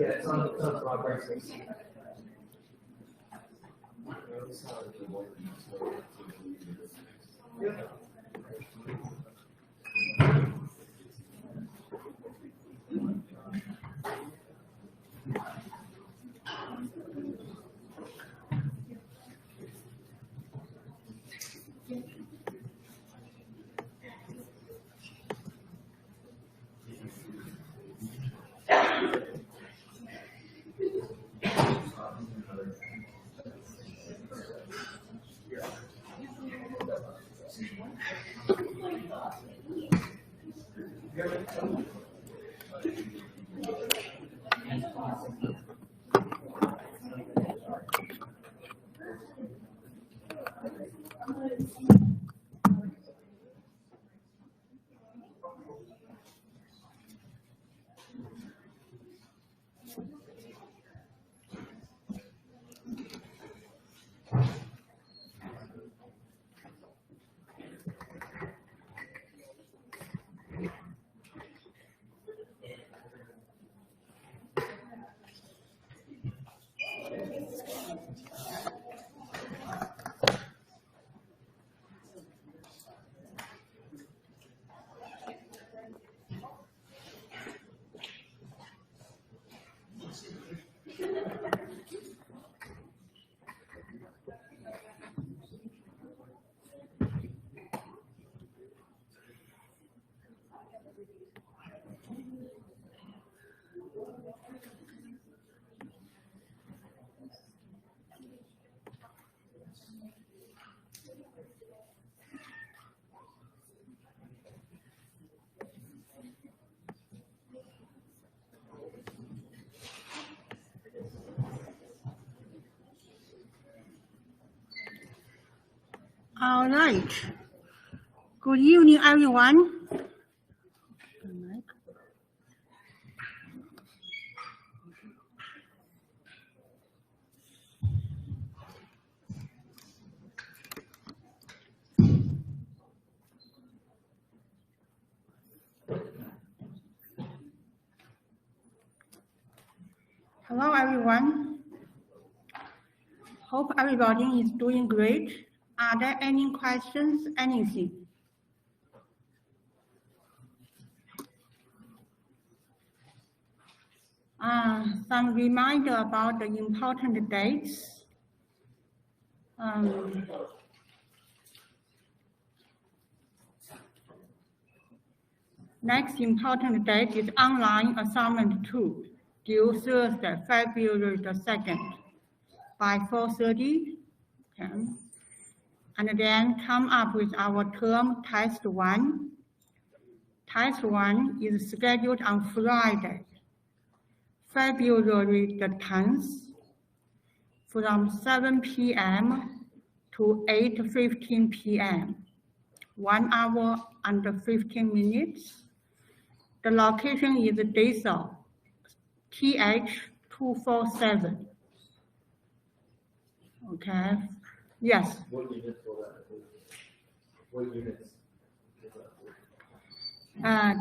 it's on progress. Yeah. All right. Good evening, everyone. Hello, everyone. Hope everybody is doing great. Are there any questions, anything? Some reminder about the important dates. Next important date is online assignment 2, due Thursday, February the 2nd, by 4:30. Okay. And then come up with our term test 1. Test 1 is scheduled on Friday, February the 10th, from 7 p.m. to 8:15 p.m., 1 hour and 15 minutes. The location is Diesel, TH247. Okay. Yes. What units will that be? What units?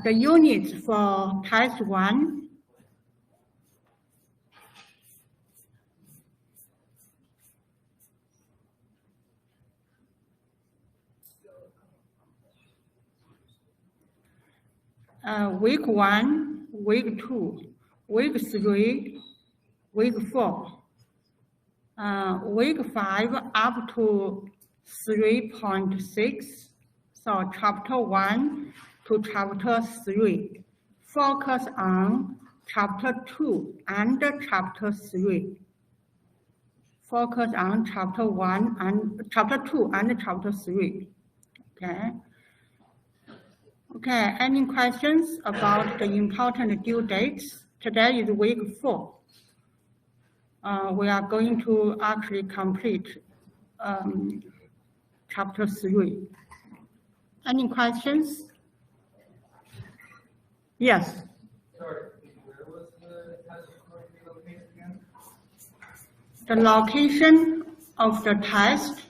The units for test 1 week 1, week 2, week 3, week 4, week 5 up to 3.6. So chapter 1 to chapter 3. Focus on chapter 2 and chapter 3. Focus on chapter 1 and chapter 2 and chapter 3. Okay. Okay, any questions about the important due dates? Today is week 4. We are going to actually complete chapter 3. Any questions? Yes. Sorry, where was the test going to be located again? The location of the test,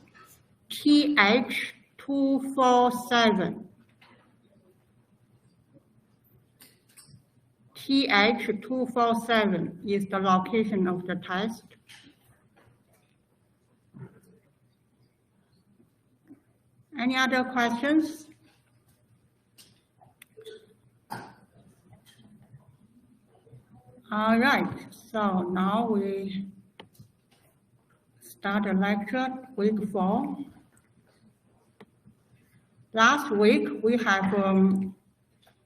TH247. TH247 is the location of the test. Any other questions? All right, so now we start the lecture, week 4. Last week, we have 2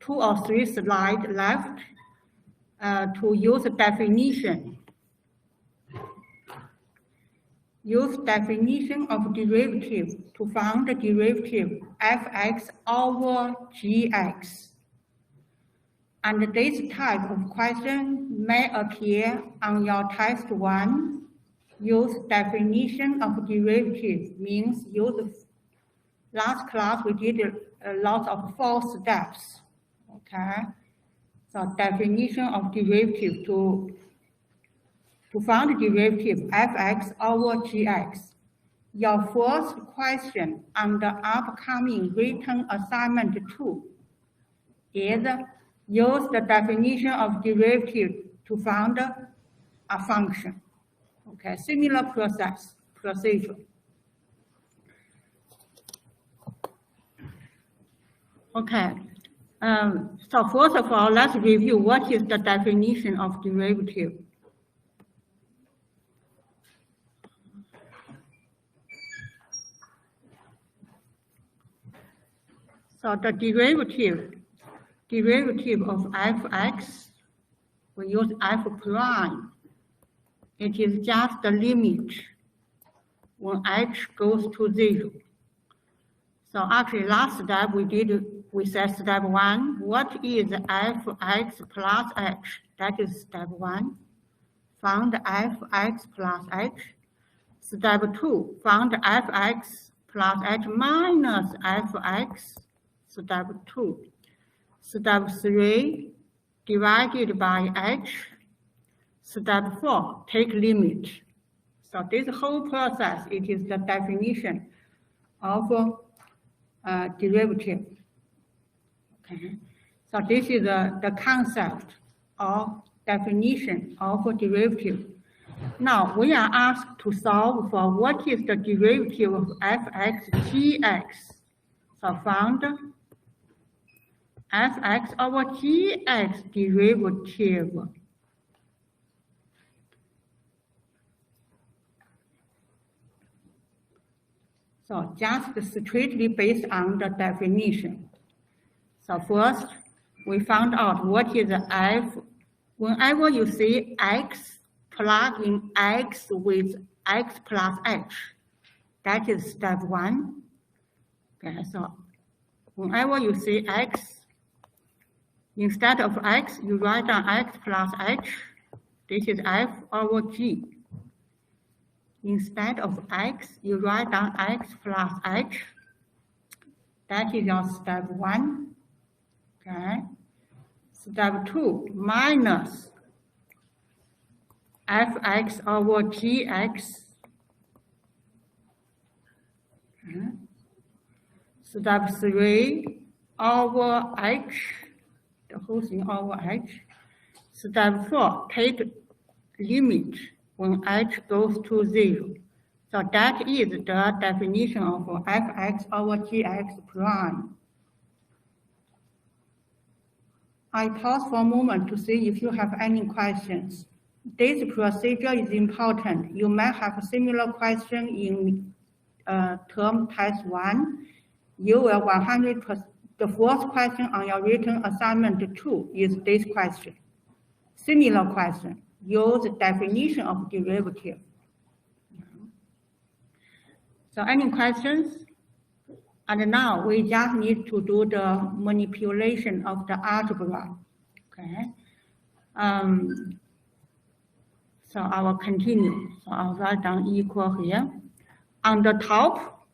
or 3 slides left to use definition. Use definition of derivative to find the derivative fx over gx. And this type of question may appear on your test 1. Use definition of derivative means use last class we did a lot of 4 steps. Okay, so definition of derivative to find the derivative fx over gx. Your first question on the upcoming written assignment 2 is use the definition of derivative to find a function. Okay, similar procedure. Okay, so first of all, let's review what is the definition of derivative. So the derivative of fx, we use f prime. It is just the limit when h goes to 0. So actually last step we said step 1, what is fx plus h? That is step 1. Found fx plus h. Step 2, found fx plus h minus fx. Step 2. Step 3, divided by h. Step 4, take limit. So this whole process, it is the definition of derivative. Okay. So this is the concept or definition of a derivative. Now we are asked to solve for what is the derivative of fx gx. So found fx over gx derivative. So just strictly based on the definition. So first, we found out what is f. Whenever you see x, plug in x with x plus h. That is step 1. Okay, so whenever you see x, instead of x, you write down x plus h. This is f over g. Instead of x, you write down x plus h. That is your step 1. Okay. Step 2, minus fx over gx. Okay. Step 3, over h, the whole thing over h. Step 4, take limit when h goes to 0. So that is the definition of fx over gx prime. I pause for a moment to see if you have any questions. This procedure is important. You may have a similar question in term test 1. You will 100%, the first question on your written assignment 2 is this question. Similar question, use definition of derivative. So any questions? And now we just need to do the manipulation of the algebra. Okay. So I will continue. So I'll write down equal here. On the top,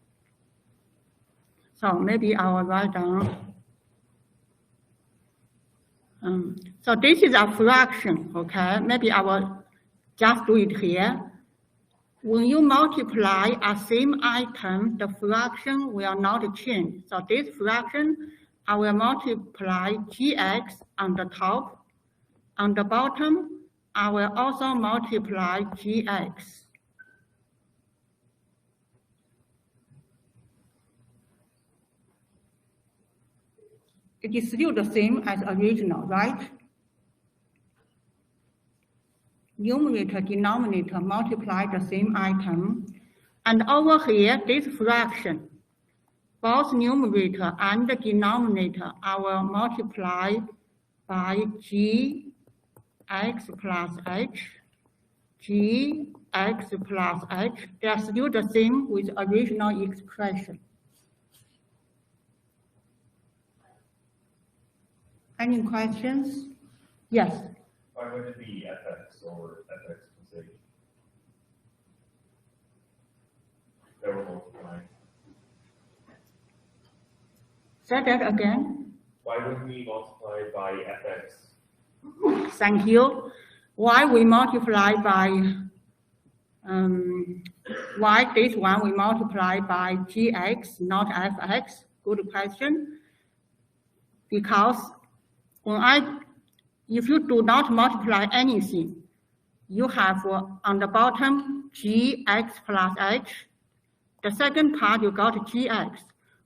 so maybe I will write down. So this is a fraction, okay? Maybe I will just do it here. When you multiply a same item, the fraction will not change. So this fraction, I will multiply gx on the top On the bottom, I will also multiply gx. It is still the same as original, right? Numerator, denominator multiply the same item. And over here, this fraction, both numerator and the denominator, I will multiply by gx plus h, gx plus h. They are still the same with original expression. Any questions? Yes. Why would it be fx or fx plus h? They were multiplying. Say that again. Why wouldn't we multiply by fx? Thank you. Why we multiply by, why this one we multiply by gx, not fx? Good question. Because if you do not multiply anything, you have on the bottom gx plus h. The second part you got gx.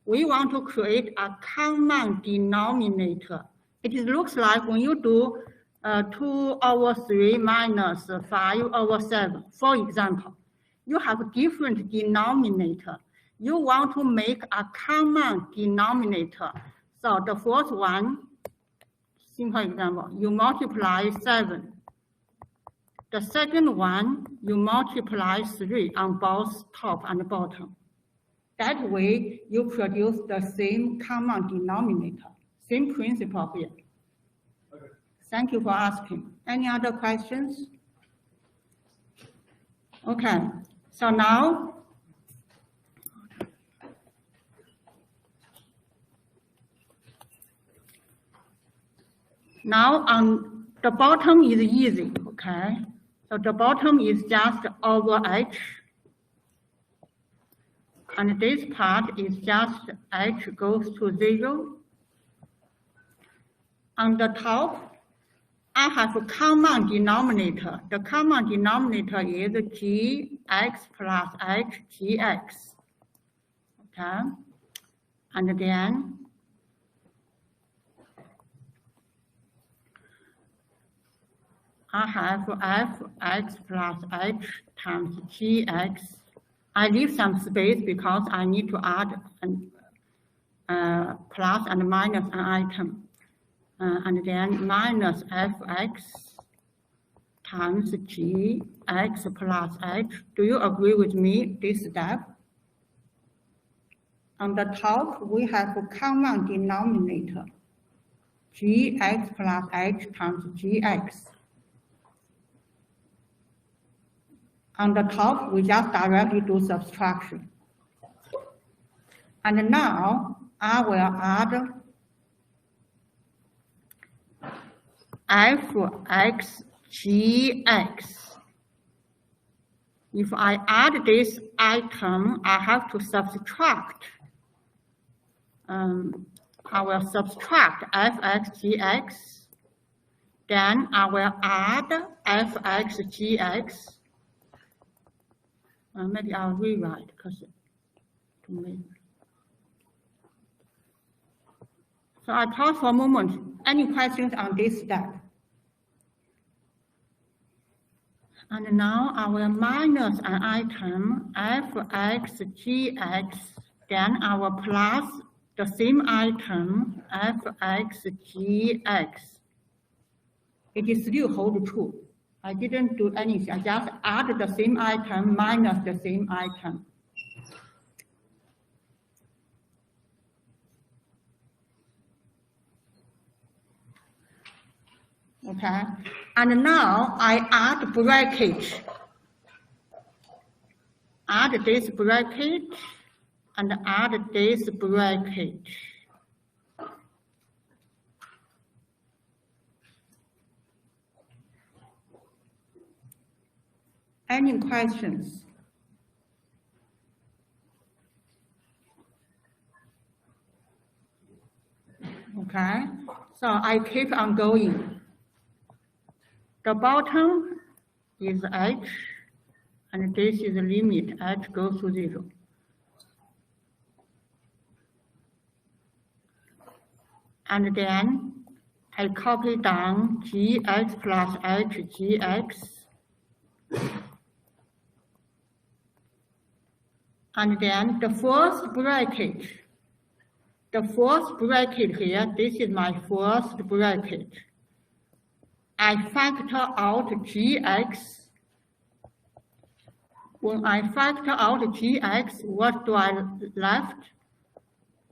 We want to create a common denominator. It looks like when you do 2 over 3 minus 5 over 7, for example, you have a different denominator. You want to make a common denominator. So the first one, simple example, you multiply 7. The second one, you multiply 3 on both top and bottom. That way, you produce the same common denominator. Same principle here. Okay. Thank you for asking. Any other questions? Okay, so now, on the bottom is easy, okay? So the bottom is just over h. And this part is just h goes to 0. On the top, I have a common denominator. The common denominator is gx plus h gx. Okay? And then I have fx plus h times gx. I leave some space because I need to add plus and minus an item. And then minus fx times gx plus h. Do you agree with me, this step? On the top, we have a common denominator, gx plus h times gx. On the top, we just directly do subtraction. And now, I will add fx gx. If I add this item, I have to subtract. I will subtract fx gx. Then I will add fx gx. Maybe I'll rewrite because to make. So I pause for a moment. Any questions on this step? And now I will minus an item fx gx. Then I will plus the same item fx gx. It is still hold true. I didn't do anything. I just added the same item minus the same item. Okay, and now I add bracket. Add this bracket and add this bracket. Any questions? Okay, so I keep on going. The bottom is h, and this is the limit, h goes to 0. And then I copy down gx plus h gx. And then the first bracket here, this is my first bracket. I factor out gx. When I factor out gx, what do I left?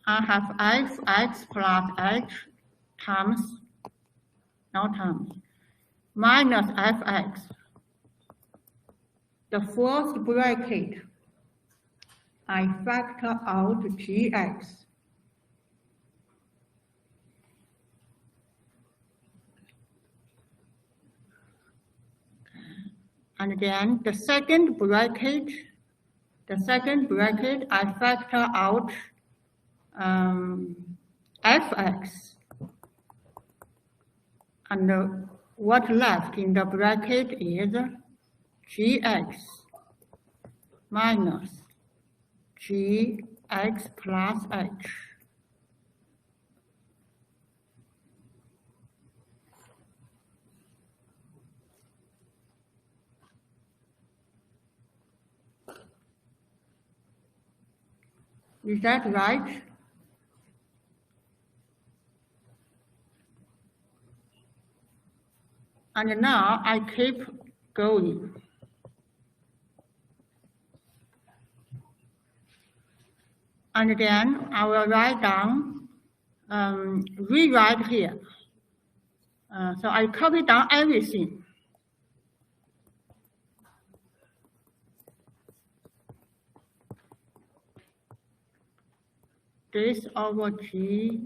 I have fx plus h times, minus fx. The first bracket, I factor out gx. And then the second bracket, I factor out fx. And what left in the bracket is gx minus gx plus h. Is that right? And now I keep going. And then I will write down, rewrite here. So I copy down everything. This over gx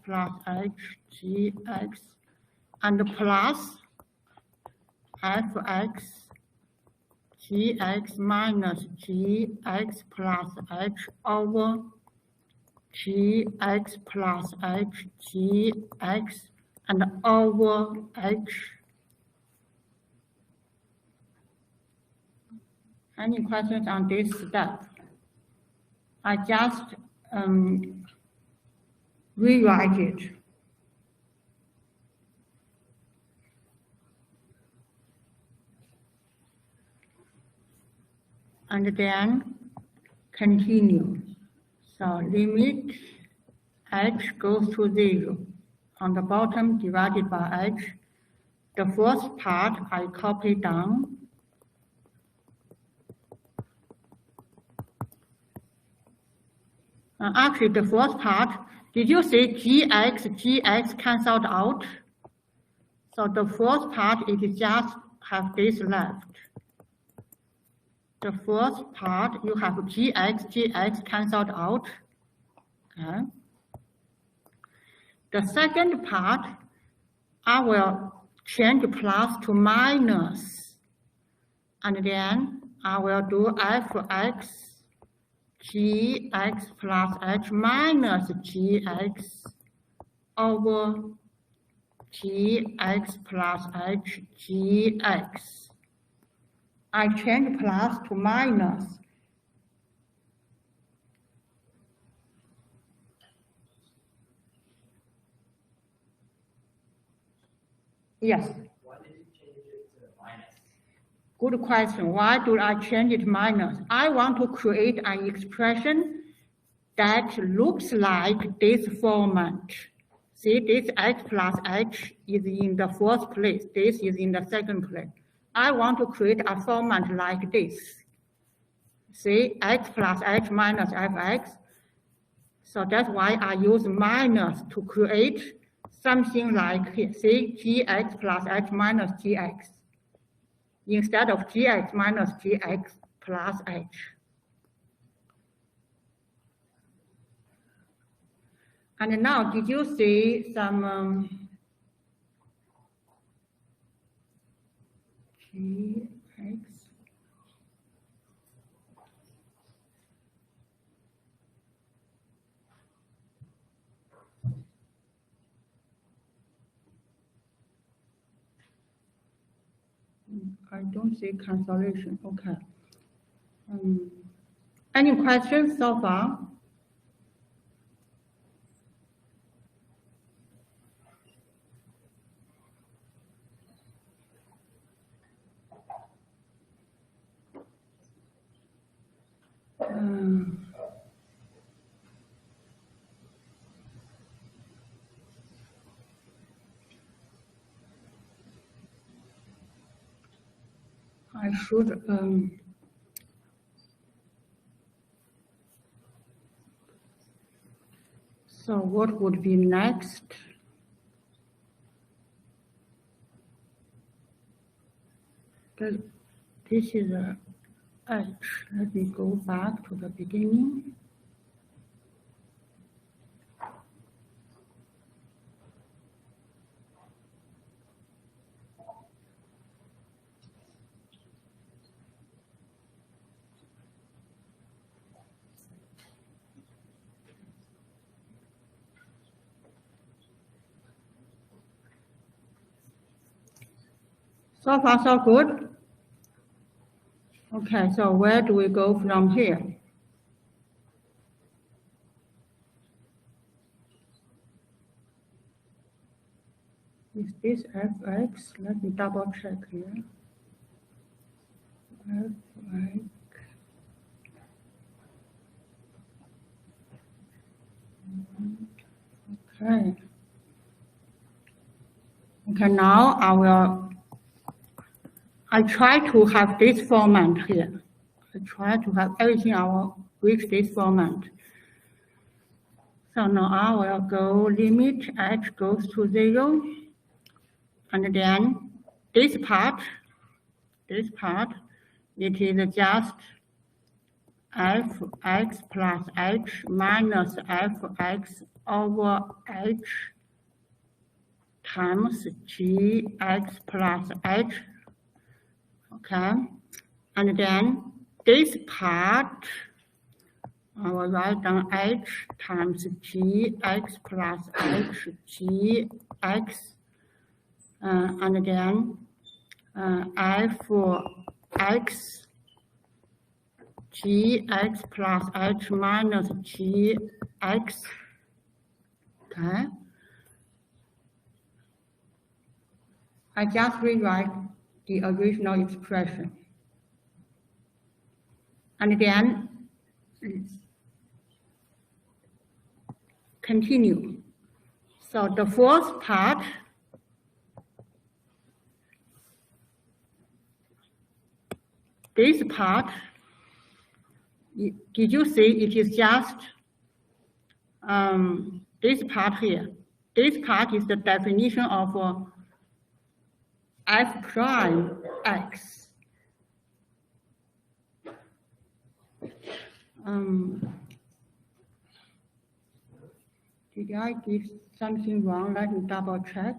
plus h gx and plus fx gx minus gx plus h over gx plus h gx and over h. Any questions on this step? I just rewrite it. And then continue. So limit h goes to 0. On the bottom divided by h. The first part I copy down. Actually, the first part, did you see gx cancelled out? So the first part, it just have this left. The first part, you have gx cancelled out. Okay. The second part, I will change plus to minus. And then I will do fx gx plus h minus gx over gx plus h gx. I change plus to minus. Yes. Why did you change it to minus? Good question. Why do I change it minus? I want to create an expression that looks like this format. See, this x plus h is in the first place. This is in the second place. I want to create a format like this. See, x plus h minus fx. So that's why I use minus to create something like here. See, gx plus h minus gx. Instead of gx minus gx plus h. And now, did you see some gx? I don't see cancellation. Okay. Any questions so far? I should so what would be next? This is a H. Let me go back to the beginning. So far, so good. Okay, so where do we go from here? Is this fx? Let me double check here. Fx. Okay. Okay, now I try to have this format here. I try to have everything I will reach this format. So now I will go limit h goes to 0. And then this part, it is just fx plus h minus fx over h times gx plus h. Okay, and then this part, I will write down h times gx plus h gx, and then fx gx plus h minus gx. Okay, I just rewrite the original expression. And then continue. So the fourth part, this part, did you see it is just this part here? This part is the definition of f prime x. Did I give something wrong? Let me double check.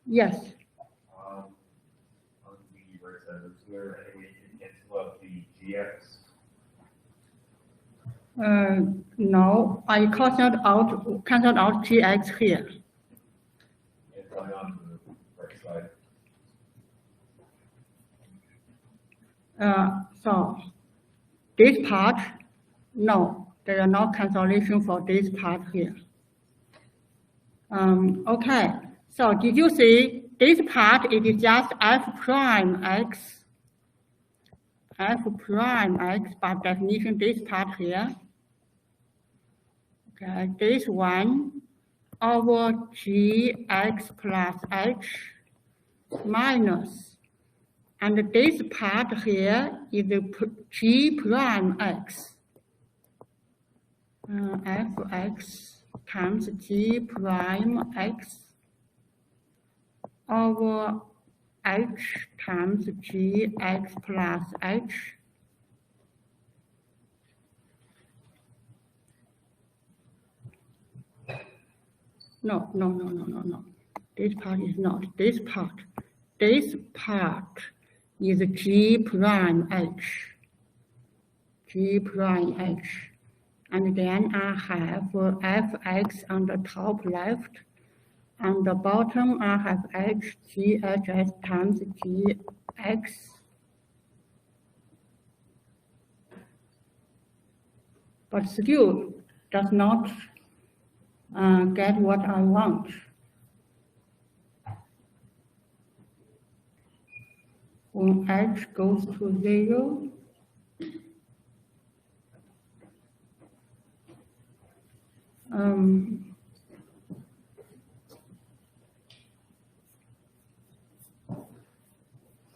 Yes. On the right side, is there any way you can cancel out the gx? No, I canceled out gx here. And try on the right side. So this part, no, there are no cancellation for this part here. Okay, so did you see this part? It is just f prime x by definition. This part here. Okay, this one over gx plus h minus, and this part here is g prime x, fx times g prime x over h times gx plus h. No. This part is not. This part is g prime h. And then I have fx on the top left. On the bottom, I have x GHS times gx. But still does not get what I want. When h goes to 0,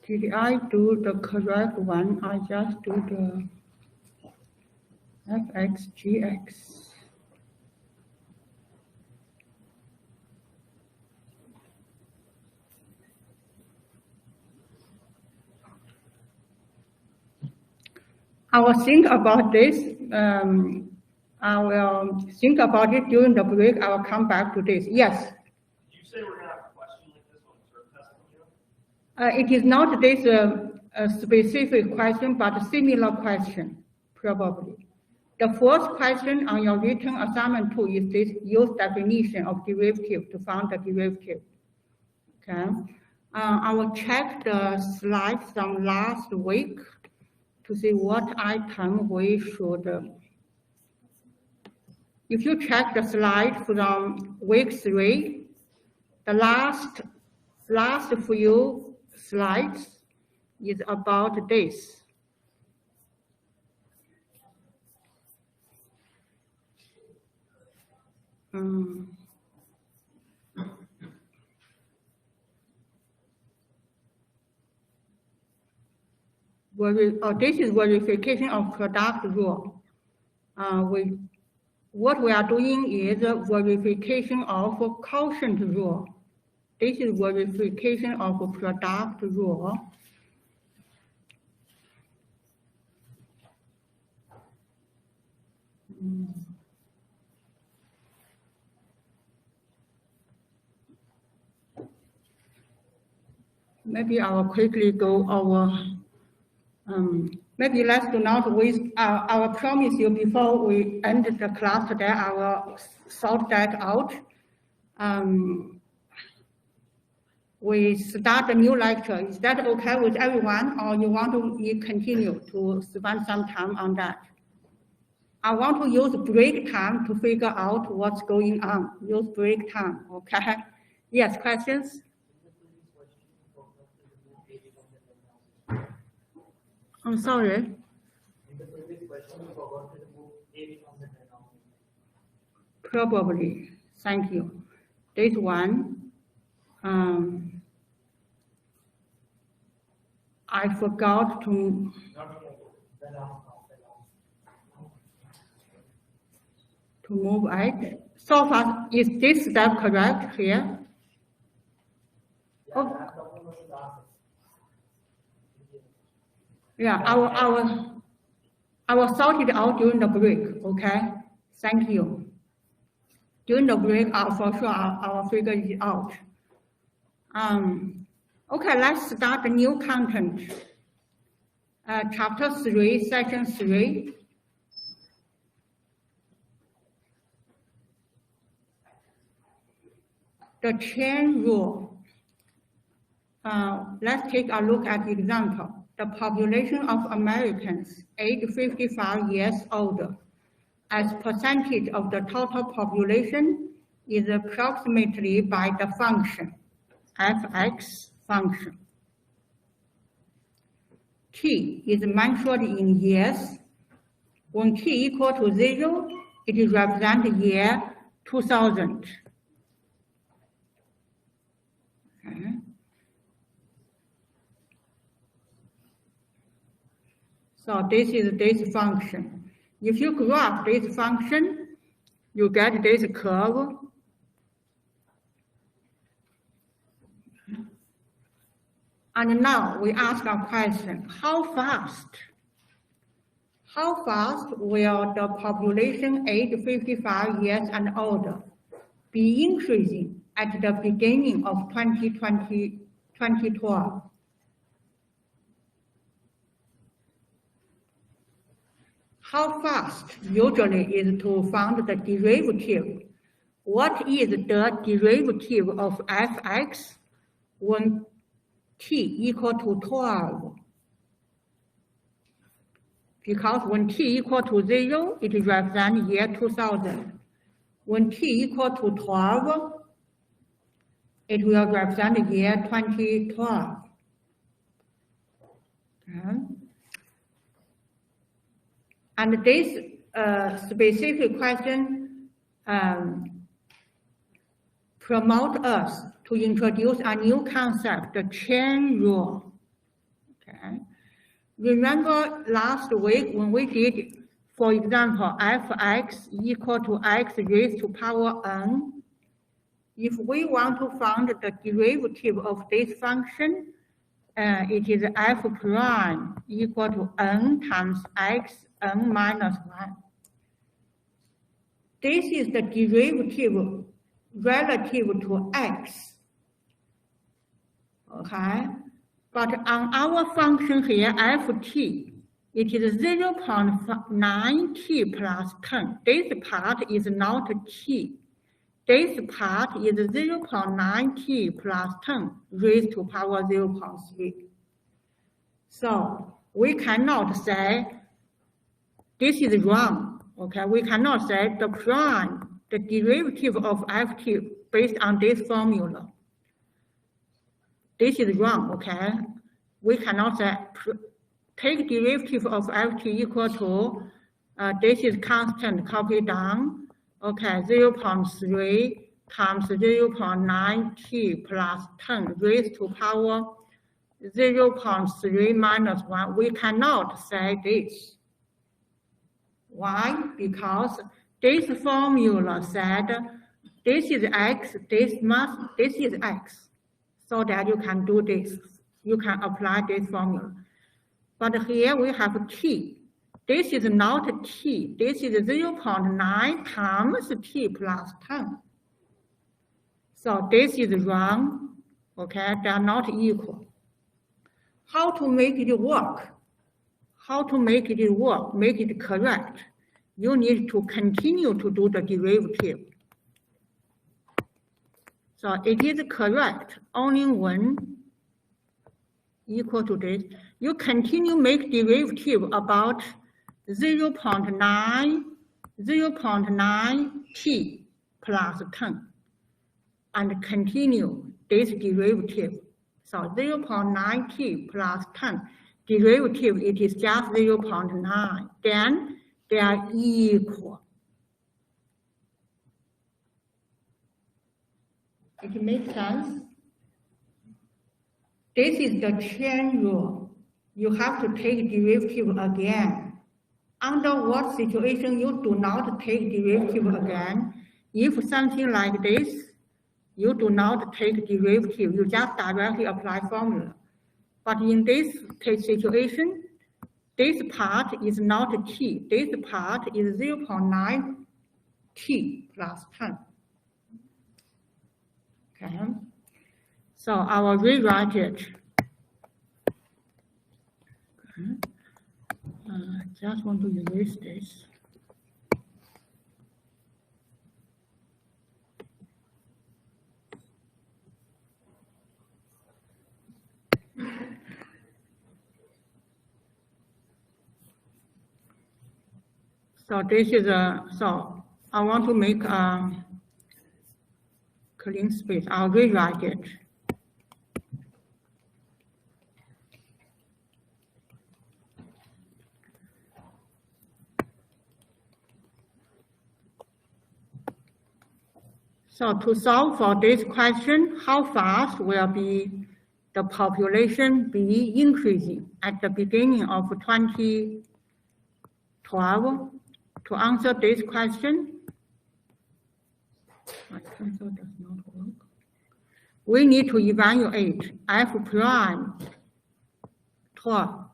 did I do the correct one? I just do the fx gx. I will think about this. I will think about it during the break. I will come back to this. Yes. Did you say we're going to have a question like this one for testing you? It is not this a specific question, but a similar question, probably. The fourth question on your written assignment 2 is this: use definition of derivative to find the derivative. Okay. I will check the slides from last week to see what item we should. If you check the slide from week 3, the last few slides is about this. This is verification of product rule. What we are doing is a verification of a quotient rule. This is verification of a product rule. Maybe I will quickly go over. Maybe let's do not waste. I will promise you before we end the class today, I will sort that out. We start a new lecture. Is that okay with everyone, or you want to continue to spend some time on that? I want to use break time to figure out what's going on. Use break time, okay? Yes, questions? I'm sorry. In the previous question, you forgot to remove 8 from the denominator. Probably. Thank you. This one, I forgot to move it. So far, is this step correct here? Oh. Yeah, I will sort it out during the break, okay? Thank you. During the break, for sure, I will figure it out. Okay, let's start the new content. Chapter 3, section 3. The chain rule. Let's take a look at the example. The population of Americans aged 55 years older as percentage of the total population is approximately by the function, fx function. T is measured in years. When t equal to 0, it represents the year 2000. Okay. So this is this function. If you graph this function, you get this curve. And now we ask a question, how fast will the population aged 55 years and older be increasing at the beginning of 2012? How fast usually is to find the derivative. What is the derivative of fx when t equal to 12? Because when t equal to 0, it represents year 2000. When t equal to 12, it will represent the year 2012. Okay. And this specific question promote us to introduce a new concept, the chain rule. Okay. Remember last week when we did, for example, fx equal to x raised to power n. If we want to find the derivative of this function, it is f prime equal to n times x n minus 1. This is the derivative relative to x. Okay? But on our function here, ft, it is 0.9t plus 10. This part is not t. This part is 0.9t plus 10 raised to power 0.3. So we cannot say this is wrong. Okay, we cannot say the prime, the derivative of ft based on this formula. This is wrong, okay? We cannot say take derivative of ft equal to, this is constant, copy down. Okay, 0.3 times 0.9t plus 10 raised to power 0.3 minus 1. We cannot say this. Why? Because this formula said this is x, this is x. So that you can do this. You can apply this formula. But here we have t. This is not t. This is 0.9 times t plus 10. So this is wrong. Okay, they are not equal. How to make it work? How to make it work, make it correct? You need to continue to do the derivative. So it is correct only when equal to this. You continue make derivative about 0.9t plus 10 and continue this derivative. So 0.9t plus 10 derivative, it is just 0.9. Then they are equal. It makes sense? This is the chain rule. You have to take derivative again. Under what situation you do not take derivative again? If something like this, you do not take derivative, you just directly apply formula. But in this situation, this part is not t. This part is 0.9t plus 10. Okay. So I will rewrite it. Okay. Just want to erase this. So this is so I want to make a clean space. I'll rewrite it. So to solve for this question, how fast will be the population be increasing at the beginning of 2012? To answer this question, my pencil does not work. We need to evaluate f prime 12.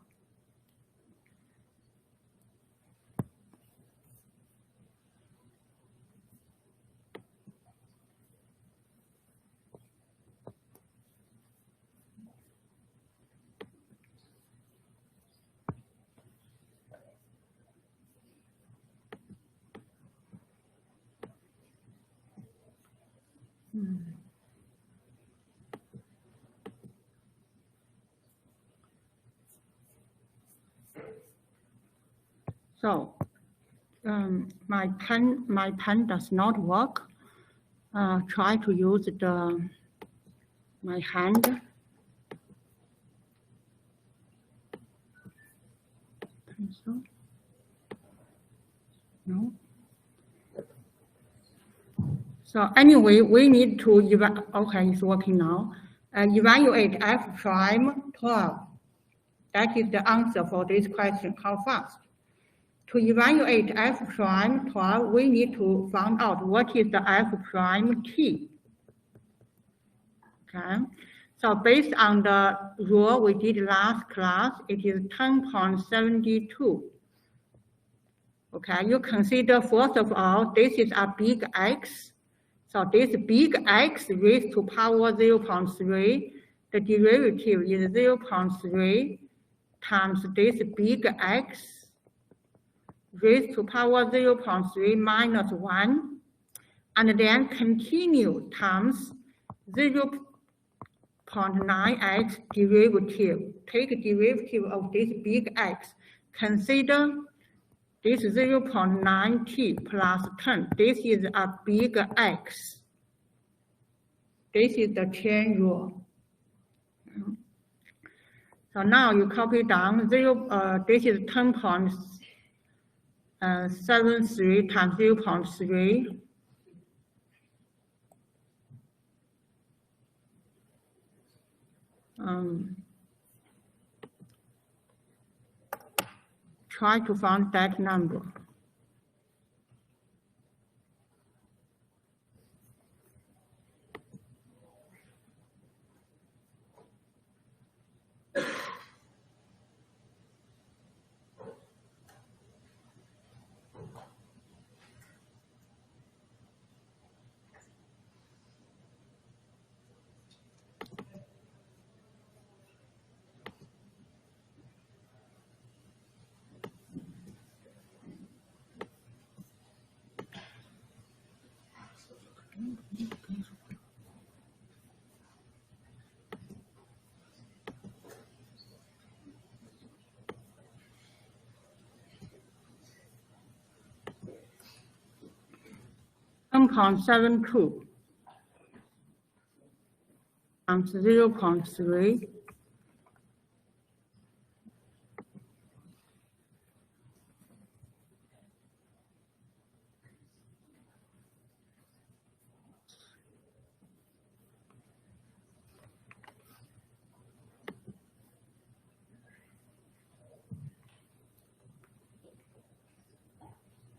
So my pen does not work. Try to use my hand. Pencil. No. So anyway, we need to okay, it's working now. Evaluate f prime 12. That is the answer for this question. How fast? To evaluate f prime 12, we need to find out what is the f prime t. Okay. So based on the rule we did last class, it is 10.72. Okay, you consider first of all, this is a big X. So this big X raised to power 0.3, the derivative is 0.3 times this big X raised to power 0.3 minus 1, and then continue times 0.9x derivative. Take derivative of this big X. Consider this 0.9t plus 10. This is a big X. This is the chain rule. So now you copy down this is 10.73 times 0.3. Try to find that number. .72 times 0.3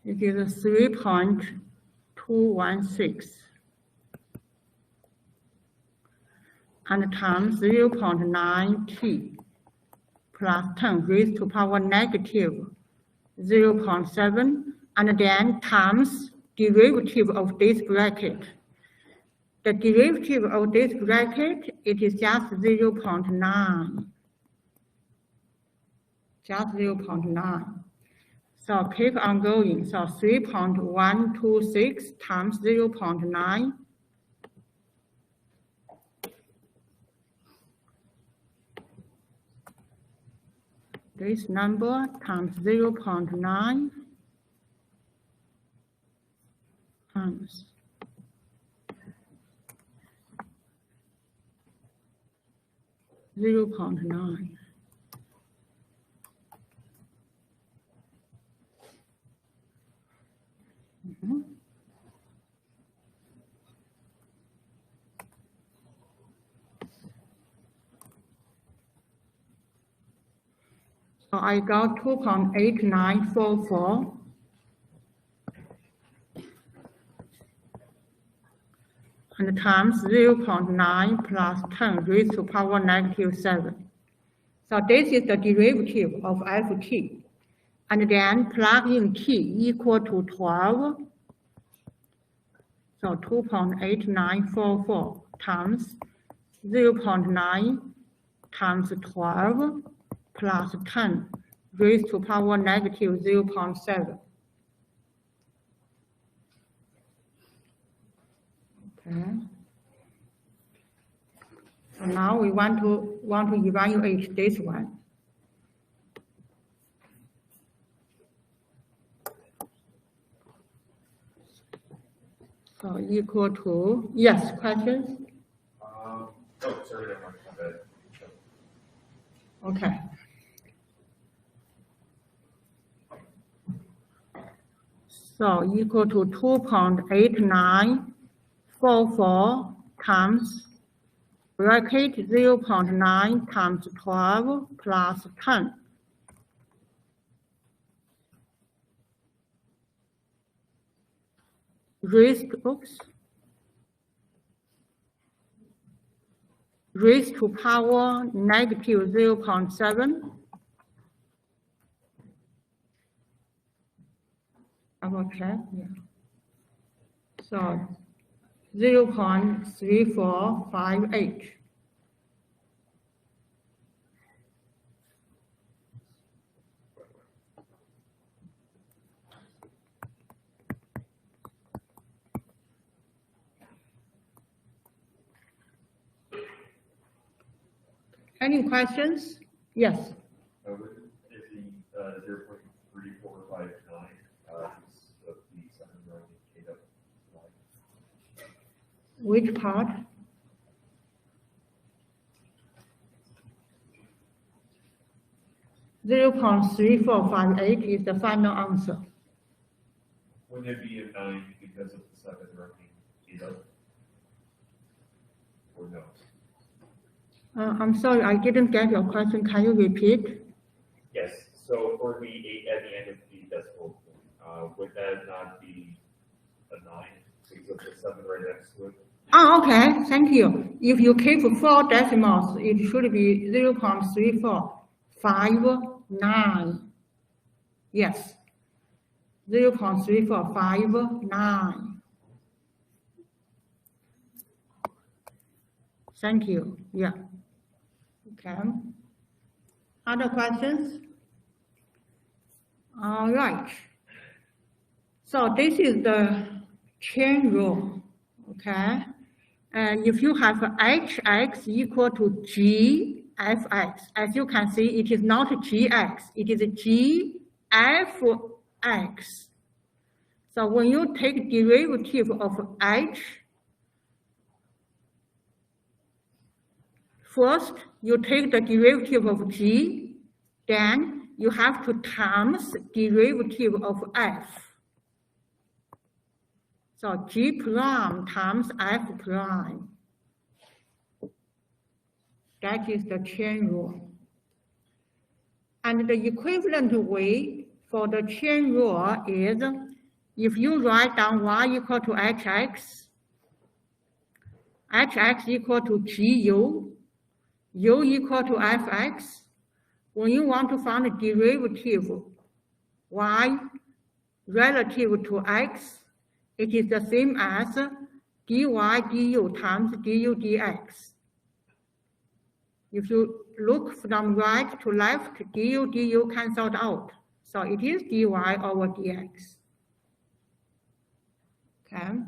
it is 3.216 and times 0.9t plus 10 raised to power negative 0.7, and then times derivative of this bracket. The derivative of this bracket, it is just 0.9. Just 0.9. So keep on going. So 3.126 times 0.9. This number times 0.9 times 0.9. So I got 2.8944. And times 0.9 plus 10 raised to power negative 7. So this is the derivative of ft. And then plug in t equal to 12. So 2.8944 times 0.9 times 12 plus 10 raised to power negative 0.7. Okay. So now we want to evaluate this one. So equal to, yes, questions? Oh, sorry, never mind, my bad. Okay. So equal to 2.8944 times bracket 0.9 times 12 plus 10. Raised to power negative 0.7. Okay, yeah. So 0.3458. Any questions? Yes. Is the 0.3459 of the 7 row data? Which part? .3458 is the final answer. Wouldn't it be a 9 because of the 7 row data? Or no? I'm sorry, I didn't get your question. Can you repeat? Yes. So for the 8 at the end of the decimal point, would that not be a 9 because of the 7 right next to it? Oh, okay. Thank you. If you keep 4 decimals, it should be 0.3459. Yes. 0.3459. Thank you. Yeah. Okay. Other questions? All right. So this is the chain rule. Okay. And if you have hx equal to gfx, as you can see, it is not gx, it is gfx. So when you take derivative of h, first you take the derivative of g, then you have to times derivative of f. So g prime times f prime. That is the chain rule. And the equivalent way for the chain rule is if you write down y equal to hx, hx equal to gu, u equal to fx, when you want to find the derivative y relative to x, it is the same as dy du times du dx. If you look from right to left, du cancelled out. So it is dy over dx. Okay.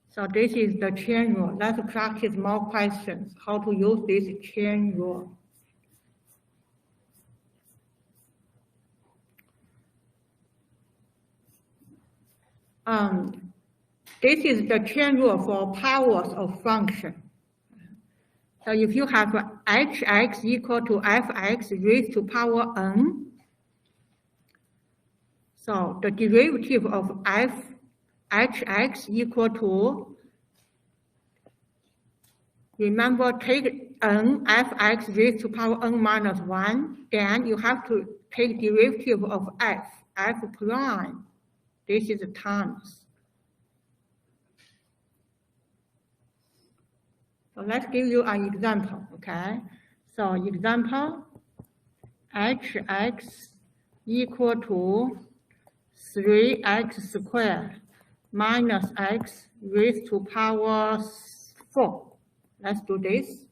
So this is the chain rule. Let's practice more questions, how to use this chain rule. This is the chain rule for powers of function. So if you have hx equal to fx raised to power n, so the derivative of hx equal to, remember, take n fx raised to power n minus 1, then you have to take derivative of f prime. This is times. So let's give you an example, okay? So example, hx equal to 3x squared minus x raised to power 4. Let's do this.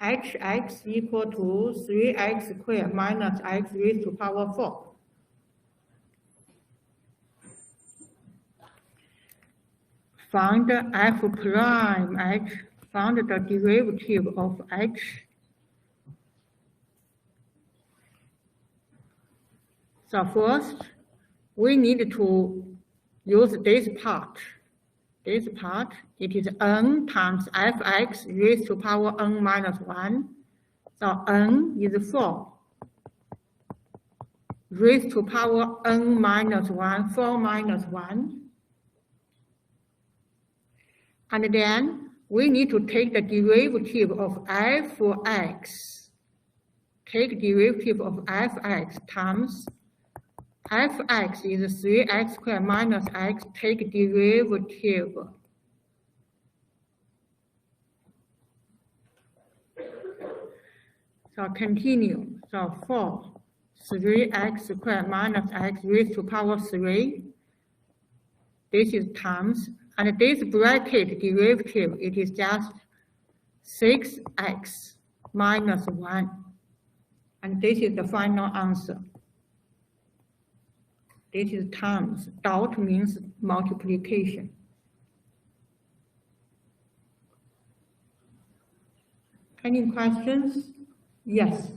Hx equal to 3x squared minus x raised to power 4. Find f prime h found the derivative of x. So first, we need to use this part. This part, it is n times fx raised to power n minus 1. So n is 4. Raised to power n minus 1, 4 minus 1. And then we need to take the derivative of fx. Take derivative of fx times fx is 3x squared minus x. Take derivative. So continue. So 4. 3x squared minus x raised to power 3. This is times, and this bracket derivative, it is just 6x minus 1. And this is the final answer. This is times. Dot means multiplication. Any questions? Yes.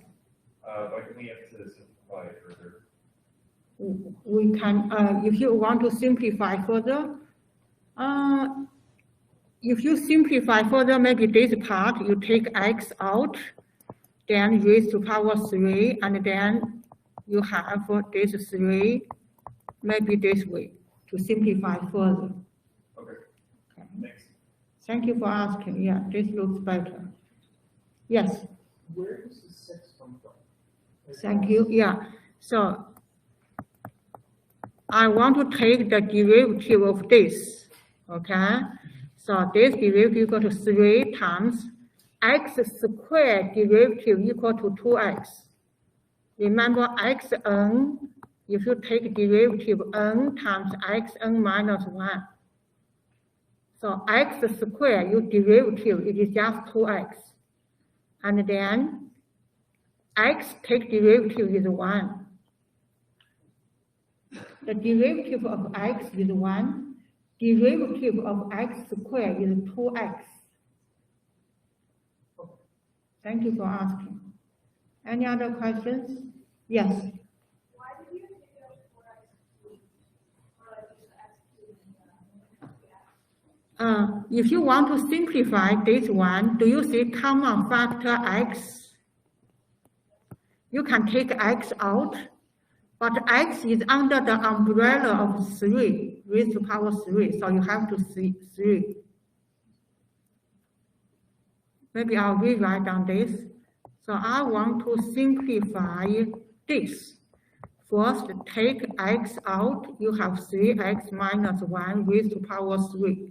Why can we have to simplify further? We can, if you want to simplify further, if you simplify further, maybe this part, you take x out, then raise to power 3, and then you have this 3, maybe this way, to simplify further. Okay. Okay. Thanks. Thank you for asking. Yeah, this looks better. Yes. Where does the 6 come from? Thank you. Yeah. So I want to take the derivative of this. Okay. So this derivative equal to 3 times x squared derivative equal to 2x. Remember xn, if you take derivative n times xn minus 1. So x squared, your derivative, it is just 2x. And then x take derivative is 1. The derivative of x is 1. Derivative of x squared is 2x. Thank you for asking. Any other questions? Yes. Why did you take out 4x or just x? If you want to simplify this one, do you see common factor x? You can take x out, but x is under the umbrella of 3, raised to power 3, so you have to see 3. Maybe I'll rewrite down this. So I want to simplify this. First, take x out, you have 3x minus 1 raised to power 3.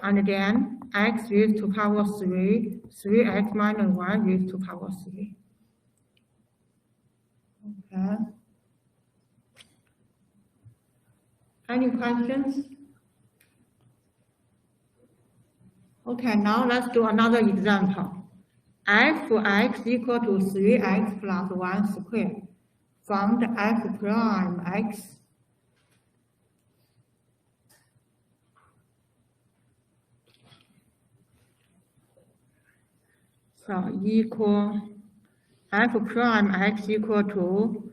And then x raised to power 3, 3x minus 1 raised to power 3. Okay. Any questions? Okay, now let's do another example. F for x equal to 3x plus 1 squared. Found f prime x. So equal f prime x equal to,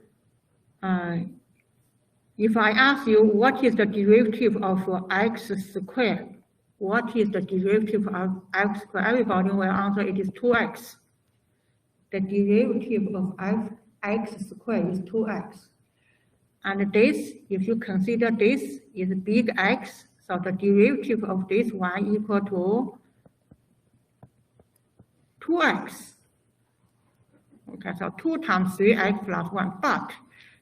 if I ask you what is the derivative of x squared, what is the derivative of x squared? Everybody will answer it is 2x. The derivative of x squared is 2x. And this, if you consider this is big X, so the derivative of this one equal to 2x. Okay, so 2 times 3x plus 1. But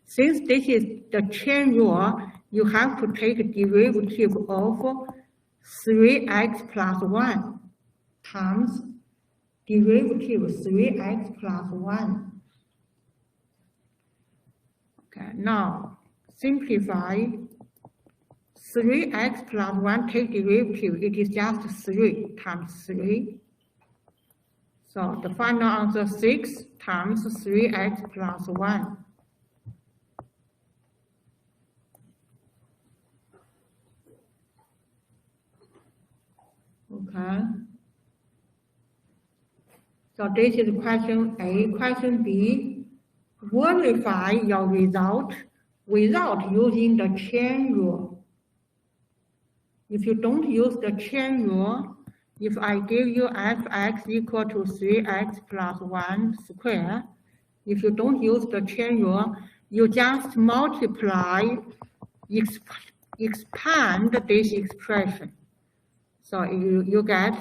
since this is the chain rule, you have to take derivative of 3x plus 1 times derivative 3x plus 1. Okay, now simplify 3x plus 1 take derivative, it is just 3 times 3. So the final answer 6 times 3x plus 1. Okay. So this is question A. Question B, verify your result without using the chain rule. If you don't use the chain rule, if I give you fx equal to 3x plus 1 square, if you don't use the chain rule, you just multiply, expand this expression. So you get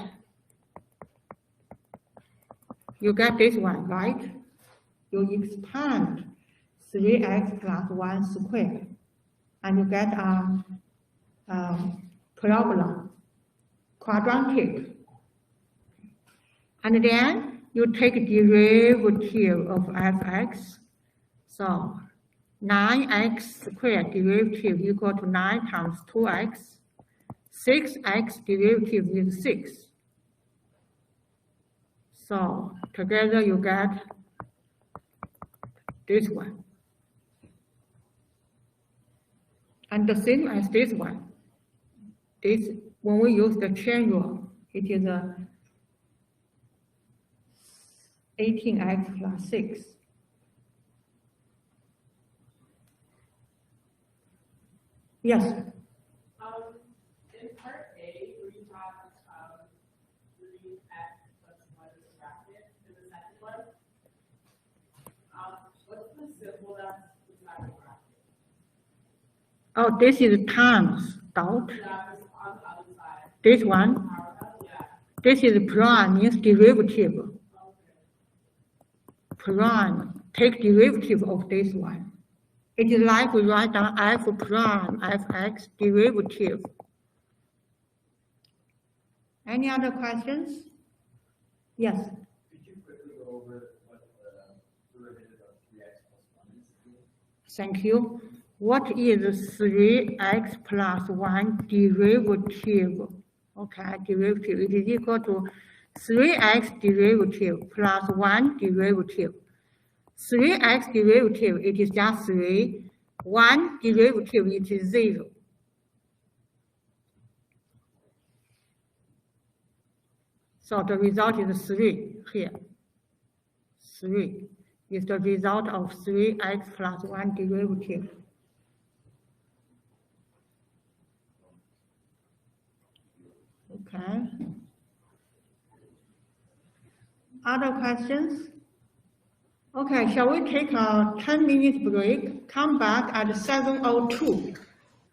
this one, right? You expand 3x plus 1 square, and you get a parabola, quadratic. And then you take derivative of fx. So 9x squared derivative equal to 9 times 2x. 6x derivative is 6. So together you get this one. And the same as this one. This, when we use the chain rule, it is a 18x plus 6. Yes. In part A, where you have 3x plus 1 is bracket, in the second one, what's the symbol that's beside the bracket? Oh, this is times dot. Yeah, it's on the other side. This one. Yeah. This is prime, means derivative. Okay. Prime, take derivative of this one. It is like we write down f prime, fx derivative. Any other questions? Yes. Could you quickly go over what the derivative of 3x plus 1 is? Thank you. What is 3x plus 1 derivative? Okay, derivative. It is equal to 3x derivative plus 1 derivative. 3x derivative, it is just 3. 1 derivative, it is 0. So the result is 3 here. 3 is the result of 3x plus 1 derivative. Okay. Other questions? Okay, shall we take a 10-minute break? Come back at 7:02.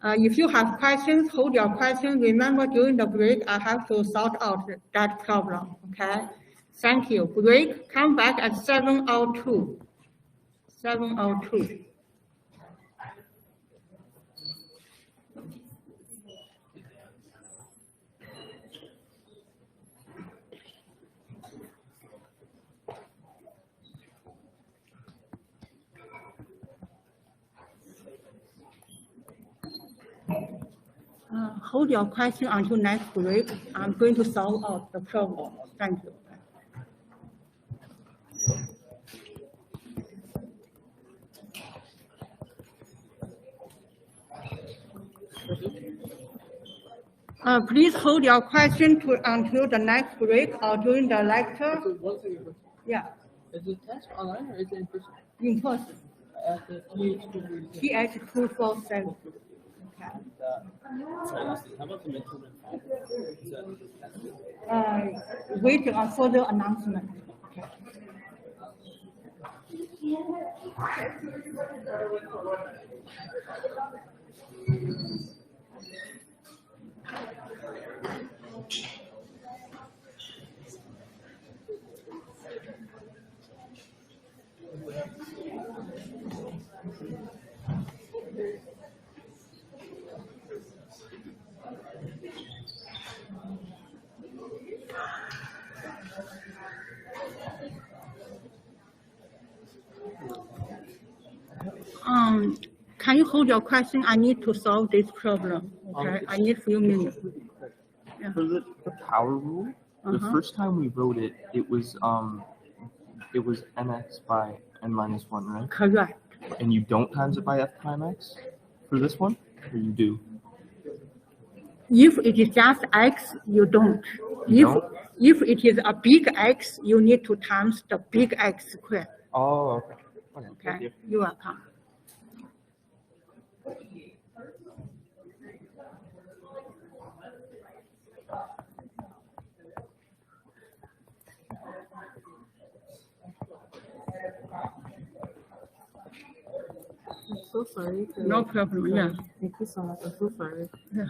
If you have questions, hold your question. Remember, during the break, I have to sort out that problem, okay? Thank you. Break, come back at 7:02. 7:02. Hold your question until next break. I'm going to solve out the problem. Thank you. Please hold your question until the next break or during the lecture. Yeah. Is it test online or is it in person? In person. At the TH247. Okay. How about the mental and Wait on further announcement. Okay. Can you hold your question? I need to solve this problem. Okay, I need a few minutes. Yeah. For the power rule, the first time we wrote it, it was nx by n minus 1, right? Correct. And you don't times it by f prime x for this one, or you do? If it is just x, you don't. If it is a big x, you need to times the big X squared. Oh, okay. Okay. Thank Okay, you. you are welcome. I'm so sorry. No problem. Yeah. Thank you so much. I'm so sorry. Yeah.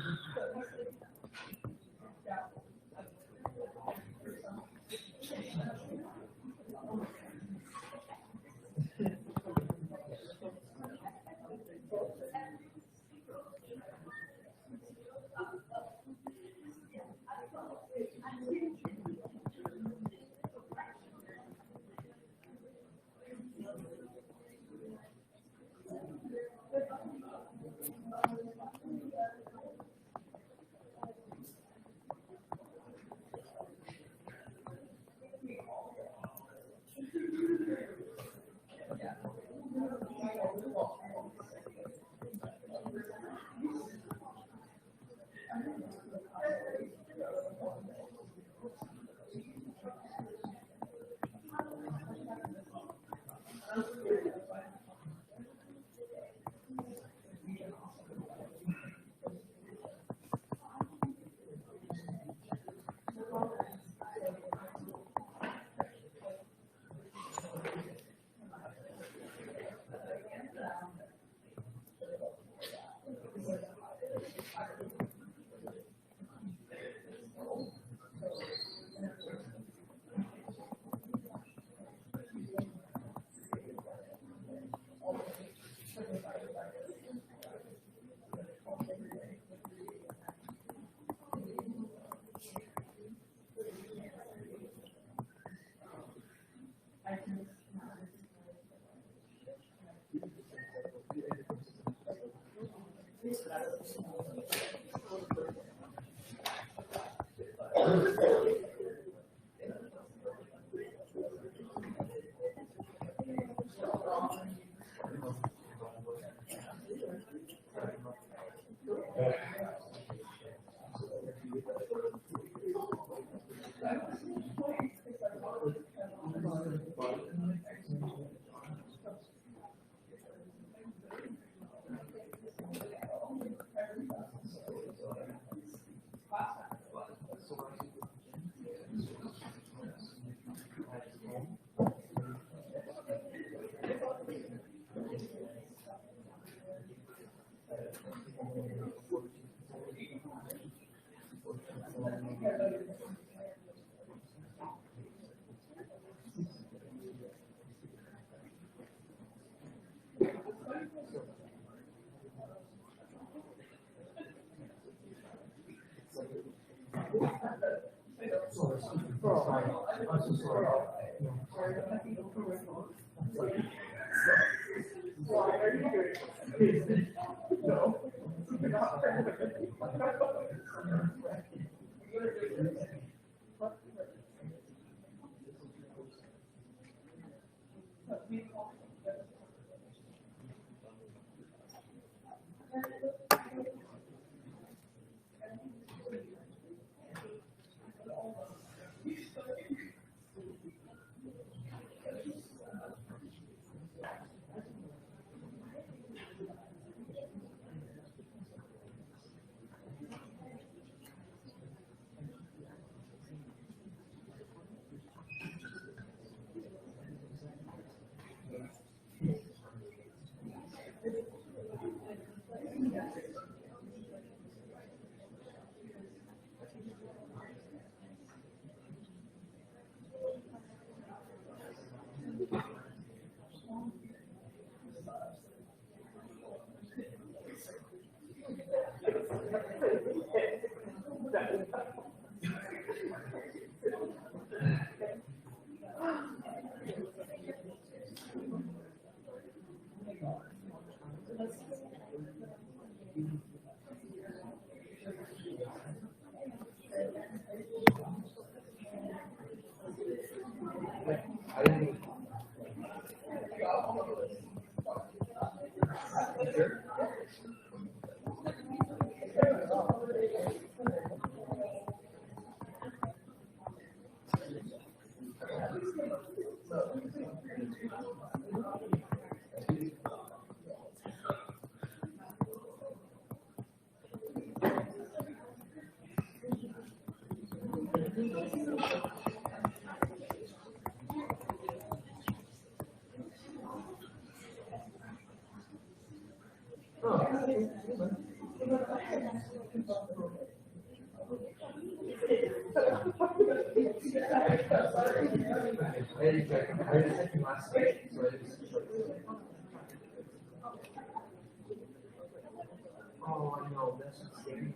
Oh, I know, that's scary.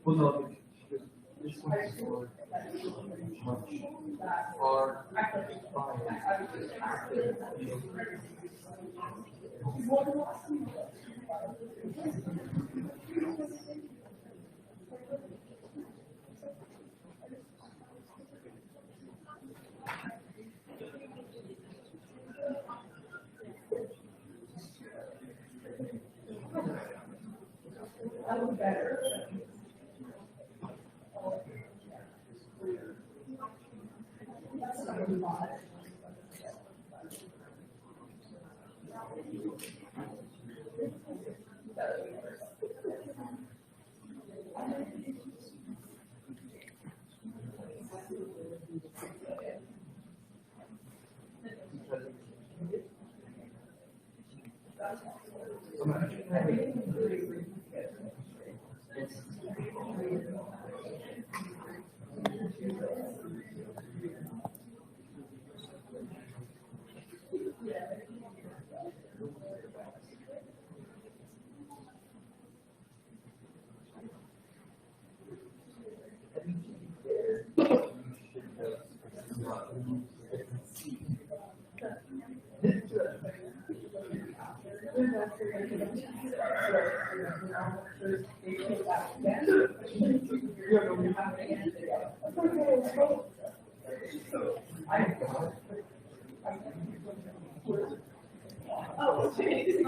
Well, no, this one is for or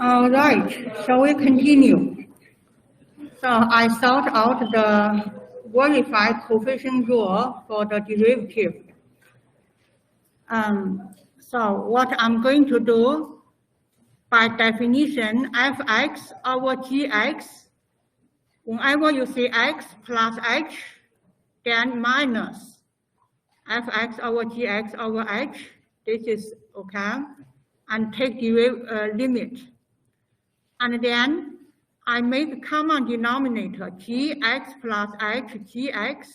All right, shall we continue? So I sought out the verified coefficient rule for the derivative. So what I'm going to do, by definition, fx over gx, whenever you see x plus h, then minus fx over gx over h, this is okay, and take limit. And then I make common denominator gx plus h gx.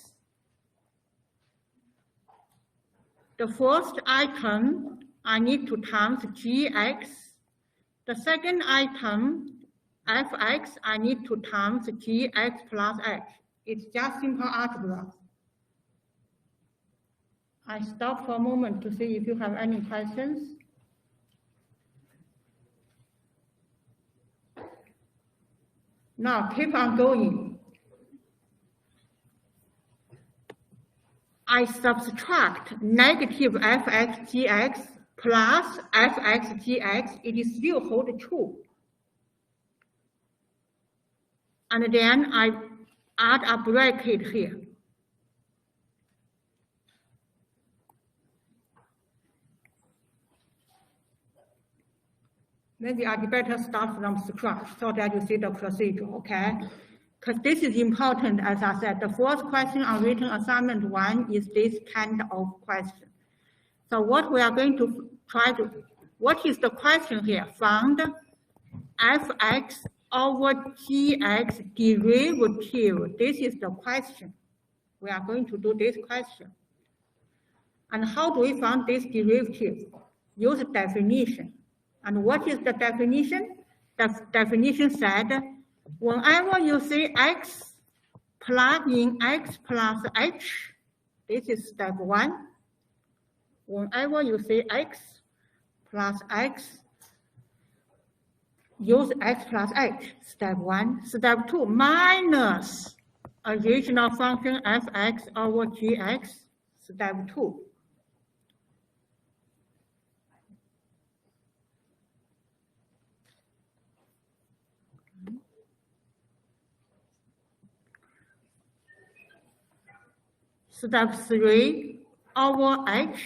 The first item I need to times gx. The second item fx I need to times gx plus h. It's just simple algebra. I stop for a moment to see if you have any questions. Now keep on going. I subtract negative fx gx plus fx gx, it is still hold true. And then I add a bracket here. Maybe I'd better start from scratch so that you see the procedure, okay? Because this is important, as I said. The first question on written assignment 1 is this kind of question. So what we are going to try to, what is the question here? Find fx over gx derivative. This is the question. We are going to do this question. And how do we find this derivative? Use definition. And what is the definition? The definition said, whenever you see x, plug in x plus h. This is step 1. Whenever you see x plus x, use x plus h. Step 1. Step 2, minus original function fx over gx. Step 2. Step 3, over h.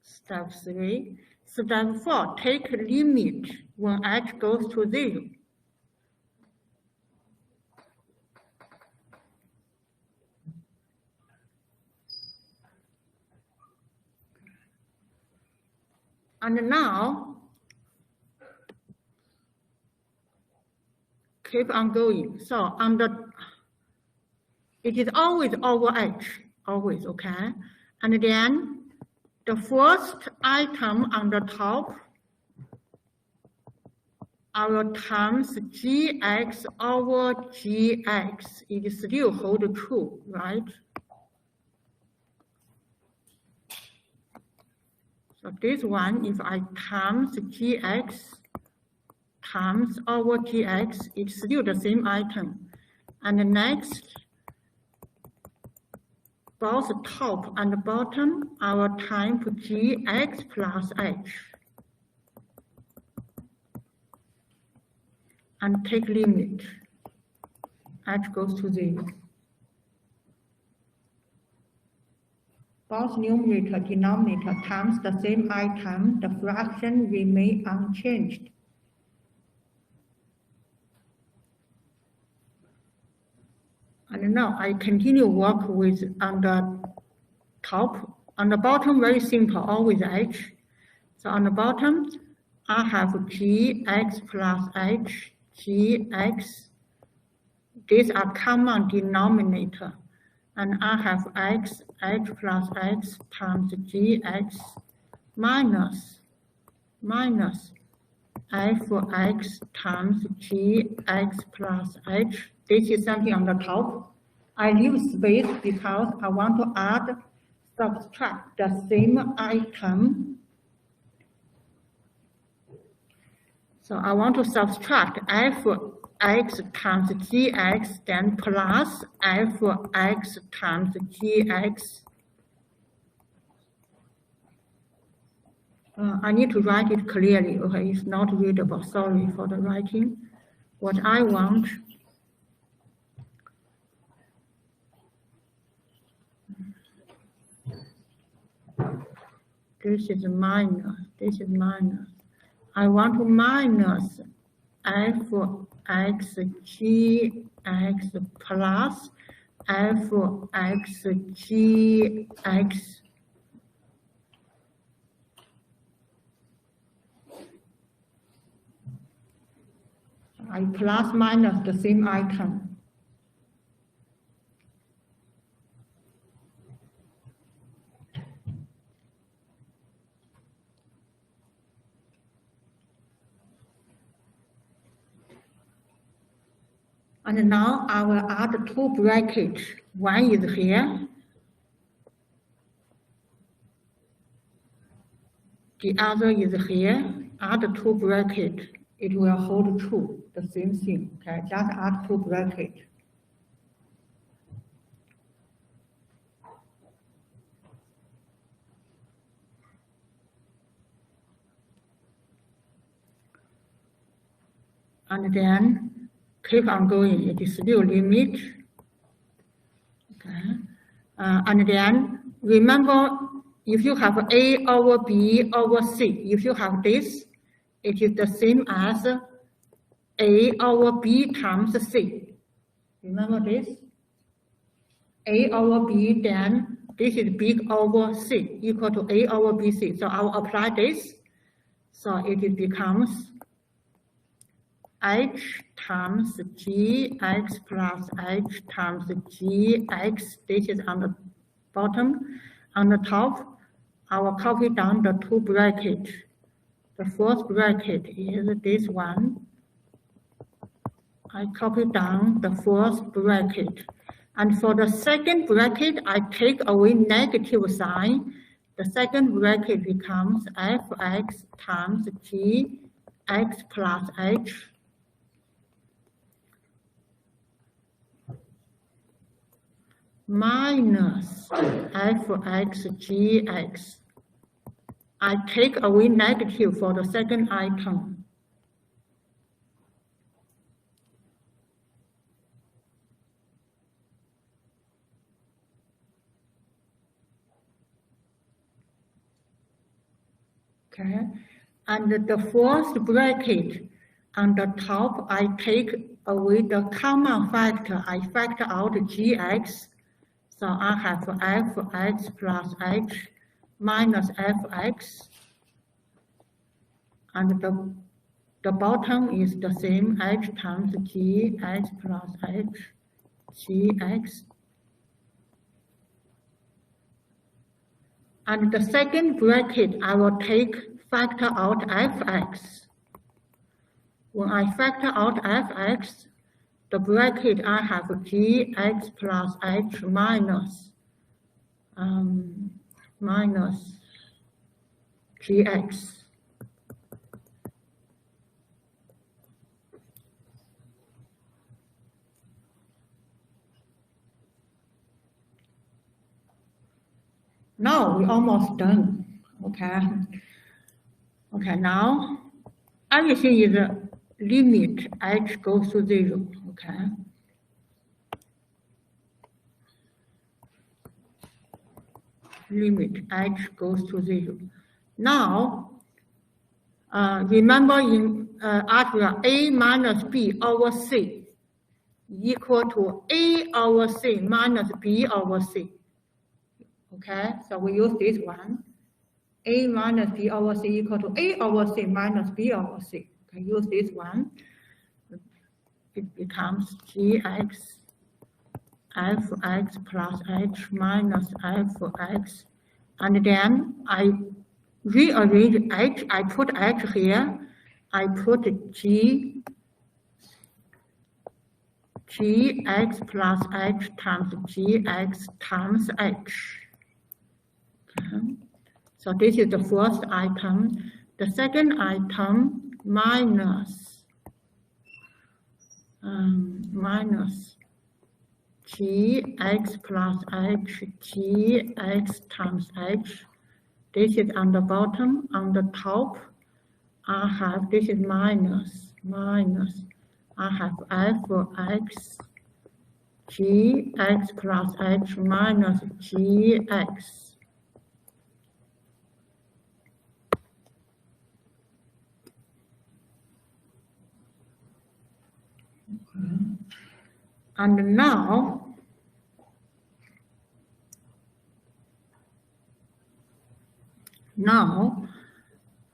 Step 3. Step 4, take limit when h goes to 0. And now, keep on going. So on the, it is always over H, always, okay? And then the first item on the top, our times gx over gx, it still hold true, right? So this one, if I times gx times over gx, it's still the same item. And the next, both top and bottom, our times gx plus h. And take limit. H goes to 0. Both numerator, denominator times the same item, the fraction remain unchanged. And now I continue work with on the top. On the bottom, very simple, always h. So on the bottom, I have gx plus h, gx. These are common denominator. And I have x, h plus x times gx minus f(x) times gx plus h. This is something on the top. I leave space because I want to add, subtract the same item. So I want to subtract f(x) times gx, then plus f(x) times gx. I need to write it clearly, okay? It's not readable, sorry for the writing. What I want, this is minus, this is minus. I want to minus f(x) gx plus f(x) gx. I plus minus the same item. And now I will add two brackets. One is here. The other is here. Add two brackets. It will hold true, the same thing. Okay, just add two brackets. And then keep on going. It is still limit. Okay, and then remember, if you have A over B over C, if you have this, it is the same as A over B times C. Remember this? A over B, then this is big over C, equal to A over BC. So I will apply this. So it becomes H times Gx plus H times Gx. This is on the bottom. On the top, I will copy down the two brackets. The first bracket is this one. I copy down the first bracket. And for the second bracket, I take away negative sign. The second bracket becomes fx times gx plus h. Minus fx gx. I take away negative for the second item. Okay, and the first bracket on the top, I take away the common factor. I factor out gx. So I have fx plus h minus fx, and the The bottom is the same, h times g x plus h g x. And the second bracket, I will take factor out fx. When I factor out fx, the bracket I have gx plus h minus gx. Now we're almost done. Okay. Okay, now everything is limit h goes to 0. Okay. Limit h goes to 0. Now, remember in algebra, a minus b over c equal to a over c minus b over c. Okay, so we use this one. A minus b over c equal to a over c minus b over c. Okay, use this one. It becomes gx fx plus h minus fx. And then I rearrange h. I put h here. I put gx plus h times gx times h. Okay. So this is the first item. The second item minus gx plus h gx times h. This is on the bottom. On the top, I have this is minus. I have fx gx plus h minus gx. And now,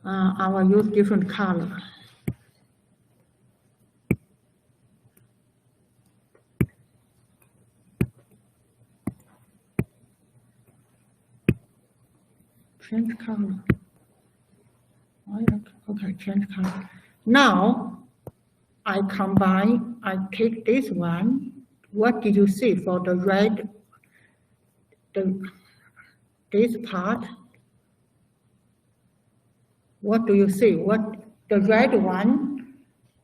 I will use different color. Change color. Okay, change color. Now, I combine, I take this one. What did you see for the red, this part? What do you see? What the red one,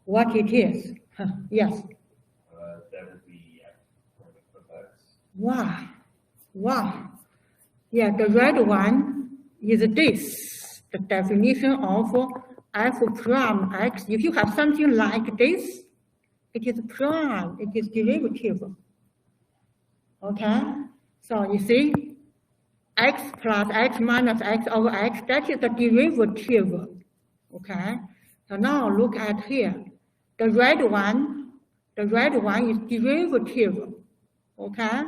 what it is? Yes. That would be fx. Wow. Yeah, the red one is this, the definition of f prime x. If you have something like this, it is prime, it is derivative. Okay? So you see, x plus x minus x over x, that is the derivative. Okay? So now look at here. The red one is derivative. Okay?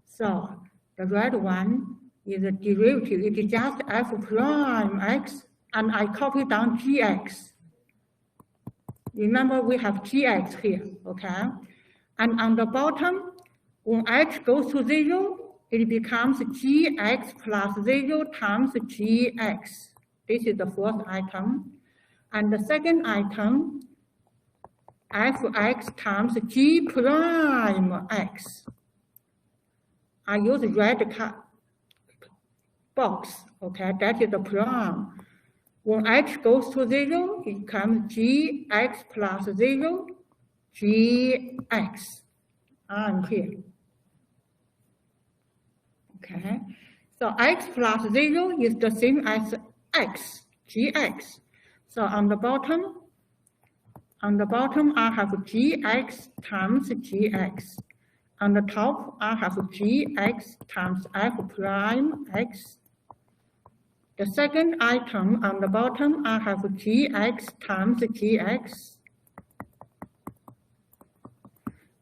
So the red one is a derivative. It is just f prime x, and I copy down gx. Remember, we have gx here, okay? And on the bottom, when h goes to 0, it becomes gx plus 0 times gx. This is the first item. And the second item, fx times g prime x. I use red box, okay? That is the prime. When h goes to 0, it becomes gx plus 0, gx. I'm here. Okay, so x plus 0 is the same as x, gx. So on the bottom, I have gx times gx. On the top, I have gx times f prime x. The second item on the bottom, I have gx times gx.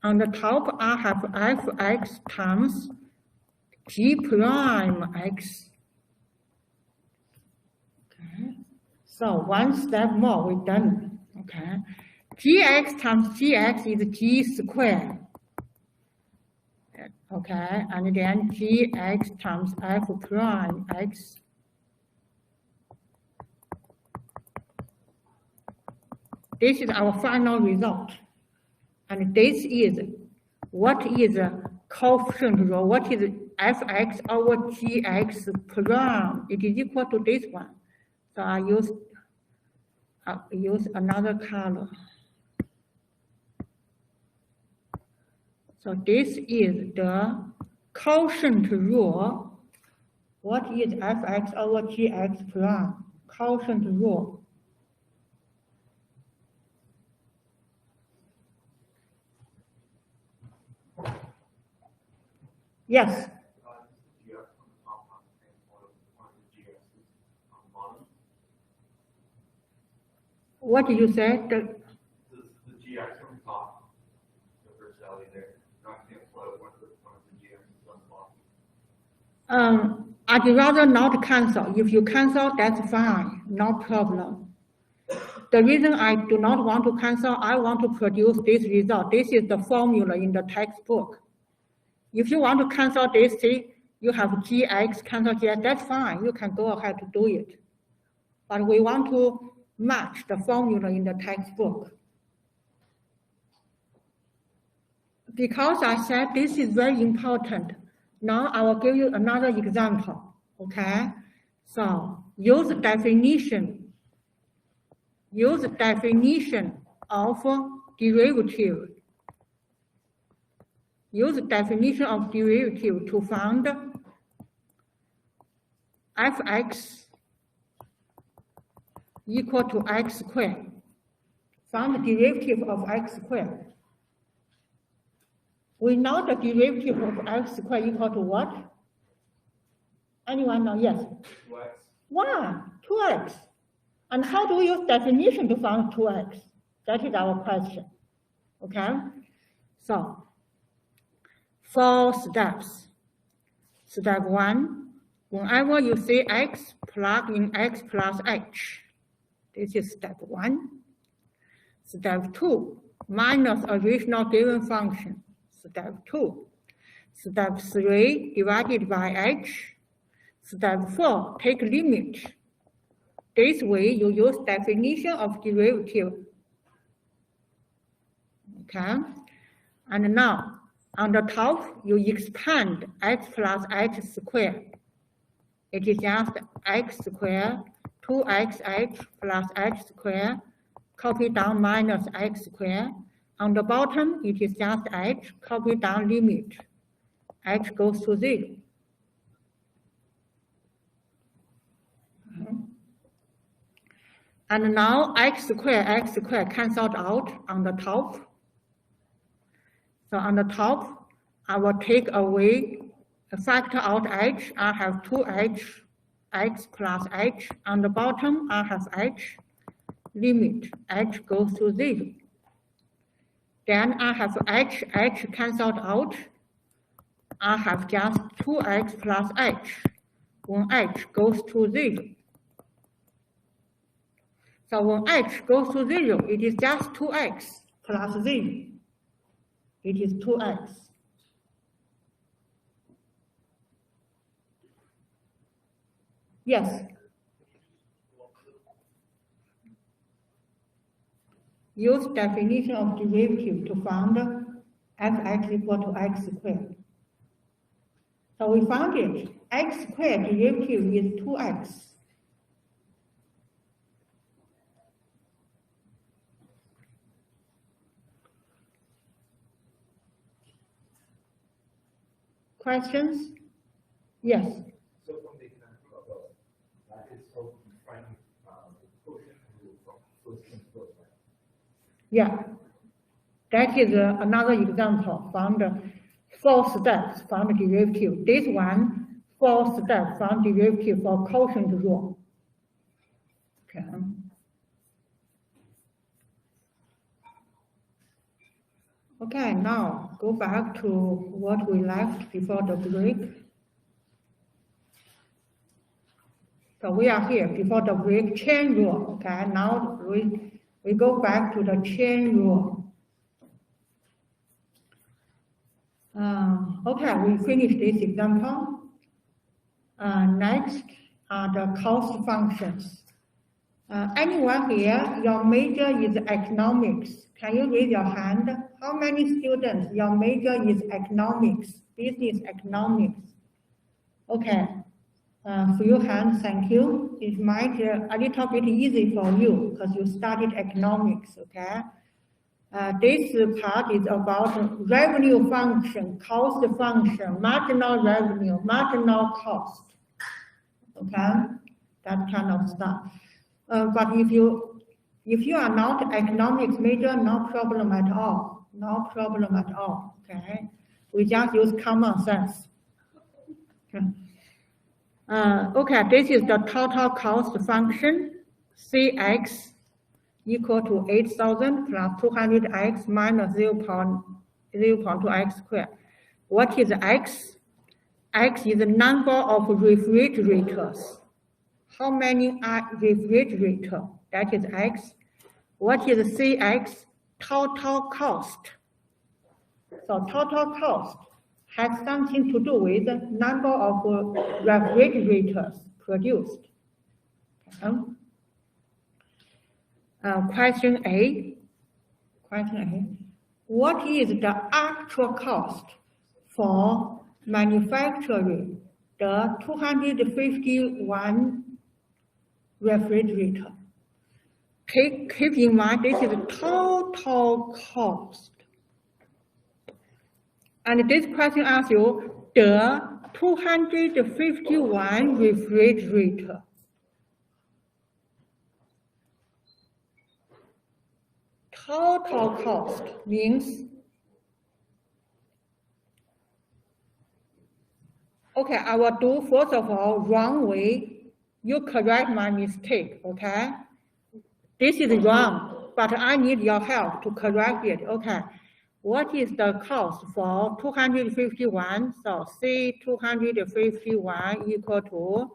On the top, I have fx times g prime x. Okay. So one step more, we're done. Okay, gx times gx is g squared. Okay, and then gx times f prime x. This is our final result. And this is what is a coefficient rule, what is fx over gx prime. It is equal to this one. So I use another color. So this is the quotient rule. What is fx over gx prime? Quotient rule. Yes. What did you say? The GX from the top, the first value there, not cancel out one of the GX on the bottom. I'd rather not cancel. If you cancel, that's fine, no problem. The reason I do not want to cancel, I want to produce this result. This is the formula in the textbook. If you want to cancel this, see, you have gx, cancel gx, that's fine. You can go ahead to do it. But we want to match the formula in the textbook. Because I said this is very important, now I will give you another example, okay? So use definition of derivative. Use definition of derivative to find fx equal to x squared. Find the derivative of x squared. We know the derivative of x squared equal to what? Anyone know? Yes. 2x. 1, 2x. And how do we use definition to find 2x? That is our question. Okay? So, 4 steps. Step 1, whenever you see x, plug in x plus h. This is step 1. Step 2, minus original given function. Step 2. Step 3, divided by h. Step 4, take limit. This way, you use definition of derivative. Okay? And now, on the top, you expand x plus h squared. It is just x squared, 2xh plus h squared, copy down minus x squared. On the bottom, it is just h, copy down limit. H goes to 0. And now x squared canceled out on the top. So on the top, I will take away, factor out h. I have 2h, x plus h. On the bottom, I have h. Limit, h goes to 0. Then I have h canceled out. I have just 2x plus h when h goes to 0. So when h goes to 0, it is just 2x plus 0. It is 2x. Yes. Use definition of derivative to find fx equal to x squared. So we found it. X squared derivative is 2x. Questions? Yes. So from the example above, that is how we find the quotient rule from quotient rule. Yeah. That is another example from the 4 steps from the derivative. This one, 4 steps from derivative for quotient rule. Okay. Okay, now go back to what we left before the break. So we are here before the break, chain rule. Okay, now We go back to the chain rule. Okay, we finished this example. Next are the cost functions. Anyone here, your major is economics. Can you raise your hand? How many students, your major is economics, business economics? Okay, few hands, thank you. It might a little bit easy for you because you studied economics, okay? This part is about revenue function, cost function, marginal revenue, marginal cost, okay? That kind of stuff. But if you are not economics major, no problem at all, no problem at all, okay? We just use common sense. Okay. Okay, this is the total cost function, Cx equal to 8,000 plus 200x minus 0.2x squared. What is x? X is the number of refrigerators. How many are refrigerator? That is x. What is Cx? Total cost. So total cost has something to do with the number of refrigerators produced. Question A. What is the actual cost for manufacturing the 251 refrigerator? Keep in mind this is the total cost. And this question asks you the 251 refrigerator. Total cost means, okay, I will do first of all wrong way. You correct my mistake, okay? This is wrong, but I need your help to correct it, okay? What is the cost for 251? So C 251 equal to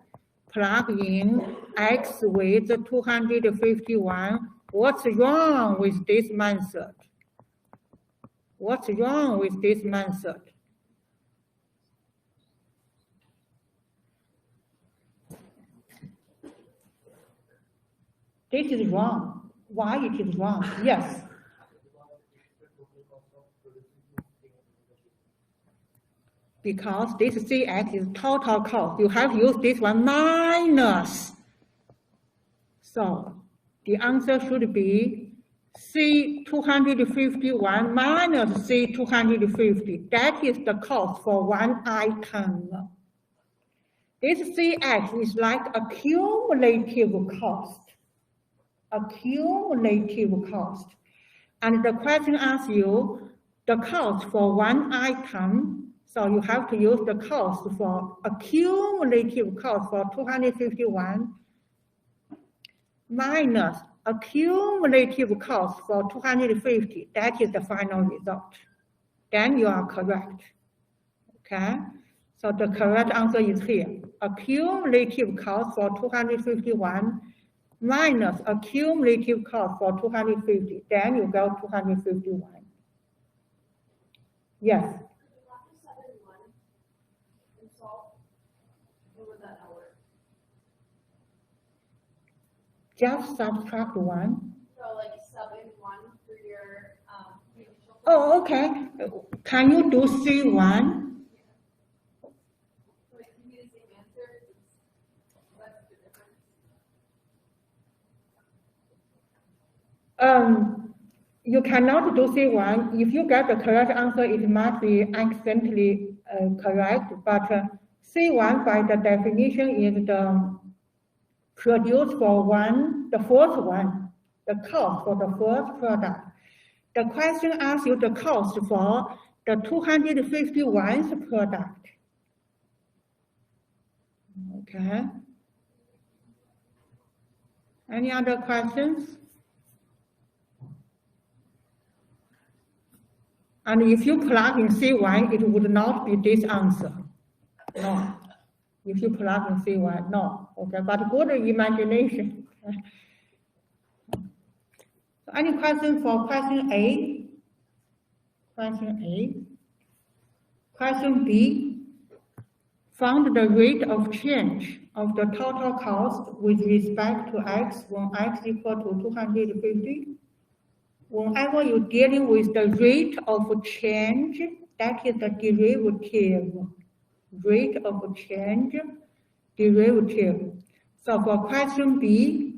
plug in X with 251. What's wrong with this method? What's wrong with this method? This is wrong. Why it is wrong? Yes. Because this Cx is total cost. You have to use this one minus. So the answer should be C251 minus C250. That is the cost for one item. This Cx is like accumulative cost. Accumulative cost. And the question asks you the cost for one item. So you have to use the cost for accumulative cost for 251 minus accumulative cost for 250. That is the final result. Then you are correct. Okay? So the correct answer is here. Accumulative cost for 251 minus accumulative cost for 250. Then you go 251. Yes. Just subtract 1. So like sub in 1 for your initial. Oh, okay. Can you do C1? So it can be the same answer. What's the difference? You cannot do C1. If you get the correct answer, it must be accidentally correct. But C1 by the definition is the produced for one, the first one, the cost for the first product. The question asks you the cost for the 251st product. Okay. Any other questions? And if you plug in C1, it would not be this answer. No. If you plug in C1, no. Okay, but good imagination. So any question for question A? Question A. Question B. Find the rate of change of the total cost with respect to x when x equal to 250. Whenever you're dealing with the rate of change, that is the derivative. Rate of change, derivative. So for question B,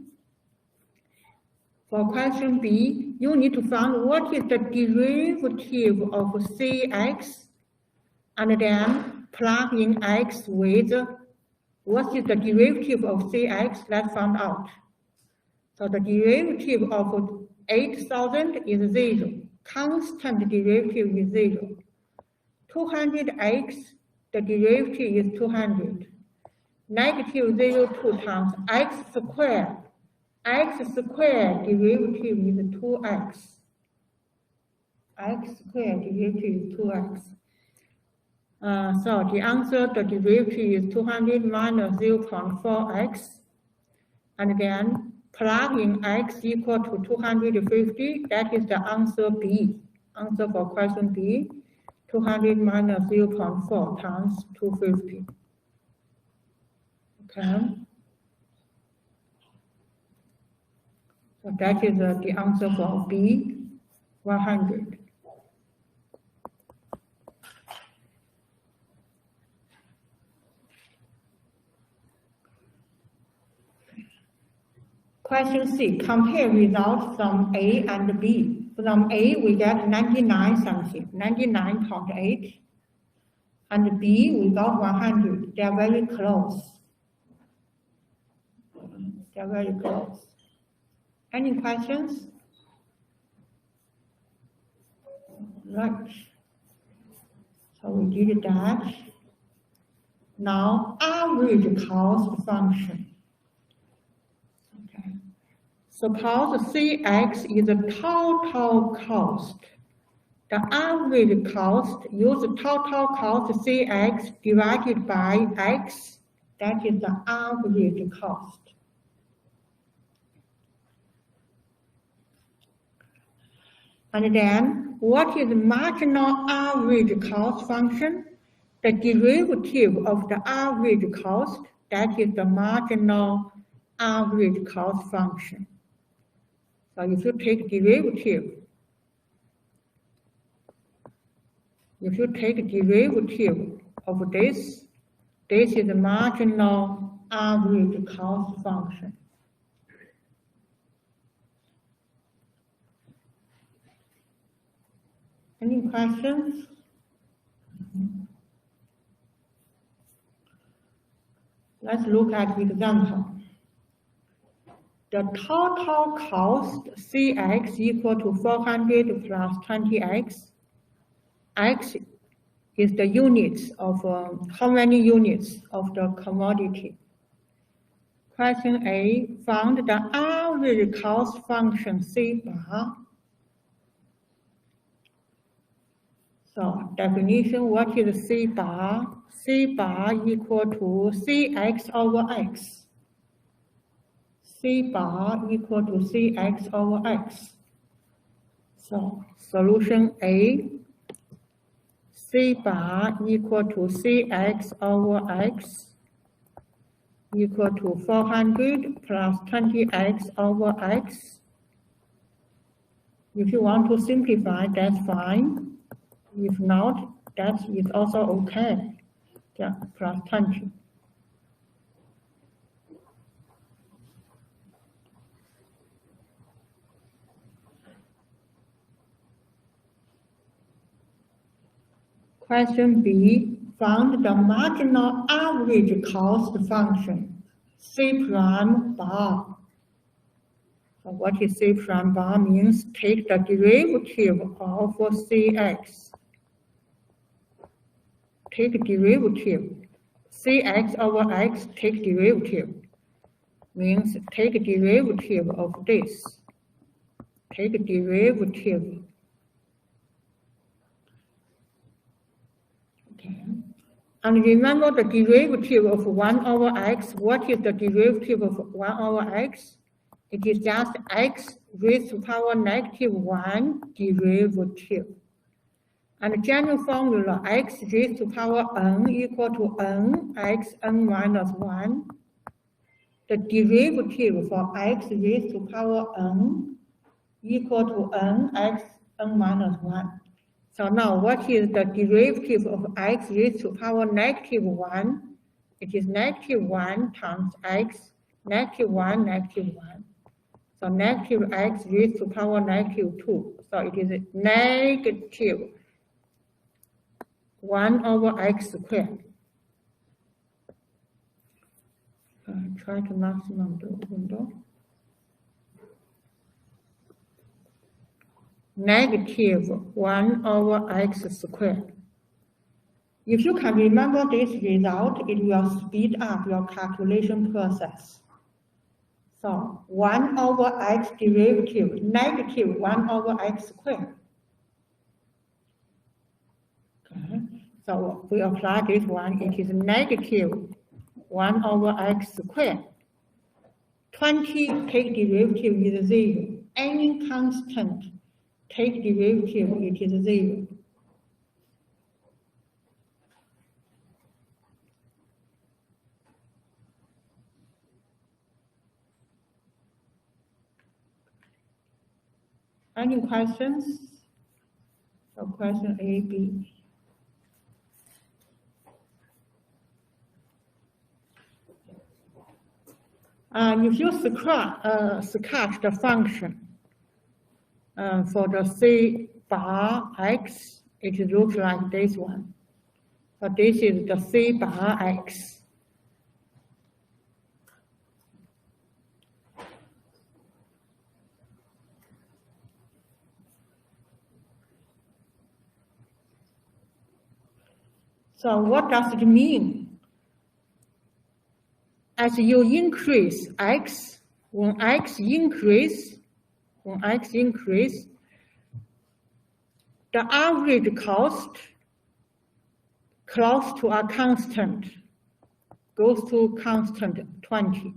you need to find what is the derivative of cx, and then plug in x with what is the derivative of cx. Let's find out. So the derivative of 8,000 is 0. Constant derivative is 0. 200x, the derivative is 200. Negative 0 2 times x squared. X squared derivative is 2x. X squared derivative is 2x. So the answer, the derivative is 200 minus 0.4x. And then plug in x equal to 250. That is the answer B. Answer for question B. 200 minus 0.4 times 250. Okay. So that is the answer for B, 100. Question C, compare results from A and B. From A, we get 99 something, 99.8. And B, we got 100. They are very close. They are very close. Any questions? Right. So we did that. Now, average cost function. Okay. Suppose Cx is the total cost. The average cost, use total cost Cx divided by x. That is the average cost. And then, what is the marginal average cost function? The derivative of the average cost, that is the marginal average cost function. So if you take derivative, of this, this is the marginal average cost function. Any questions? Let's look at the example. The total cost Cx equal to 400 plus 20x. X is the units of how many units of the commodity. Question A, find the average cost function C bar. So definition, what is C bar? C bar equal to Cx over x. C bar equal to Cx over x. So solution A, C bar equal to Cx over x equal to 400 plus 20x over x. If you want to simplify, that's fine. If not, that is also okay. Yeah, plus 20. Question B, found the marginal average cost function, C prime bar. So what is C prime bar means? Take the derivative of Cx. Take derivative. Cx over x, take derivative. Means take derivative of this. Take derivative. Okay. And remember the derivative of 1 over x. What is the derivative of 1 over x? It is just x raised to power -1 derivative. And general formula x raised to power n equal to n x n minus 1. The derivative for x raised to power n equal to n x n minus 1. So now what is the derivative of x raised to power -1? It is -1 times x, -1, -1. So negative x raised to power -2. So it is negative 1 over x squared. Try to maximum the window. Negative 1 over x squared. If you can remember this result, it will speed up your calculation process. So 1 over x derivative, negative 1 over x squared. Okay. So we apply this one, it is negative 1 over x squared. 20 take derivative is 0. Any constant take derivative, it is 0. Any questions? So question A, B. If you sketch the function for the C bar x, it looks like this one. So this is the C bar x. So what does it mean? As you increase x, when x increase, the average cost close to a constant goes to constant 20.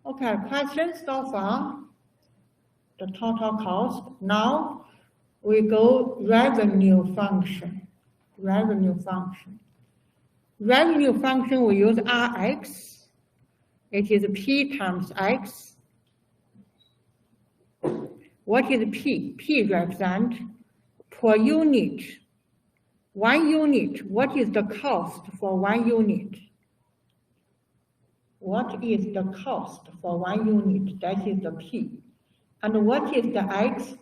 Okay, questions so far? The total cost. Now we go revenue function. Revenue function we use Rx. It is P times X. What is P? P represents per unit. 1 unit, what is the cost for 1 unit? What is the cost for 1 unit? That is the P. And what is the X?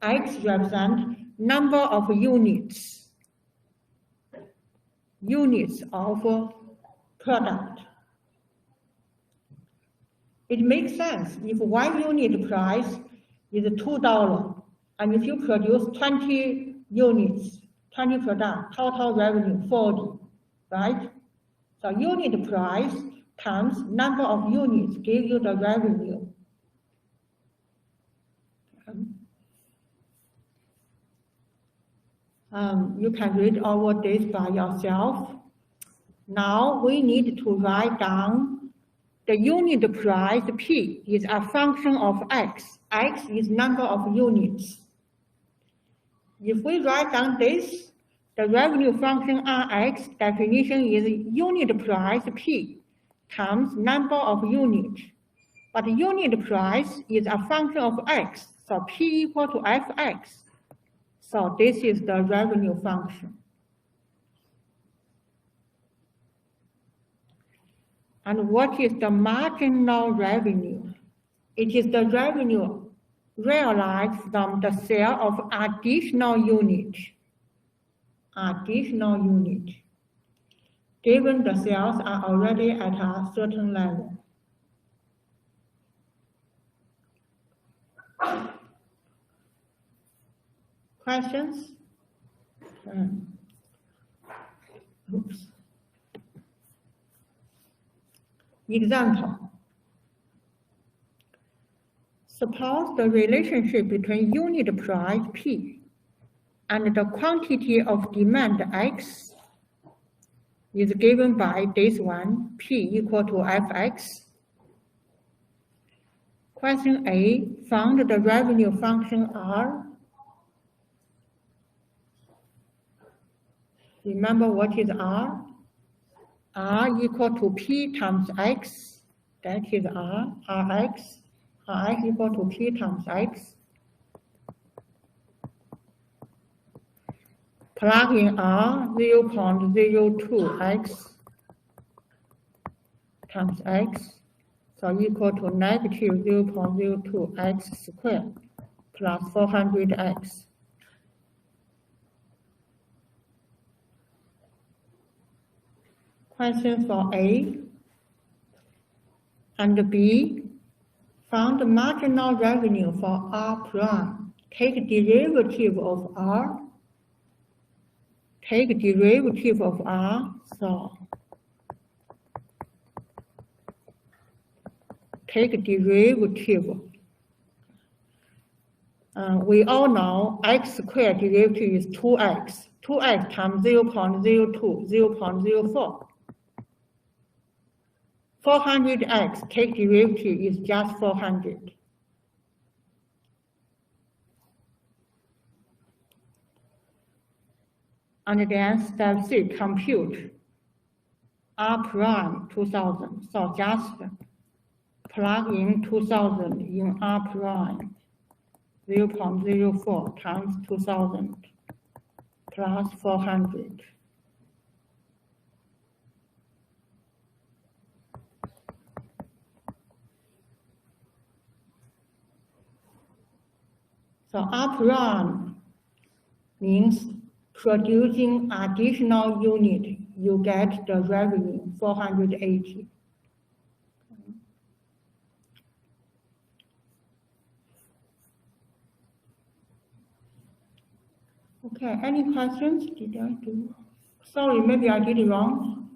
X represents number of units. Units of product. It makes sense. If 1 unit price is $2, and if you produce 20 units, 20 product, total revenue 40, right? So unit price times number of units give you the revenue. You can read over this by yourself. Now we need to write down the unit price P is a function of X. X is number of units. If we write down this, the revenue function Rx definition is unit price P times number of units. But unit price is a function of X, so P equal to Fx. So this is the revenue function. And what is the marginal revenue? It is the revenue realized from the sale of additional unit. Additional unit. Given the sales are already at a certain level. Questions? Oops. Example. Suppose the relationship between unit price P and the quantity of demand X is given by this one, P equal to Fx. Question A, find the revenue function R. Remember what is R? R equal to P times X. That is R, Rx. Rx equal to P times X. Plug in R 0.02x times X. So equal to negative 0.02x squared plus 400x. Question for A and B. Find the marginal revenue for R prime. Take derivative of R. Take derivative of R. So take derivative. We all know x squared derivative is 2x. 2x times 0.02, 0.04. 400x, take derivative is just 400. And then step 3, compute R prime 2000. So just plug in 2000 in R prime 0.04 times 2000 plus 400. So R prime means producing additional unit, you get the revenue 480. Okay, any questions? Did I do? Sorry, maybe I did it wrong.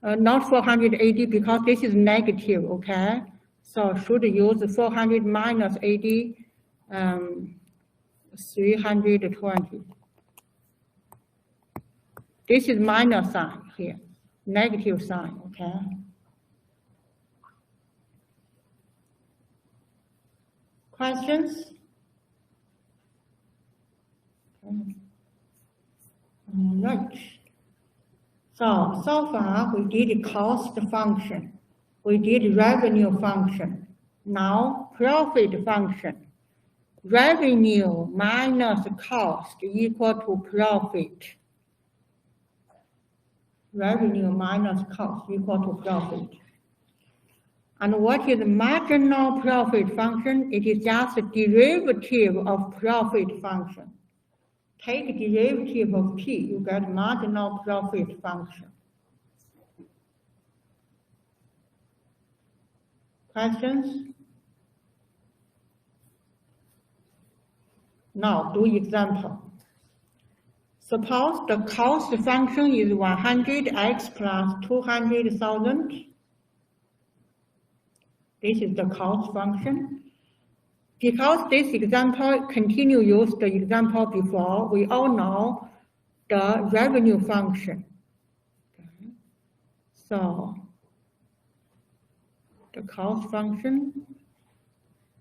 Not 480 because this is negative, okay? So should use 400 minus 80, 320. This is minus sign here, negative sign, okay? Questions? Okay. All right. So far we did cost function, we did revenue function, now profit function. Revenue minus cost equal to profit. Revenue minus cost equal to profit. And what is marginal profit function? It is just a derivative of profit function. Take derivative of P, you get marginal profit function. Questions? Now do example. Suppose the cost function is 100x plus 200,000. This is the cost function. Because this example continue use the example before, we all know the revenue function. Okay. So the cost function,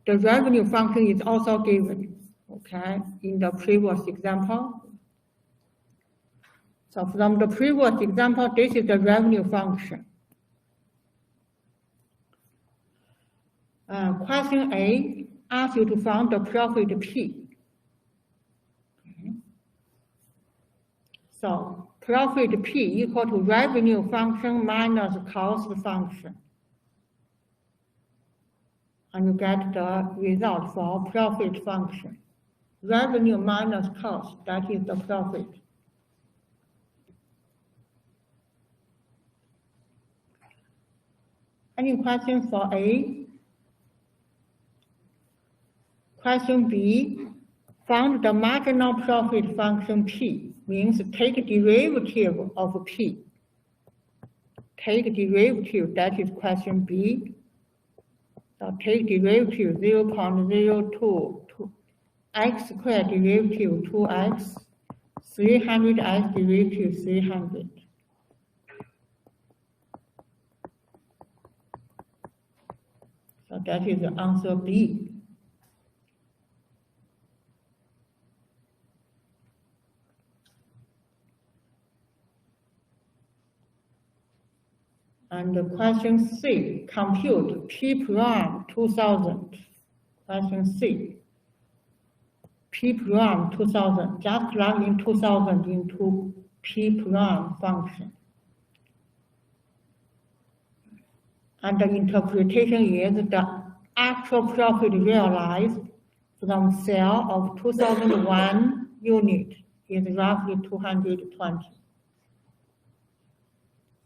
the revenue function is also given, okay, in the previous example. So from the previous example, this is the revenue function. Question A asks you to find the profit P. Okay. So profit P equal to revenue function minus cost function. And you get the result for profit function. Revenue minus cost, that is the profit. Any questions for A? Question B, find the marginal profit function P, means take derivative of P. Take derivative, that is question B. So take derivative 0.02, x squared derivative 2x, 300x derivative 300. So that is the answer B. And the question C, compute P prime 2000. Question C, P prime 2000, just plug in 2000 into P prime function. And the interpretation is the actual profit realized from sale of 2001 unit is roughly 220.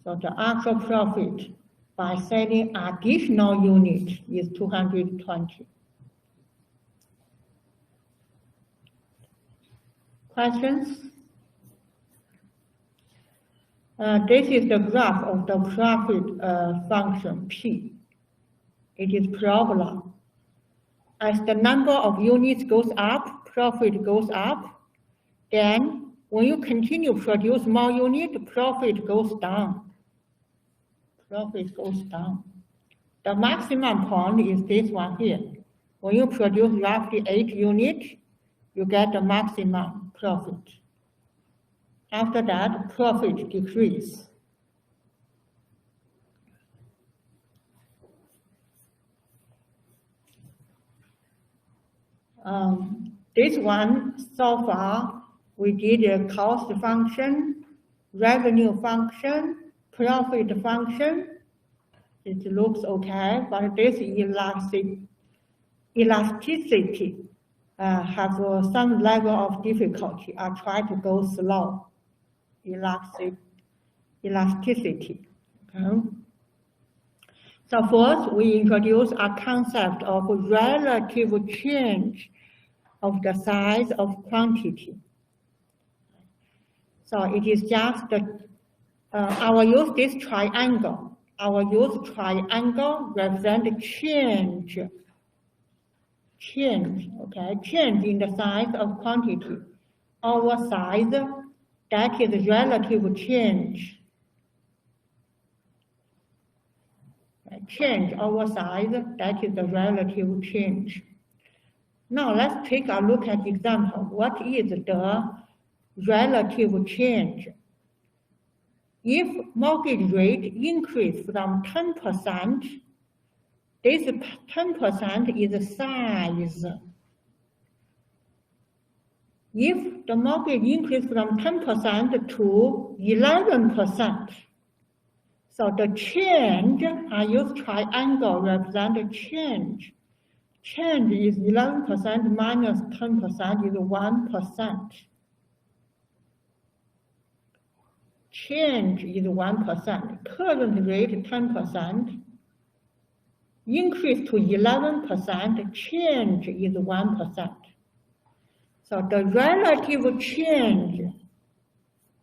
So the actual profit by selling additional unit is 220. Questions? This is the graph of the profit function P. It is parabola. As the number of units goes up, profit goes up. Then when you continue to produce more units, profit goes down. Profit goes down. The maximum point is this one here. When you produce roughly 8 units, you get the maximum profit. After that, profit decrease. This one, so far, we did a cost function, revenue function, profit function. It looks okay, but this elasticity have some level of difficulty. I try to go slow. Elasticity. Okay. So first, we introduce a concept of relative change of the size of quantity. So it is just I will use this triangle. I will use triangle represent change. Okay, change in the size of quantity. Over size, that is relative change. Change over size, that is the relative change. Now let's take a look at the example. What is the relative change? If mortgage rate increase from 10%, this 10% is the size. If the mortgage increase from 10% to 11%, so the change, I use triangle represent the change. Change is 11% minus 10% is 1%. Change is 1%. Current rate 10%. Increase to 11%. Change is 1%. So the relative change,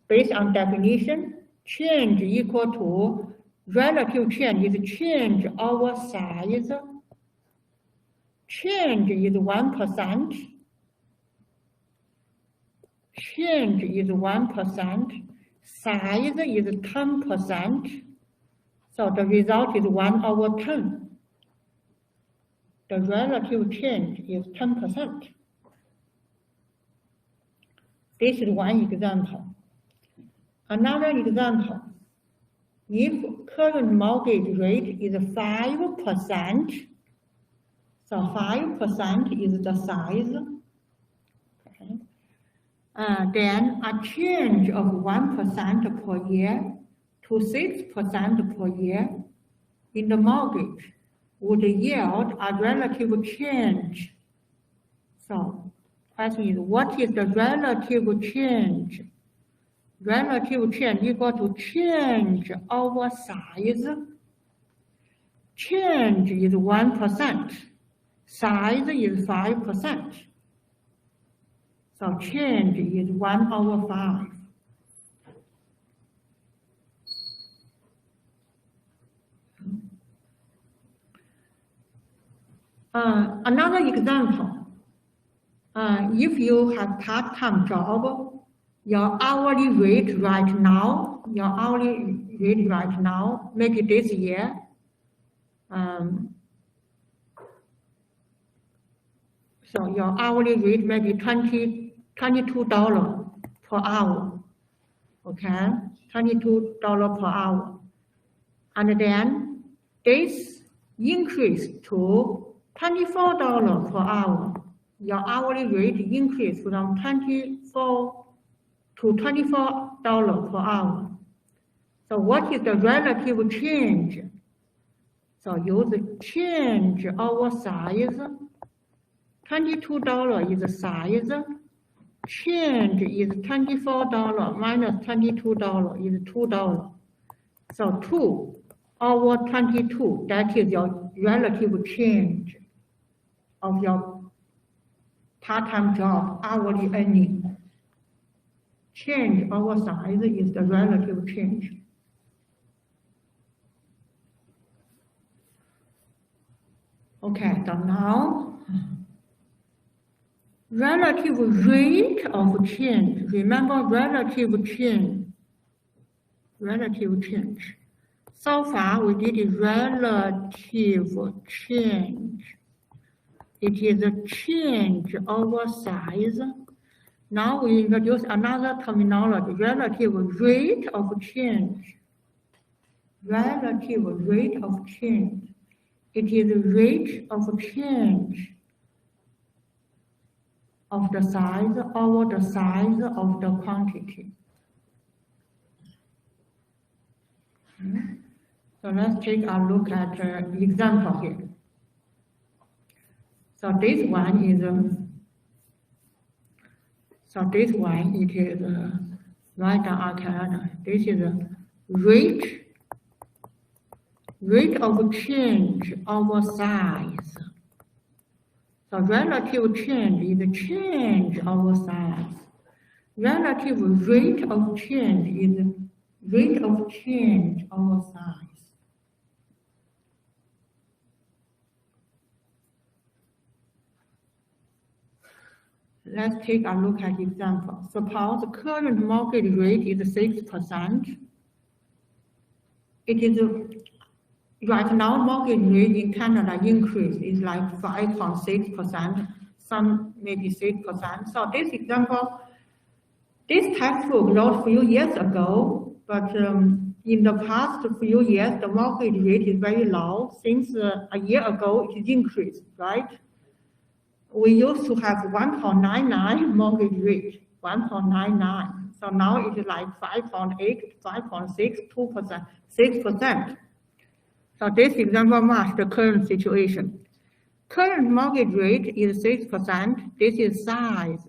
based on definition, change equal to relative change is change over size. Change is 1%. Change is 1%. Size is 10%. So the result is 1 over 10. The relative change is 10%. This is one example. Another example, if current mortgage rate is 5%, so 5% is the size, okay. Then a change of 1% per year to 6% per year in the mortgage would yield a relative change. So, question is, what is the relative change? Relative change equal to change over size. Change is 1%. Size is 5%. So change is 1 over 5. Another example, if you have part-time job, your hourly rate right now, maybe this year, So your hourly rate may be $22 per hour. Okay, $22 per hour. And then this increased to $24 per hour. Your hourly rate increased from $24 to $24 per hour. So what is the relative change? So use change over size. $22 is the size. Change is $24 minus $22 is $2. So 2 over 22, that is your relative change of your part-time job hourly earning. Change over size is the relative change. Okay, so now, relative rate of change. Remember relative change. Relative change. So far, we did relative change. It is a change over size. Now we introduce another terminology, relative rate of change. Relative rate of change. It is the rate of change of the size over the size of the quantity. So let's take a look at the example here. So this one is, it is right down arcana. This is a rate of change over size. So relative change is the change over size. Relative rate of change is the rate of change over size. Let's take a look at example. Suppose the current mortgage rate is 6%. It is right now mortgage rate in Canada increase is like 5.6%, some maybe 6%. So this example, this textbook wrote a few years ago, but in the past few years, the mortgage rate is very low. Since a year ago, it increased, right? We used to have 1.99 mortgage rate, 1.99. So now it is like 5.8, 5.6, 2%, 6%. So this example matches the current situation. Current mortgage rate is 6%. This is size.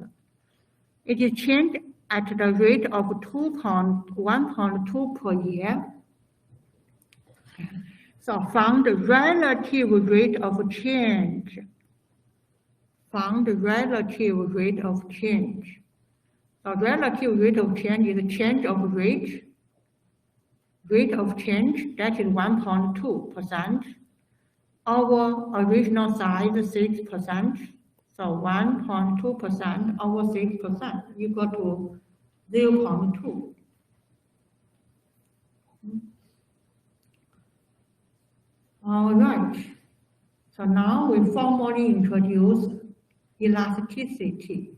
It is changed at the rate of 1.2 per year. So find the relative rate of change. Find the relative rate of change. So relative rate of change is the change of rate. Rate of change, that is 1.2%. Our original size is 6%. So 1.2% over 6% equal to 0.2. All right. So now we formally introduce elasticity.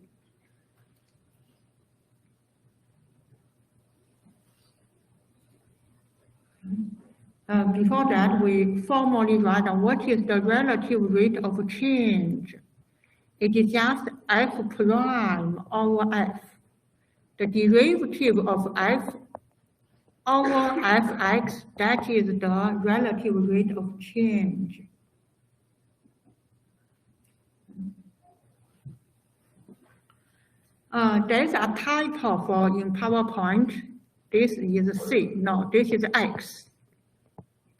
Before that, we formally write down what is the relative rate of change. It is just f prime over f. The derivative of f over fx, that is the relative rate of change. There's a typo for in PowerPoint. This is C. No, this is X.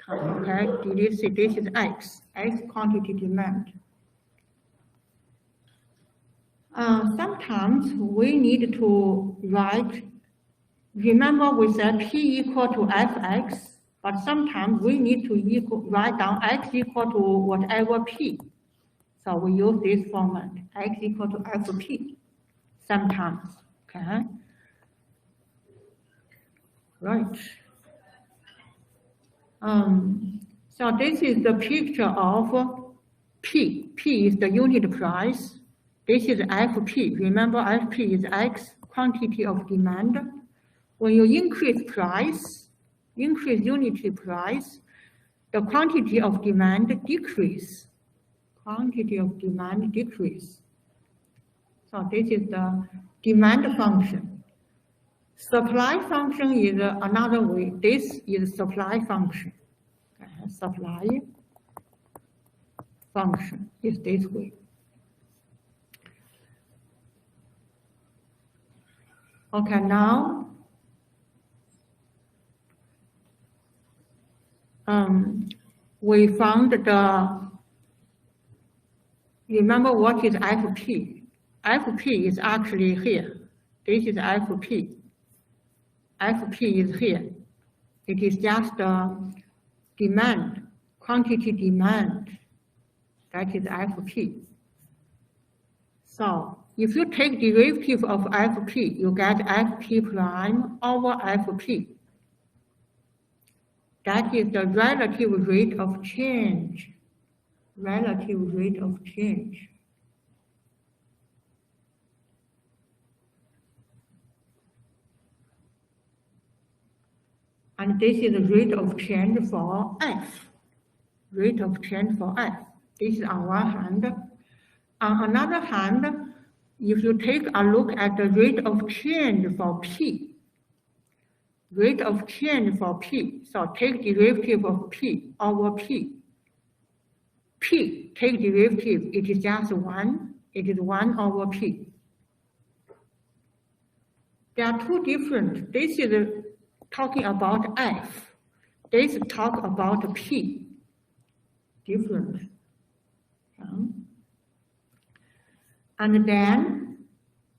Okay, this is X. X quantity demand. Sometimes we need to write. Remember, we said P equal to Fx, but sometimes we need to write down X equal to whatever P. So we use this format, X equal to Fp. Sometimes, okay? Right. So this is the picture of P. P is the unit price. This is FP. Remember, FP is X quantity of demand. When you increase price, increase unitary price, the quantity of demand decrease. Quantity of demand decrease. So this is the demand function. Supply function is another way. This is supply function. Supply function is this way. Okay, now we found remember what is FP? FP is actually here. This is FP. FP is here. It is just demand, quantity demand. That is FP. So if you take derivative of FP, you get FP prime over FP. That is the relative rate of change. Relative rate of change. And this is the rate of change for F. Rate of change for F. This is on one hand. On another hand, if you take a look at the rate of change for P, rate of change for P, so take derivative of P over P. P, take derivative, it is just 1. It is 1 over P. They are two different. This is talking about F. This talk about P. Different. And then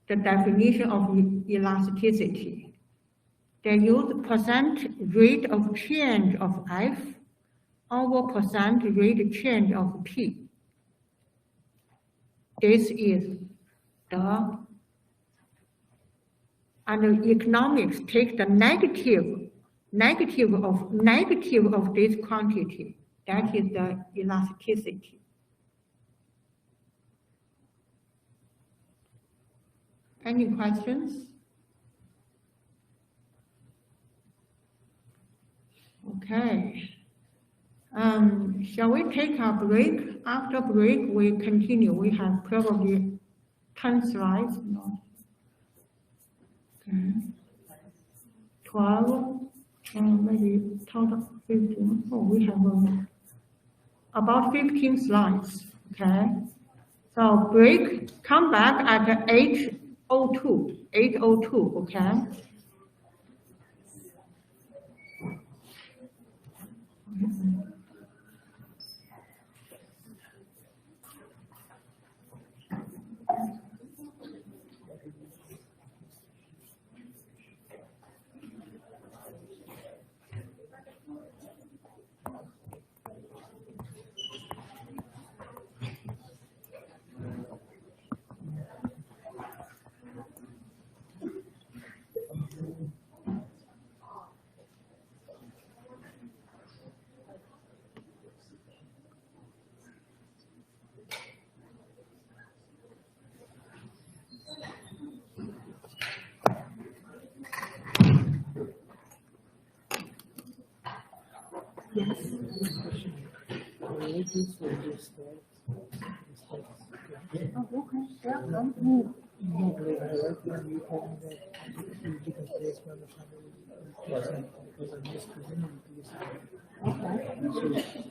the definition of elasticity. They use percent rate of change of F over percent rate change of P. This is the, and economics take the negative of this quantity. That is the elasticity. Any questions? Okay. Shall we take a break? After break, we continue. We have probably 10 slides. No. Okay. 12, maybe total 15. Oh, we have about 15 slides. Okay. So break, come back at 8:02. 8:02, okay?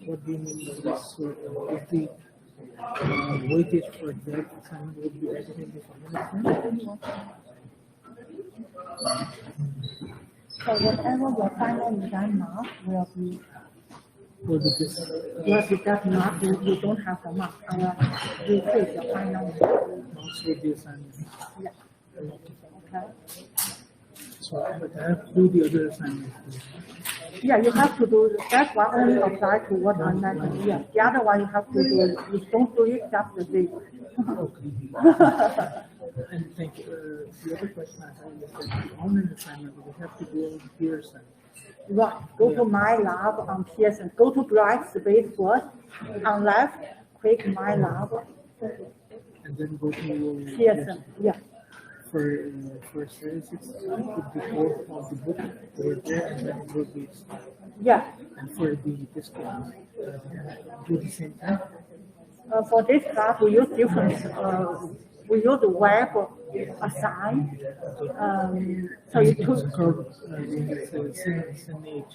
What do you mean by this? So if the weightage for that assignment would be better than the final assignment? So whatever your final exam mark will be. Will be this. Yes, it does not. You don't have the mark. You take the final mark. Marks with the assignment. Yeah. Okay. So I have to do the other assignment. Yeah, you have to do. That one only apply to what I mentioned. Yeah, the other one you have to do. If you don't do it, just the day. Okay. And thank you. The other question I have is that the online assignment we have to do in Pearson. Right. Go to My Lab on Pearson. Go to Bright Space first. On left, click My Lab. and then go to Pearson, yeah. For statistics, it would be both of the book right there, and then it would be Yeah. and for this class, do the same thing. For this class, we use different, we use web assign. So you took, Same age.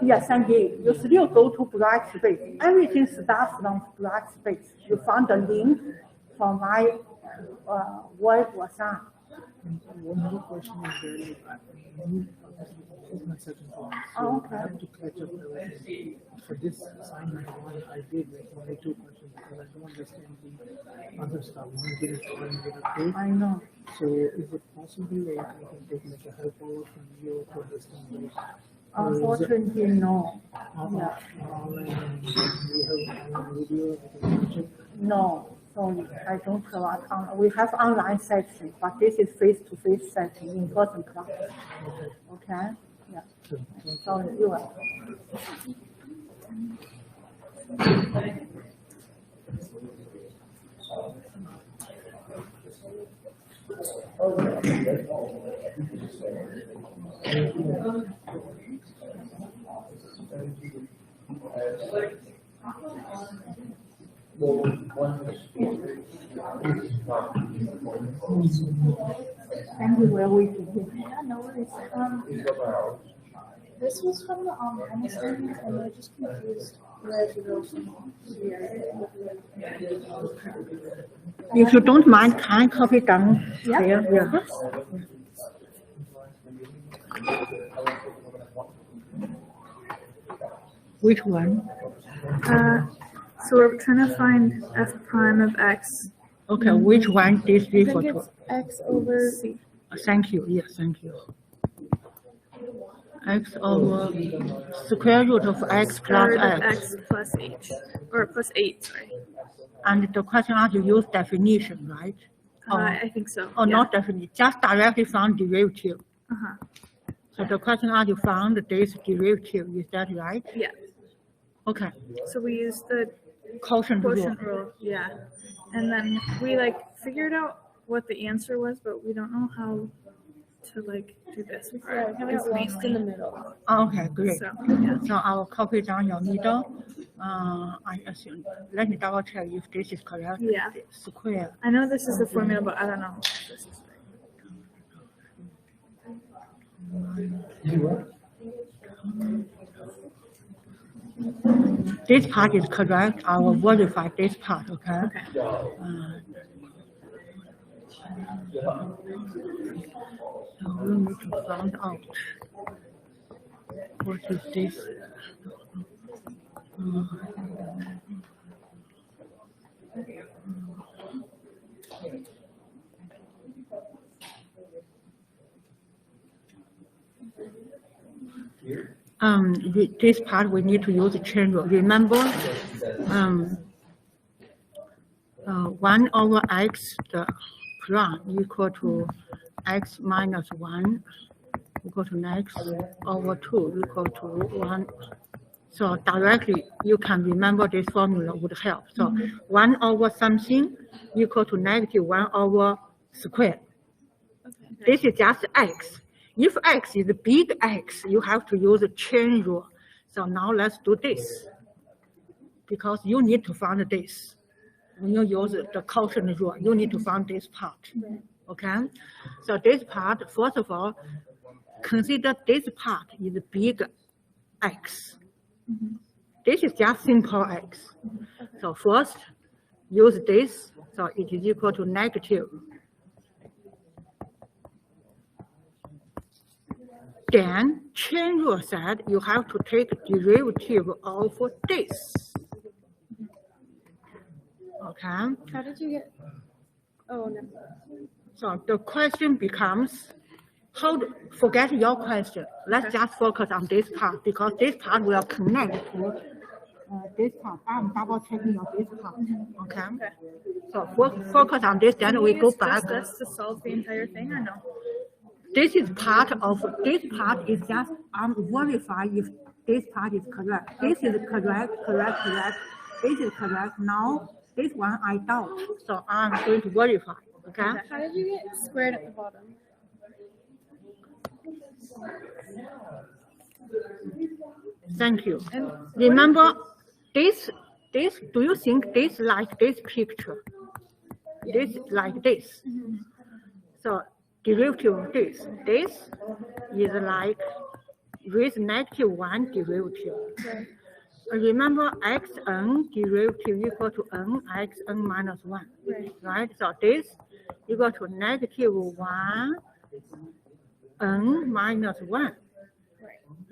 yeah, same day. You still go to black space. Everything starts from black space. You found the link from my web assign. One more question is this is my second class. So Oh, okay. I have to catch up everything. For this assignment one, I did like only 2 questions because I don't understand the other stuff. When you get it one, get it two. I know. So is it possible that I can take like a help over from you to understand those? Unfortunately, no. Yeah. We have video, I can watch it. No, sorry, I don't provide we have online section, but this is face-to-face setting in person class. Okay? Yeah. Sorry, you are. Thank you, we're waiting. Yeah, no worries. This was from the online assignment, and I just confused where to go from here. If you don't mind, can I copy down here? Yeah. Which one? So we're trying to find f prime of x. Okay, which one is I this think for? it's x over c. Thank you. Yes, thank you. X over square root of x plus Square root of x. x plus h, or plus 8, sorry. And the question asks you use definition, right? I think so. Or yeah. not definition, just directly from derivative. Uh-huh. So the question asks you found this derivative, is that right? Yeah. Okay. So we use the Quotient rule. quotient rule, yeah. And then we like figured out what the answer was, but we don't know how to like do this part. It's lost in the mainly. middle. Okay, great. So, yeah. So I will copy down your middle. I assume, let me double check if this is correct. Yeah. Square. I know this is the formula, but I don't know if this is right. This part is correct. I will verify this part, okay? Okay. So we need to find out what is this. This part we need to use the chain rule. Remember, 1 over x the prime equal to x minus 1 equal to x over 2 equal to 1. So directly you can remember this formula would help. So 1 over something equal to negative 1 over square. This is just x. If x is big X, you have to use a chain rule. So now let's do this. Because you need to find this. When you use the quotient rule, you need to find this part. Okay? So this part, first of all, consider this part is big X. This is just simple X. So first, use this. So it is equal to negative. Then chain rule said you have to take derivative of this. Okay? How did you get? Oh, no. So the question becomes, forget your question. Let's just focus on this part because this part will connect to this part. I'm double checking on this part. Okay? So focus on this, then we go back. Just this to solve the entire thing or no? This is part of, this part is just, verify if this part is correct. This is correct. This is correct. Now, this one I doubt, so I'm going to verify, okay? How did you get squared at the bottom? Thank you. And Remember, this, do you think this like this picture? This like this. So derivative of this is like with -1 derivative. Right. Remember xn derivative equal to n xn minus 1, Right. right? So this equal to -1 n minus 1,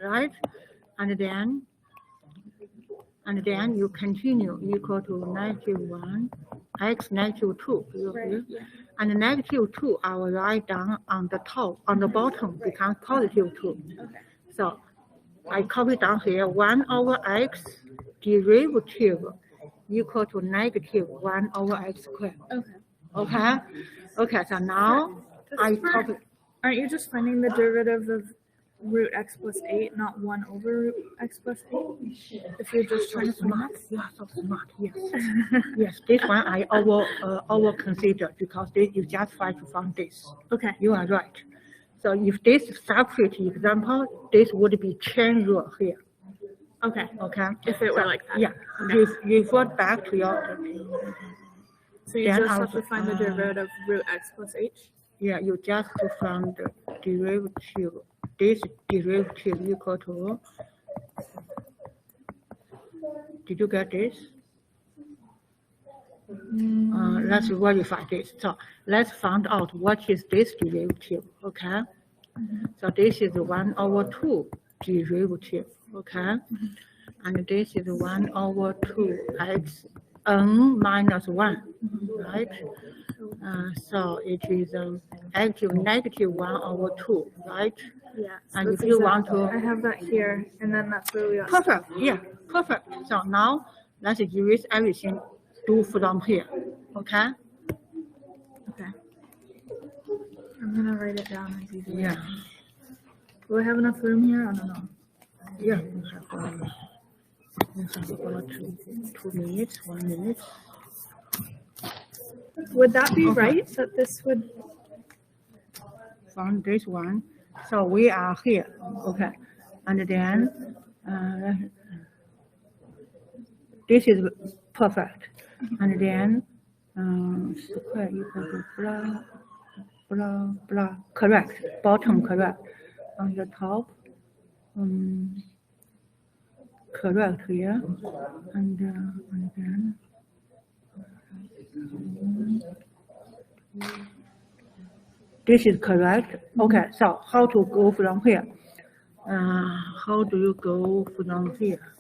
right? And then you continue equal to -1 x -2. You agree? Yeah. And -2 I will write down on the top, on the bottom becomes +2. Okay. So I copy down here 1 over x derivative equal to -1 over x squared. Okay. Okay? Okay, so now I copy. Aren't you just finding the derivative of root x plus 8, not 1 over root x plus 8? If you're just trying to find Smart. x? You are so smart. Yes. Yes, this one I over consider because you just try to find this. Okay. You are right. So if this separate example, this would be chain rule here. Okay. Okay. If it were like that. Yeah. Revert back to your. So you Then just have also, to find the derivative of root x plus h? Yeah, you just to find the derivative. This derivative equal to. Did you get this? Let's verify this. So let's find out what is this derivative. Okay. So this is 1 over 2 derivative. Okay. And this is 1 over 2 x n minus 1. Right. So it is actually -1 over 2. Right. Yeah. And if you want to. I have that here, and then that's where we got. Perfect. Yeah. Perfect. So now let's erase everything. Do from here. Okay. Okay. I'm gonna write it down as easy. Yeah. Do I have enough room here? I don't know. Yeah. We have about 2 minutes, 1 minute. Would that be Okay. right? That this would. From this one. So we are here. Okay. And then this is perfect. And then square equal to blah, blah, blah. Correct. Bottom correct. On the top, correct here. And then this is correct. Okay, so how to go from here? How do you go from here?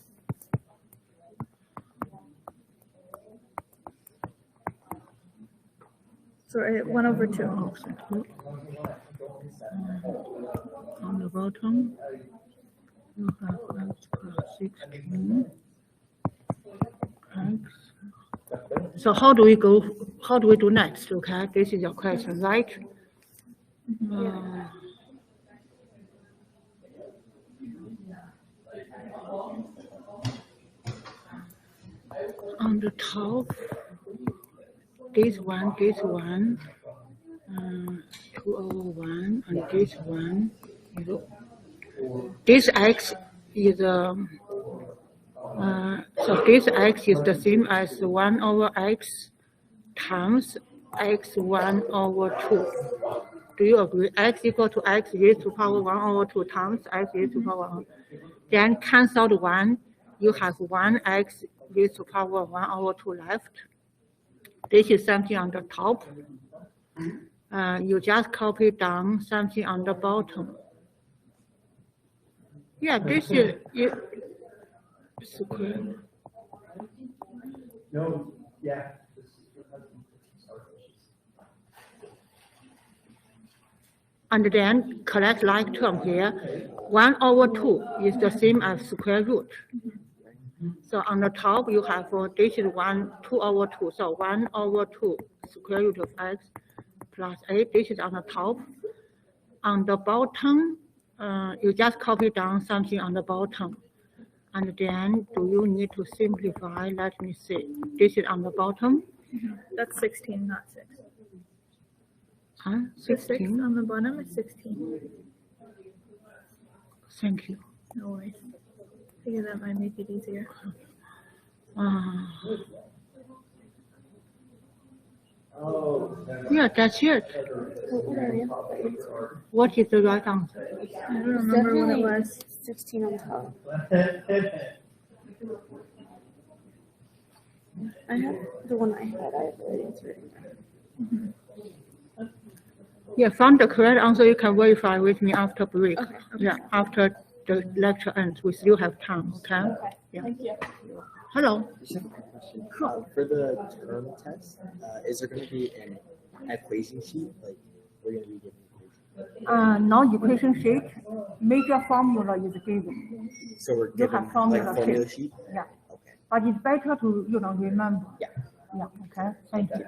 So 1 over 2. Oh, thank you. On the bottom, you have x plus 16. X. So how do we go? How do we do next? Okay, this is your question, right? On the top, this one, 2 over 1, and this one, this x is so this x is the same as 1 over x times x1 over 2. Do you agree? X equal to x raised to power 1 over 2 times x raised to power 1. Then cancel out 1, you have 1x raised to power 1 over 2 left. This is something on the top. You just copy down something on the bottom. Yeah, this is square. No, yeah. And then correct like term here. 1 over 2 is the same as square root. So on the top you have this is 2 over 2. So 1 over 2 square root of x plus 8. This is on the top. On the bottom, you just copy down something on the bottom. And then do you need to simplify? Let me see. This is on the bottom. That's 16, not 6. Huh? The 6 16. on the bottom is 16. Thank you. No worries. Figure that might make it easier. Yeah, that's it. What is the right answer? I don't remember what it was. 16 on top. I have the one I had. I have the answer in there. Yeah, found the correct answer. You can verify with me after break. Okay. Yeah, after the lecture ends, we still have time. Okay. Yeah. Thank you. Hello. Just have a quick question. For the term test, is there going to be an equation sheet? Like, we're going to be given equations? No equation sheet, major formula is given. So we're You given have formula like formula sheet. sheet? Yeah. Okay. But it's better to, remember. Yeah. Yeah, okay, thank you.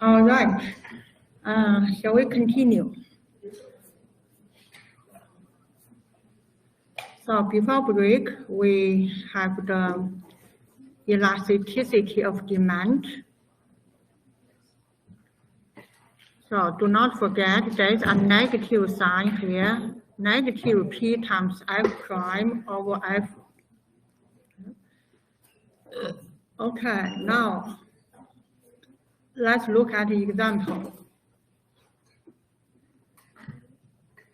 All right. Shall we continue? So before break, we have the elasticity of demand. So do not forget there is a negative sign here, negative P times F prime over F. Okay, now let's look at the example.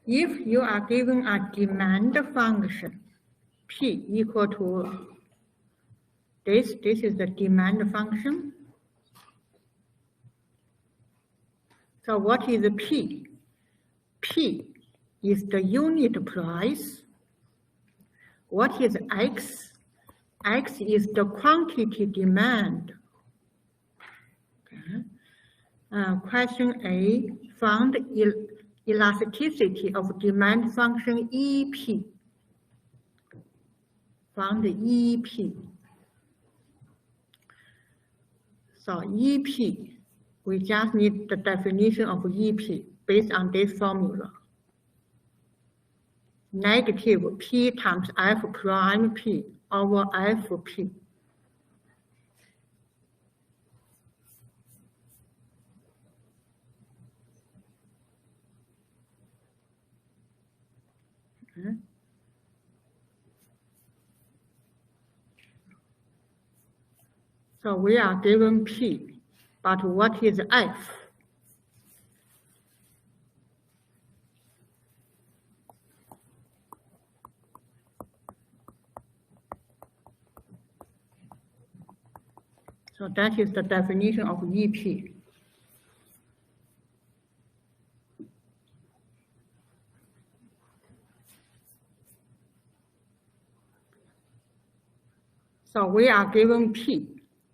If you are given a demand function, P equal to this is the demand function. So what is P? P is the unit price. What is X? X is the quantity demand. Okay. Question A, found elasticity of demand function EP. Found EP. So EP, we just need the definition of EP based on this formula. Negative P times F prime P over FP. Okay. So we are given P, but what is F? So that is the definition of EP. So we are given P,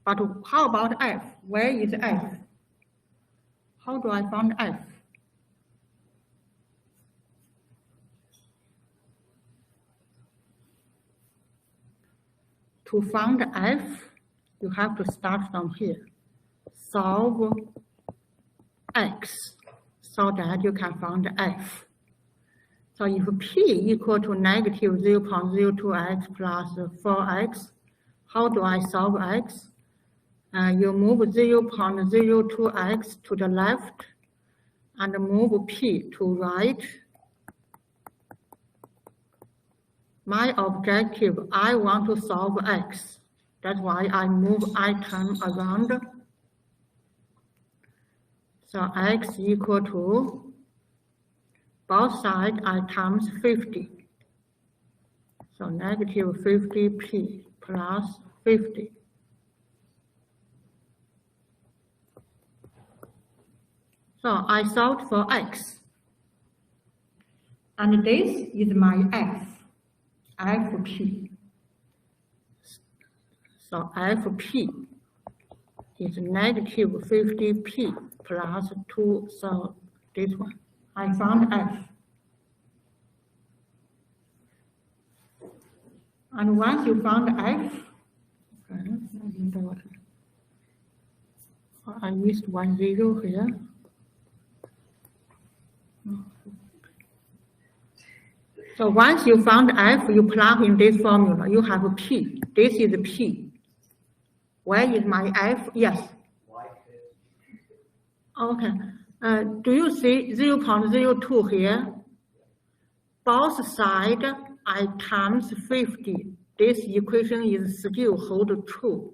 but how about F? Where is F? How do I find F? To find F, you have to start from here. Solve X so that you can find F. So if P equal to negative 0.02x plus 4x, how do I solve X? You move 0.02x to the left and move P to right. My objective, I want to solve X. That's why I move item around. So X equal to, both sides I times 50. So negative 50P plus 50. So I solved for X. And this is my F, FP. So FP is negative 50P plus 2, so this one. I found F. And once you found f, okay, I missed 1 0 here. So once you found f, you plug in this formula. You have p. This is p. Where is my f? Yes. Okay. Do you see 0.02 here? Both sides I times 50. This equation is still hold true.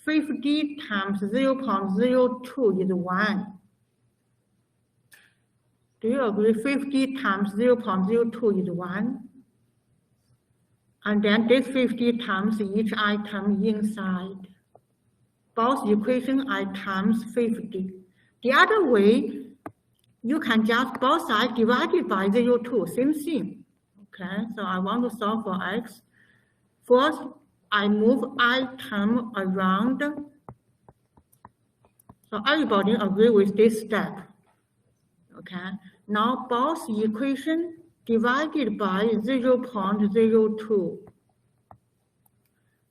50 times 0.02 is 1. Do you agree? 50 times 0.02 is 1. And then this 50 times each item inside. Both equations I times 50. The other way, you can just both sides divided by 0.2, same thing. Okay, so I want to solve for x. First, I move item around. So everybody agree with this step. Okay, now both equations divided by 0.02.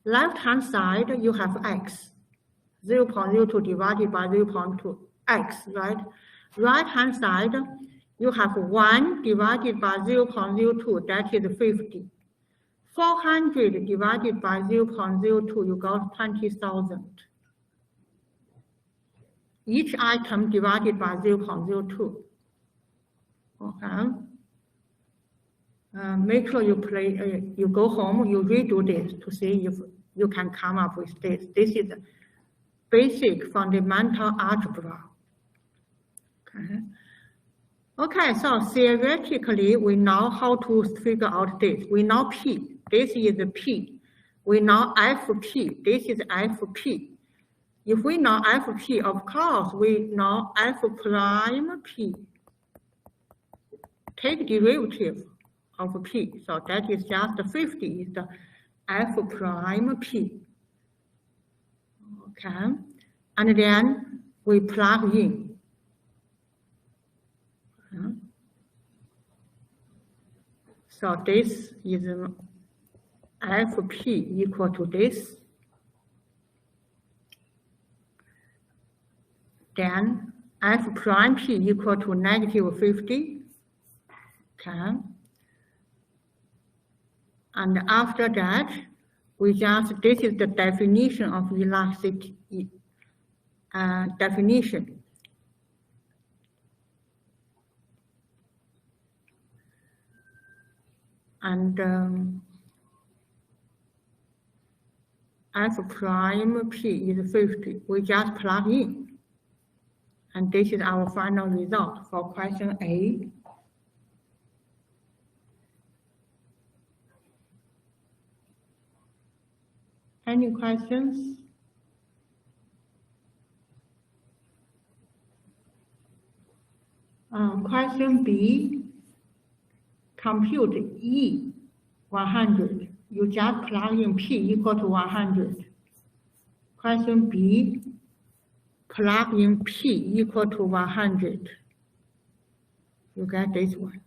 Left hand side, you have x. 0.02 divided by 0.2, x, right? Right hand side, you have 1 divided by 0.02, that is 50. 400 divided by 0.02, you got 20,000. Each item divided by 0.02. Okay. Make sure you play. You go home, you redo this to see if you can come up with this. This is basic fundamental algebra. Okay. Okay, so theoretically, we know how to figure out this. We know P. This is P. We know FP. This is FP. If we know FP, of course, we know F prime P. Take derivative of P. So that is just 50 is the F prime P. Okay. And then we plug in. So this is Fp equal to this. Then F prime P equal to negative 50. Okay. And after that, we just, this is the definition of elasticity. Definition. And F prime P is 50. We just plug in. And this is our final result for question A. Any questions? Question B, compute E 100. You just plug in P equal to 100. Question B, plug in P equal to 100. You get this one.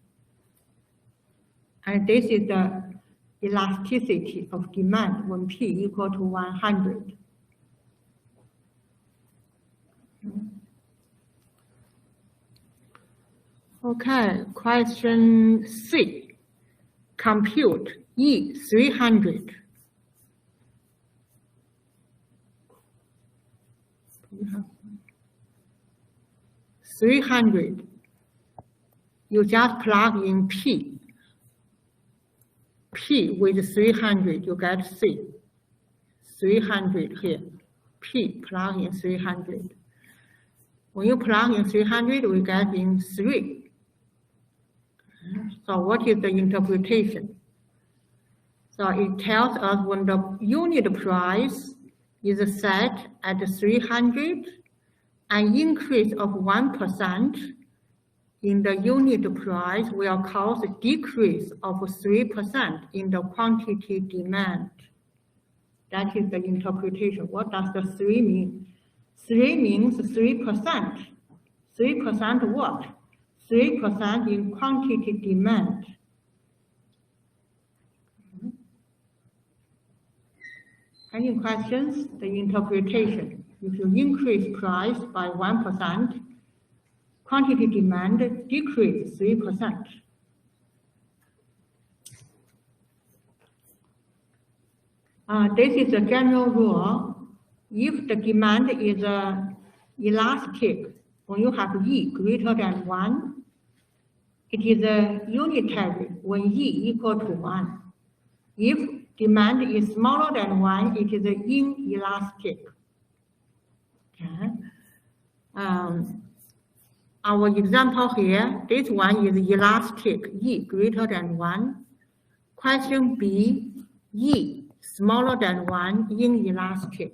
And this is the elasticity of demand when P equal to 100. Okay, question C. Compute E 300. 300. You just plug in P. P with 300, you get C. 300 here. P plug in 300. When you plug in 300, we get in 3. So what is the interpretation? So it tells us when the unit price is set at 300, an increase of 1% in the unit price will cause a decrease of 3% in the quantity demand. That is the interpretation. What does the 3 mean? 3 means 3%. 3% what? 3% in quantity demand. Any questions? The interpretation. If you increase price by 1%, quantity demand decrease 3%. This is a general rule. If the demand is elastic, when you have E greater than 1, it is a unitary when E equal to 1. If demand is smaller than 1, it is inelastic. Okay. Our example here, this one is elastic, E greater than 1. Question B, E smaller than 1, inelastic.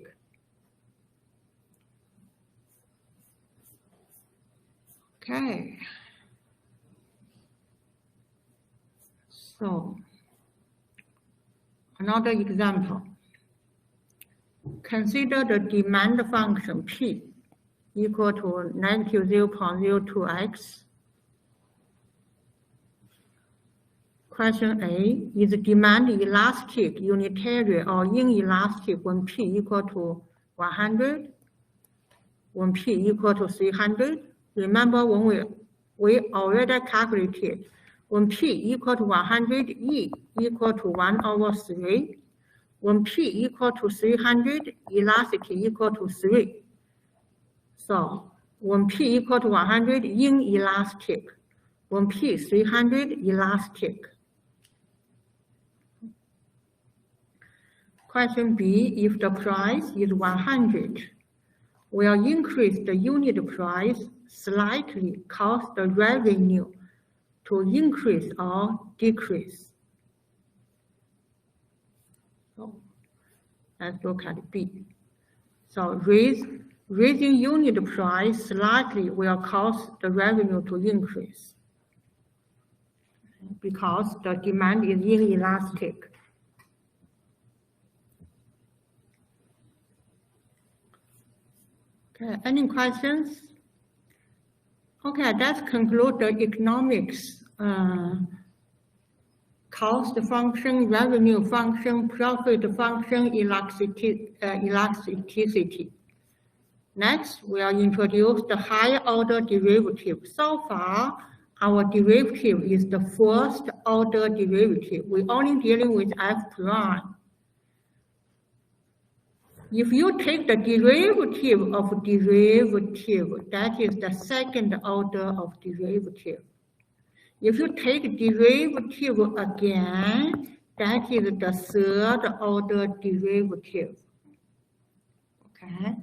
Okay. So, another example. Consider the demand function P equal to negative 0.02x. Question A, is demand elastic, unitary, or inelastic when P equal to 100? When P equal to 300? Remember when we already calculated, when P equal to 100, E equal to 1/3. When P equal to 300, elasticity equal to 3. So when P equal to 100, inelastic. When P 300, elastic. Question B, if the price is 100, will increase the unit price slightly cause the revenue to increase or decrease? So let's look at B. So raising unit price slightly will cause the revenue to increase because the demand is inelastic. Okay, any questions? Okay, let's conclude the economics. Cost function, revenue function, profit function, elasticity. Next, we'll introduce the higher order derivative. So far, our derivative is the first order derivative. We're only dealing with f prime. If you take the derivative of derivative, that is the second order of derivative. If you take derivative again, that is the third order derivative. Okay.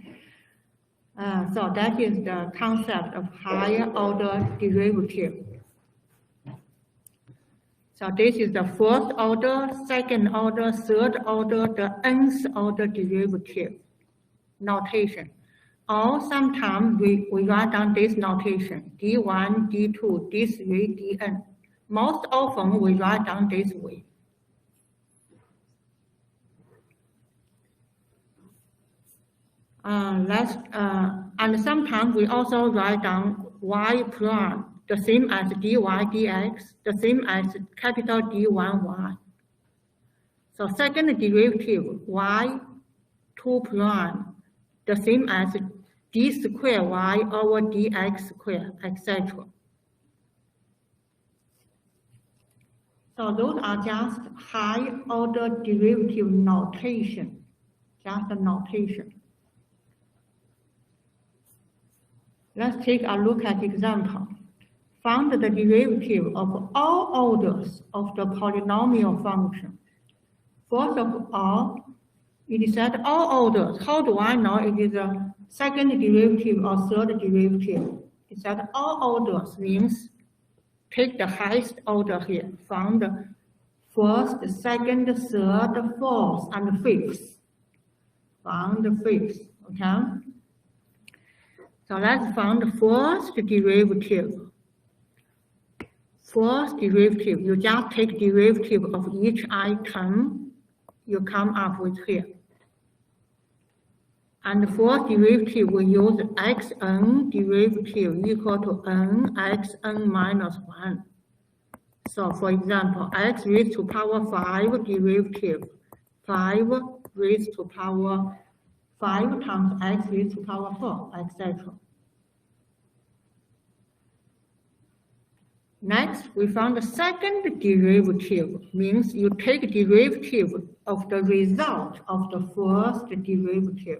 So that is the concept of higher order derivative. So this is the first order, second order, third order, the nth order derivative notation. Or sometimes we write down this notation, D1, D2, D3, Dn. Most often we write down this way. And sometimes we also write down y prime, the same as dy dx, the same as capital D1y. So second derivative, y2 prime, the same as d square y over dx square, etc. So those are just high order derivative notation, just a notation. Let's take a look at example. Find the derivative of all orders of the polynomial function. First of all, it is at all orders. How do I know it is a second derivative or third derivative? It's at all orders means take the highest order here. Find the first, second, third, fourth, and fifth. Find the fifth, okay? So let's find the first derivative. First derivative, you just take derivative of each item you come up with here. And the first derivative, we use xn derivative equal to n xn minus 1. So for example, x raised to power 5 derivative 5 raised to power 5 times x raised to power 4, etc. Next, we found the second derivative, means you take derivative of the result of the first derivative.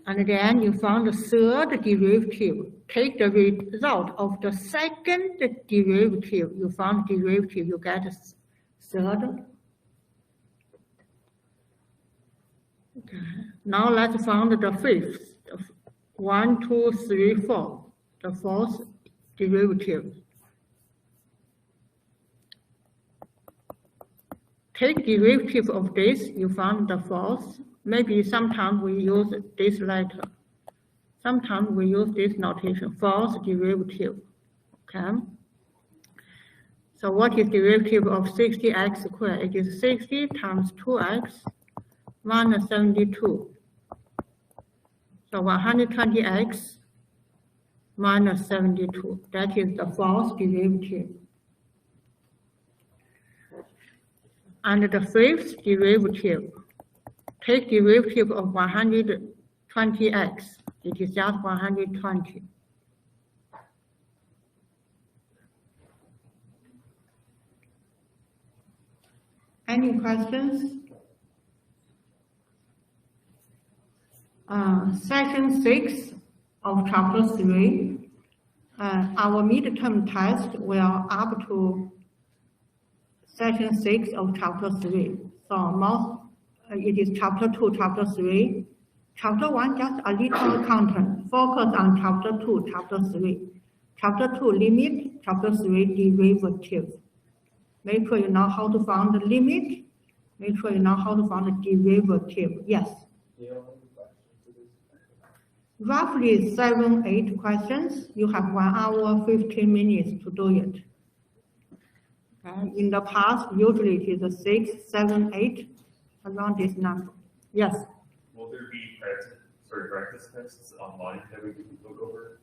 And then you found the third derivative. Take the result of the second derivative. You found derivative, you get a third. Okay. Now let's find the fifth. 1, 2, 3, 4. The fourth derivative. Take derivative of this, you found the fourth. Maybe sometimes we use this letter. Sometimes we use this notation, fourth derivative. Okay. So what is derivative of 60x squared? It is 60 times 2x minus 72. So 120x minus 72. That is the fourth derivative. And the fifth derivative. Take derivative of 120x. It is just 120. Any questions? Section 6 of chapter 3. Our midterm test will up to section 6 of chapter 3. So it is chapter 2, chapter 3. Chapter 1, just a little content. Focus on chapter 2, chapter 3. Chapter 2, limit. Chapter 3, derivative. Make sure you know how to find the limit. Make sure you know how to find the derivative. Yes. Roughly 7-8 questions. You have 1 hour, 15 minutes to do it. Okay. In the past, usually it is 6, 7, 8, around this number. Yes. Will there be practice tests online that we can look over?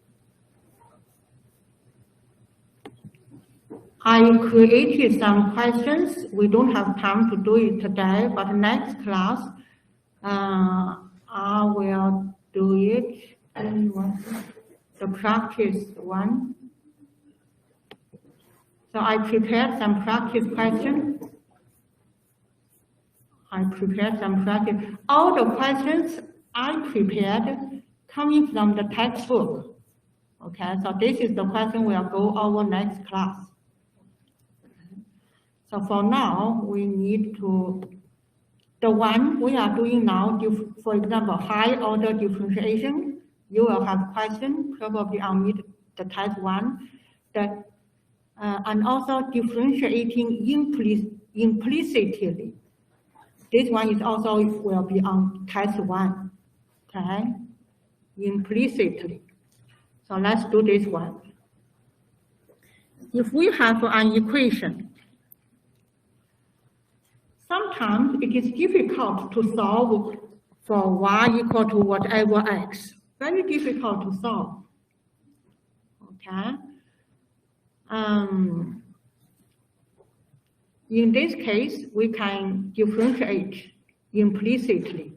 I created some questions. We don't have time to do it today, but next class, I will do it. The practice one. So I prepared some practice questions. All the questions I prepared coming from the textbook. Okay, so this is the question we'll go over next class. So for now, we need to, the one we are doing now, for example, high order differentiation, you will have question probably on the test 1, and also differentiating implicitly. This one is also will be on test 1, okay? Implicitly. So let's do this one. If we have an equation, sometimes it is difficult to solve for y equal to whatever x. Very difficult to solve. Okay. In this case, we can differentiate implicitly.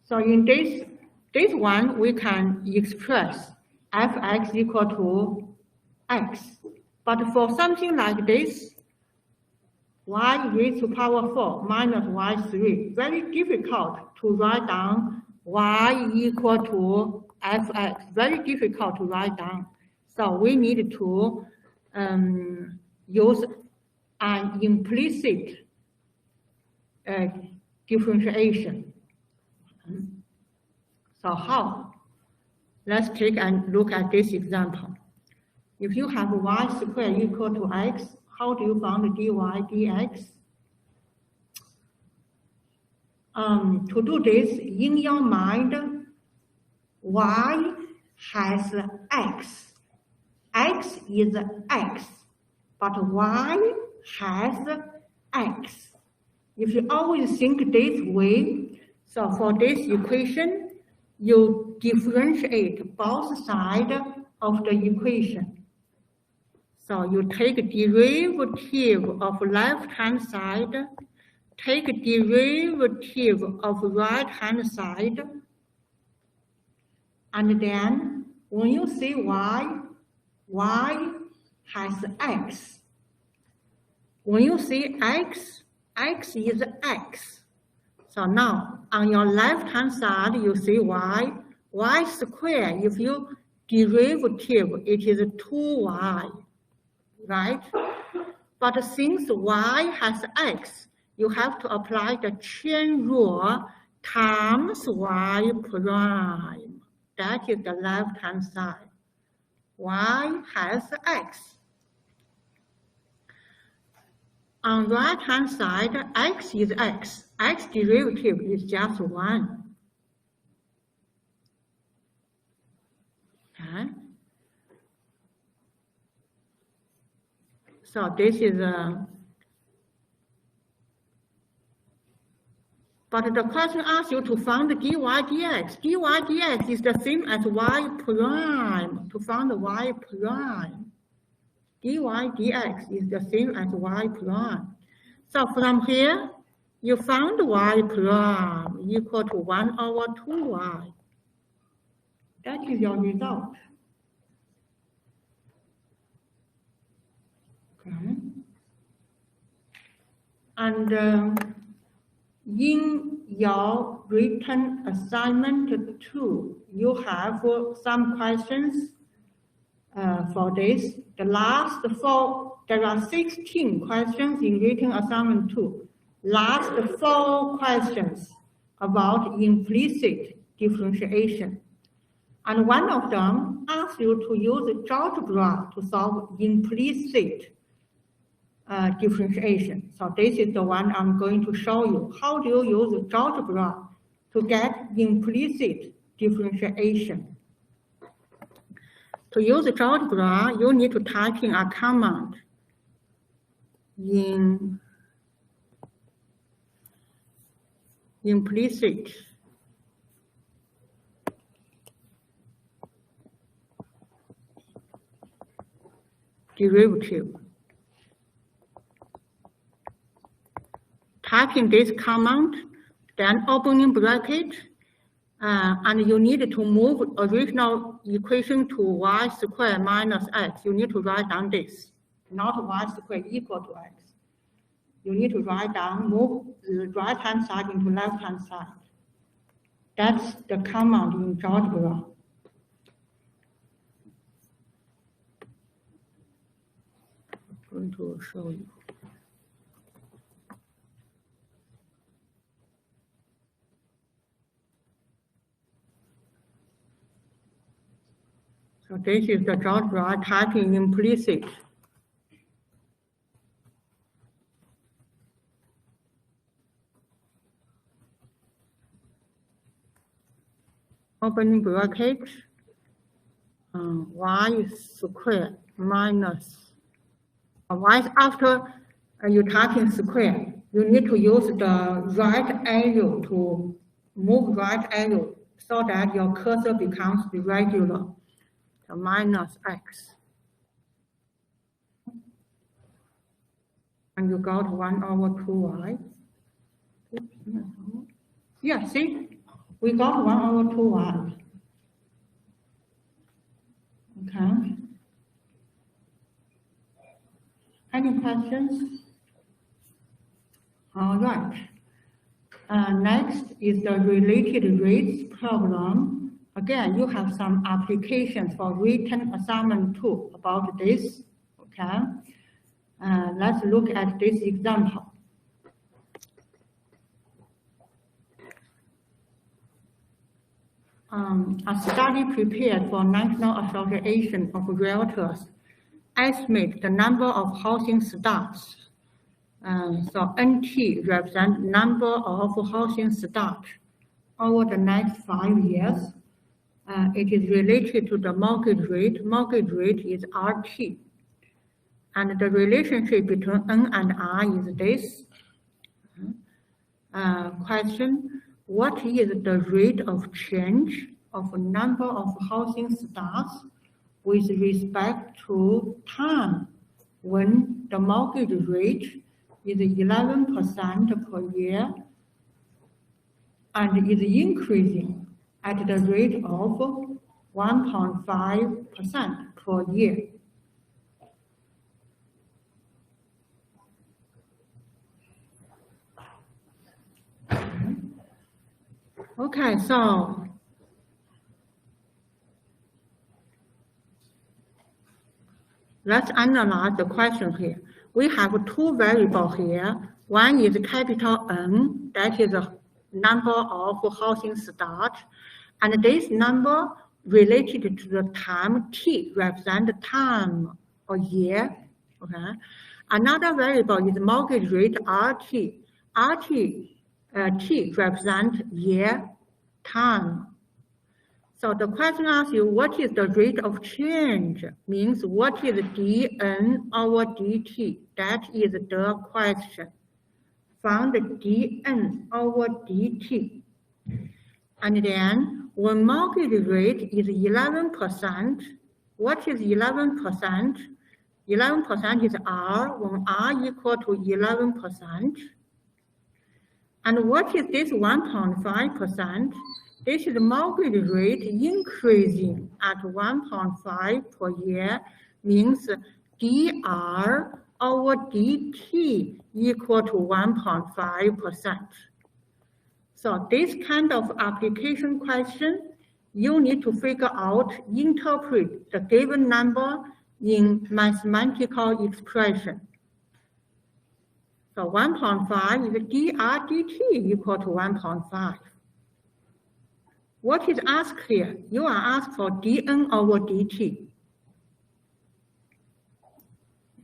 So in this one, we can express fx equal to x. But for something like this, y raised to power 4 minus y3, very difficult to write down y equal to fx, very difficult to write down. So we need to use an implicit differentiation. So how? Let's take a look at this example. If you have y squared equal to x, how do you find dy dx? To do this, in your mind, y has x. X is x, but y has x. If you always think this way, so for this equation, you differentiate both sides of the equation. So you take derivative of left-hand side, take derivative of right-hand side, and then when you see y has x. When you see x is x. So now on your left-hand side, you see y squared. If you derivative, it is 2y, right? But since y has x, you have to apply the chain rule times y prime. That is the left-hand side. Y has x. On right-hand side, x is x. X derivative is just 1. Okay. So this is but the question asks you to find the dy dx. Dy dx is the same as y prime. To find the y prime. Dy dx is the same as y prime. So from here, you found y prime equal to 1 over 2y. That is your result. Okay. And in your written assignment 2, you have some questions for this. The last 4, there are 16 questions in written assignment 2. Last 4 questions about implicit differentiation. And one of them asks you to use algebra to solve implicit differentiation. So this is the one I'm going to show you. How do you use algebra to get implicit differentiation? To use algebra, you need to type in a command in implicit derivative. Type in this command, then opening bracket, and you need to move original equation to y squared minus x. You need to write down this, not y squared equal to x. You need to write down, move the right-hand side into left-hand side. That's the command in algebra. I'm going to show you. So this is the algebra typing implicit. Opening bracket, y squared minus y after you type in square, you need to use the right arrow to move right arrow so that your cursor becomes irregular. So minus x. And you got 1 over 2y. Yeah, see? We got 1 over 2y. Okay. Any questions? All right. Next is the related rates problem. Again, you have some applications for written assignment 2 about this. Okay. Let's look at this example. A study prepared for National Association of Realtors estimate the number of housing starts. So NT represents number of housing starts over the next 5 years. It is related to the mortgage rate. Mortgage rate is RT. And the relationship between N and I is this. question. What is the rate of change of number of housing starts with respect to time when the mortgage rate is 11% per year and is increasing at the rate of 1.5% per year? Okay, so let's analyze the question here. We have two variables here. One is capital N, that is the number of housing starts, and this number related to the time T, represent the time or year. Okay. Another variable is mortgage rate RT. T represent year, time. So the question asks you, what is the rate of change? Means what is dN over dt? That is the question. Find dN over dt. And then when mortgage rate is 11%, what is 11%? 11% is R, when R equal to 11%. And what is this 1.5%? This is the mortgage rate increasing at 1.5 per year, means dr over dt equal to 1.5%. So this kind of application question, you need to figure out, interpret the given number in mathematical expression. So 1.5 is dr dt equal to 1.5. What is asked here? You are asked for dN over dt.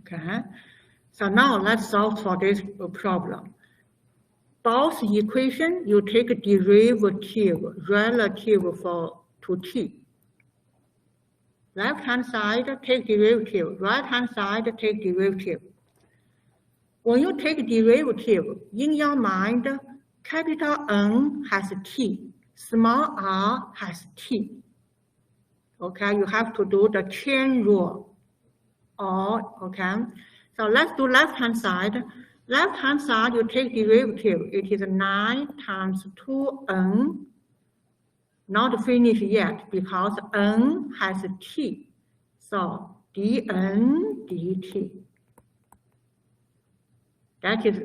Okay, so now let's solve for this problem. Both equation, you take derivative relative to t. Left hand side take derivative, right hand side take derivative. When you take derivative, in your mind, capital N has t, small r has t. Okay, you have to do the chain rule. Okay, so let's do left hand side. Left hand side, you take derivative. It is 9 times 2n. Not finished yet because n has t. So dn dt. That is,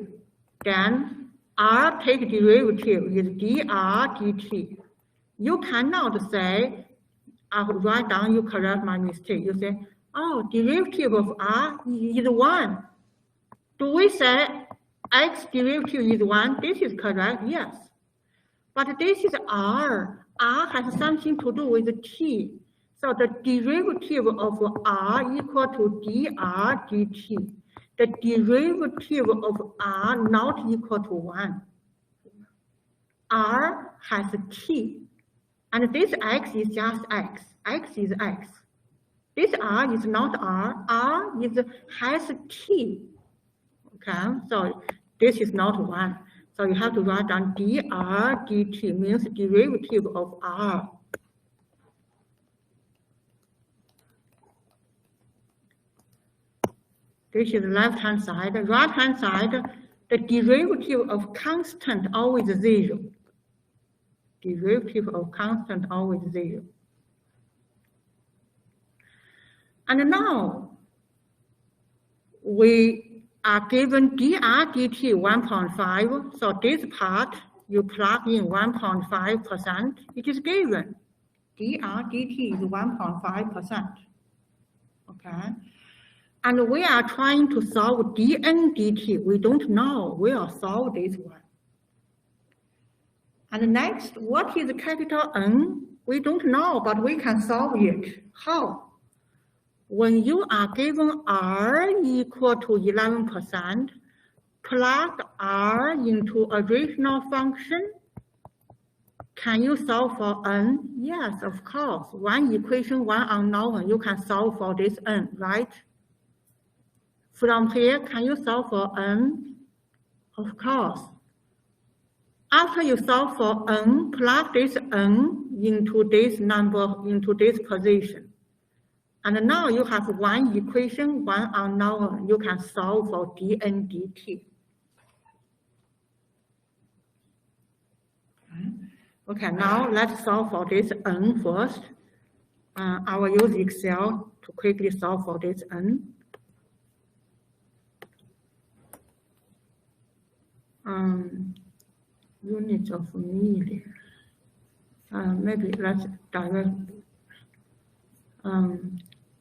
then r take derivative is dr dt. You cannot say, I'll write down, you correct my mistake. You say, oh, derivative of r is 1. Do we say x derivative is 1? This is correct, yes. But this is r. R has something to do with t. So the derivative of r equal to dr dt. The derivative of r not equal to 1. R has t. And this x is just x. X is x. This r is not r. R has t. Okay, so this is not 1. So you have to write down dr dt, means derivative of r. This is left hand side. Right hand side, the derivative of constant always 0. Derivative of constant always 0. And now we are given dr dt 1.5. So this part, you plug in 1.5%. It is given. Dr dt is 1.5%. Okay. And we are trying to solve dn dt. We don't know. We'll solve this one. And next, what is capital N? We don't know, but we can solve it. How? When you are given r equal to 11%, plug r into original function. Can you solve for n? Yes, of course. One equation, one unknown. You can solve for this n, right? From here, can you solve for n? Of course. After you solve for n, plug this n into this number, into this position. And now you have one equation, one unknown. You can solve for dn dt. Okay, now let's solve for this n first. I will use Excel to quickly solve for this n. Units of million. Maybe let's direct.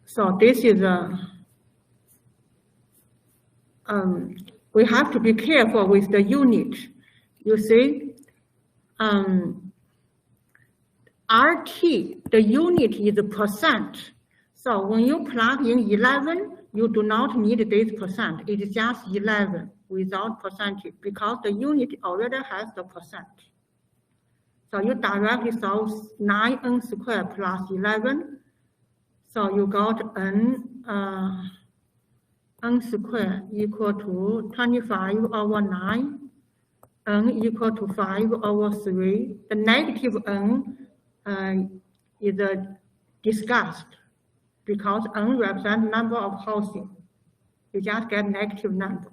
So this is we have to be careful with the unit. You see, RT, the unit is percent. So when you plug in 11, you do not need this percent. It is just 11 without percentage because the unit already has the percent. So you directly solve 9n squared plus 11. So you got n squared equal to 25 over 9, n equal to 5 over 3. The negative n is discussed because n represents number of housing. You just get negative number.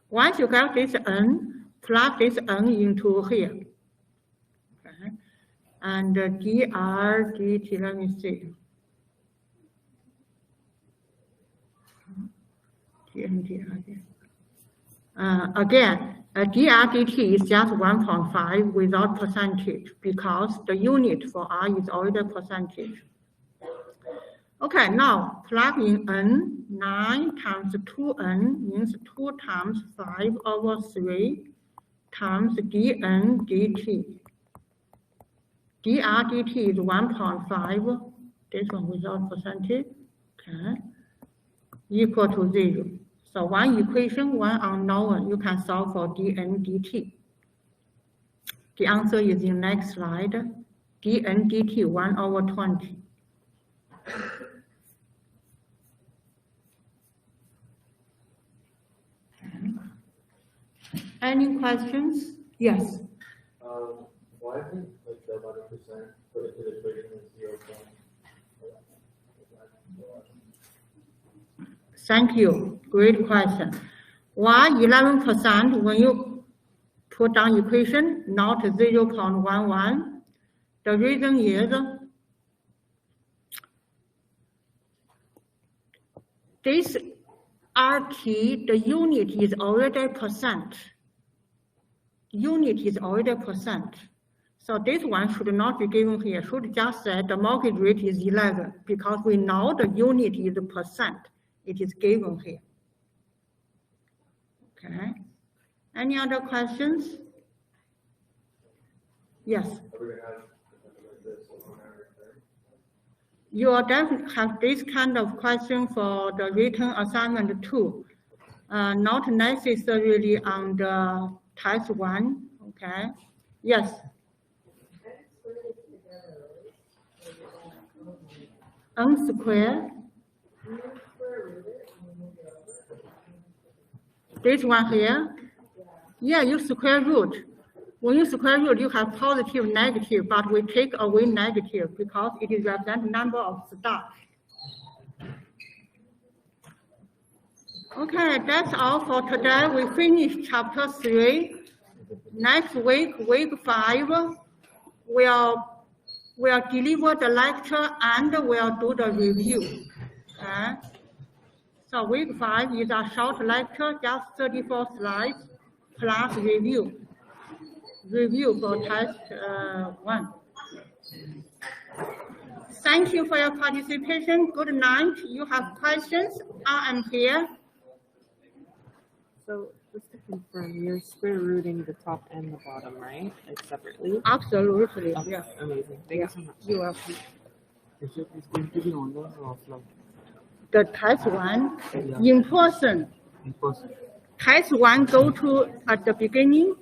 Once you get this n, plug this n into here. Okay. And dr dt, let me see. Again, dr dt is just 1.5 without percentage because the unit for r is already percentage. Okay, now plug in n. 9 times 2n means 2 times 5 over 3 times dn dt. dr dt is 1.5, this one without percentage, okay, equal to 0. So one equation, one unknown, you can solve for dn dt. The answer is in next slide. dn dt 1 over 20. Any questions? Yes. Why isn't like the 11% put into the equation as 0 Thank you. Great question. Why 11% when you put down equation, not 0.11? The reason is this RT, the unit is already percent. Unit is already percent. So this one should not be given here. Should just say the mortgage rate is 11 because we know the unit is percent. It is given here. Okay. Any other questions? Yes. You will definitely have this kind of question for the written assignment too. Not necessarily on the test 1. Okay. Yes. N squared. This one here. Yeah, you square root. When you square root, you have positive, negative, but we take away negative because it is represent number of stuff. Okay, that's all for today. We finished chapter 3. Next week, week 5, we'll deliver the lecture and we'll do the review. Okay? So week 5 is a short lecture, just 34 slides plus review. Review for test 1. Thank you for your participation. Good night. You have questions? I am here. So just to confirm, you're square rooting the top and the bottom, right? Like separately? Absolutely. Okay, Yeah. amazing. Thank you so much. You are. Is it going to be online or offline? The test 1 in person. In person. Test 1 go to at the beginning.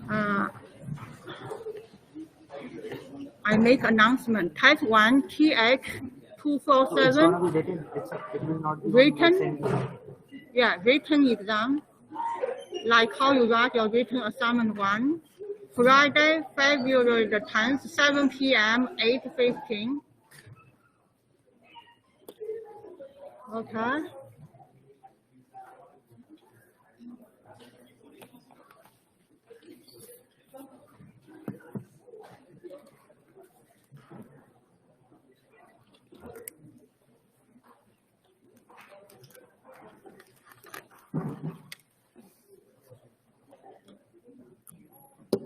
I make announcement. Test 1 TH247 It will not be written. Yeah, written exam. like how you write your written assignment 1. Friday, February the 10th, 7 p.m., 8:15. Okay.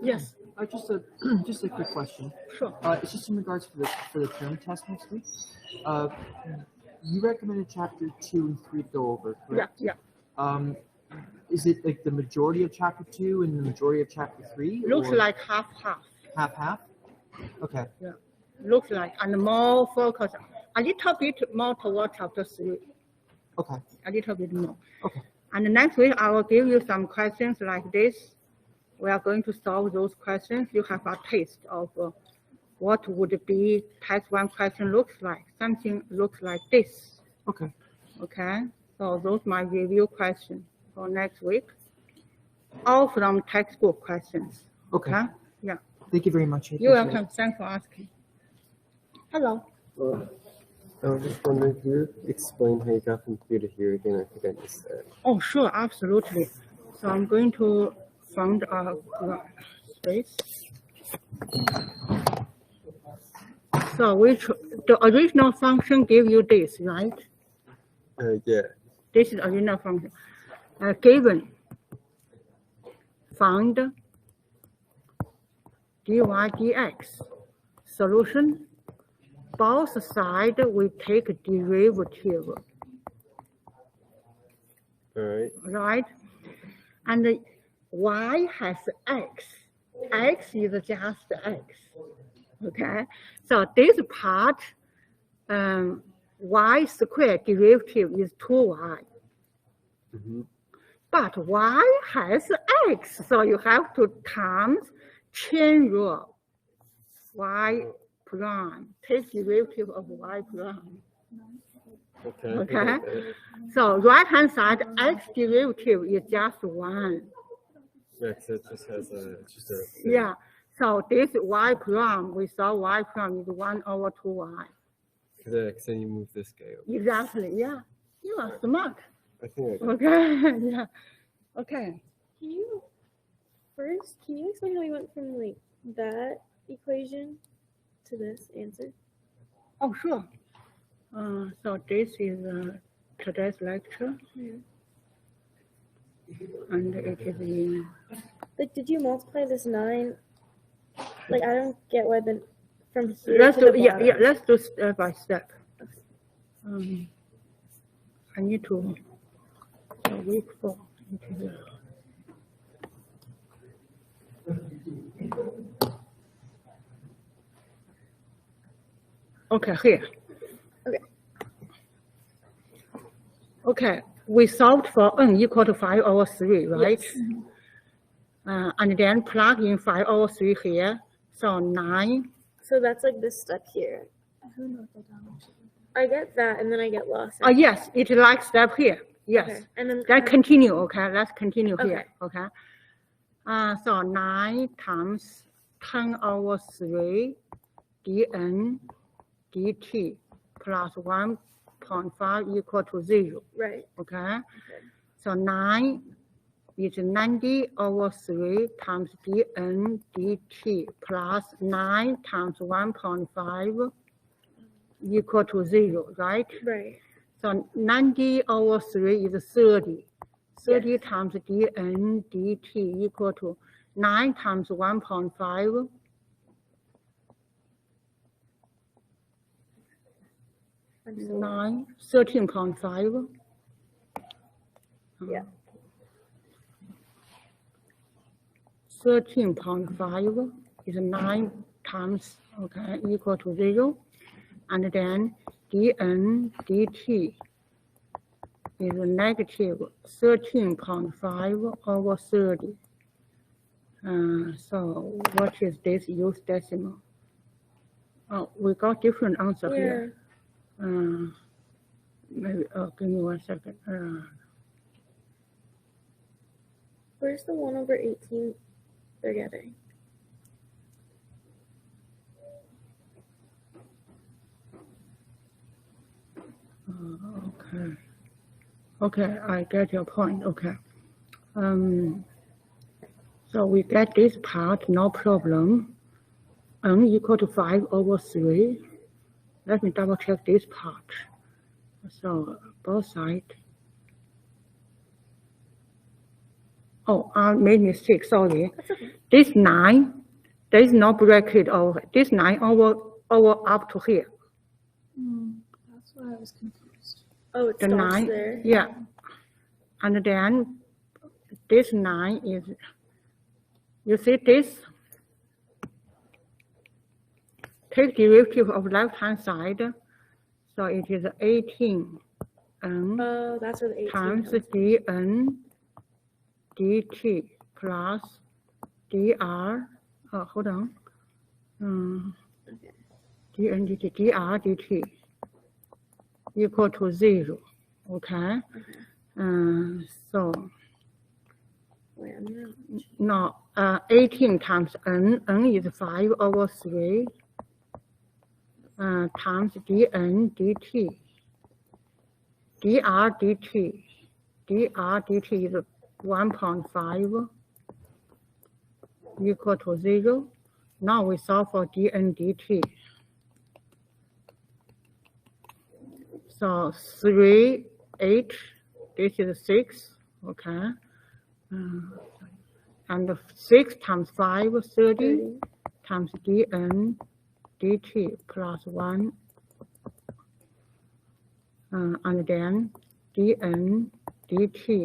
Yes. Just a just a quick question. Sure. It's just in regards for the term test next week. You recommended chapter 2 and 3 to go over, correct? Yeah. Is it like the majority of chapter 2 and the majority of chapter 3? Looks or like half. half? Okay. Yeah. Looks like, and more focus, a little bit more toward chapter 3. Okay. A little bit more. Okay. And next week I will give you some questions like this. We are going to solve those questions. You have a taste of what would be type 1 question looks like. Something looks like this. Okay. Okay. So those my review questions for next week. All from textbook questions. Okay. Yeah. Thank you very much. You're welcome. Thanks for asking. Hello. I was just wondering, can you explain how you got from here to here again? I think I missed that. Oh, sure, absolutely. So I'm going to find a space. So the original function give you this, right? Yeah. This is original function. Given, find dy dx. Solution, both sides we take derivative. All right. Right? And y has x. X is just x. Okay? So this part, y squared derivative is 2y. Mm-hmm. But y has x, so you have to times chain rule. Y prime, take derivative of y prime. Okay. Okay? So right hand side, x derivative is just 1. Yeah, so it just has just a. Yeah. So this y prime, we saw y prime is 1 over 2y. Because then you move this guy over. Exactly, yeah. You are smart. I think I got Okay, yeah. Okay. Can you explain how you went from like that equation to this answer? Oh, sure. So this is today's lecture. Yeah. And it is in. Like, did you multiply this 9? Like, I don't get why the from here Let's to do, the yeah, bottom. yeah, let's do step by step. I need to, so week 4. Okay, here. Okay. Okay, we solved for n equal to 5 over 3, right? Yes. And then plug in 5 over 3 here. So 9. So that's like this step here. I get that, and then I get lost. Oh, yes, it's like step here. Yes. Okay. And then Let's continue, okay? Let's continue Okay. here, okay? So 9 times 10 over 3 dn dt plus 1.5 equal to 0, right. okay? So 9 is 90 over 3 times dn dt plus 9 times 1.5 equal to 0, right? Right. So 90 over 3 is 30. 30 times dn dt equal to 9 times 1.5. I'm is so 9, 13.5. Yeah. 13.5 is 9 times, okay, equal to 0. And then dn dt is negative 13.5 over 30. So what is this use decimal? Oh, we got different answer here. Maybe, give me 1 second. Where's the 1/18 they're getting? Okay. Okay, I get your point. Okay. So we get this part, no problem. N equal to 5/3. Let me double check this part. So both sides. Oh, I made mistake, sorry. This 9, there is no bracket over. This 9 over up to here. That's why I was confused. Oh, it The stops 9, there. yeah. And then this 9 is, you see this? Take derivative of left-hand side. So it is 18 n Oh, that's where the 18 times comes. dn dt plus dr, hold on, dn dt, dr dt equal to 0, okay? So Wait, I'm now 18 times n is 5/3 times dn dt, dr dt is 1.5 equal to 0. Now we solve for dn dt. So 3, 8, this is 6, okay? And 6 times 5, 30 times dn dt plus 1. And then dn dt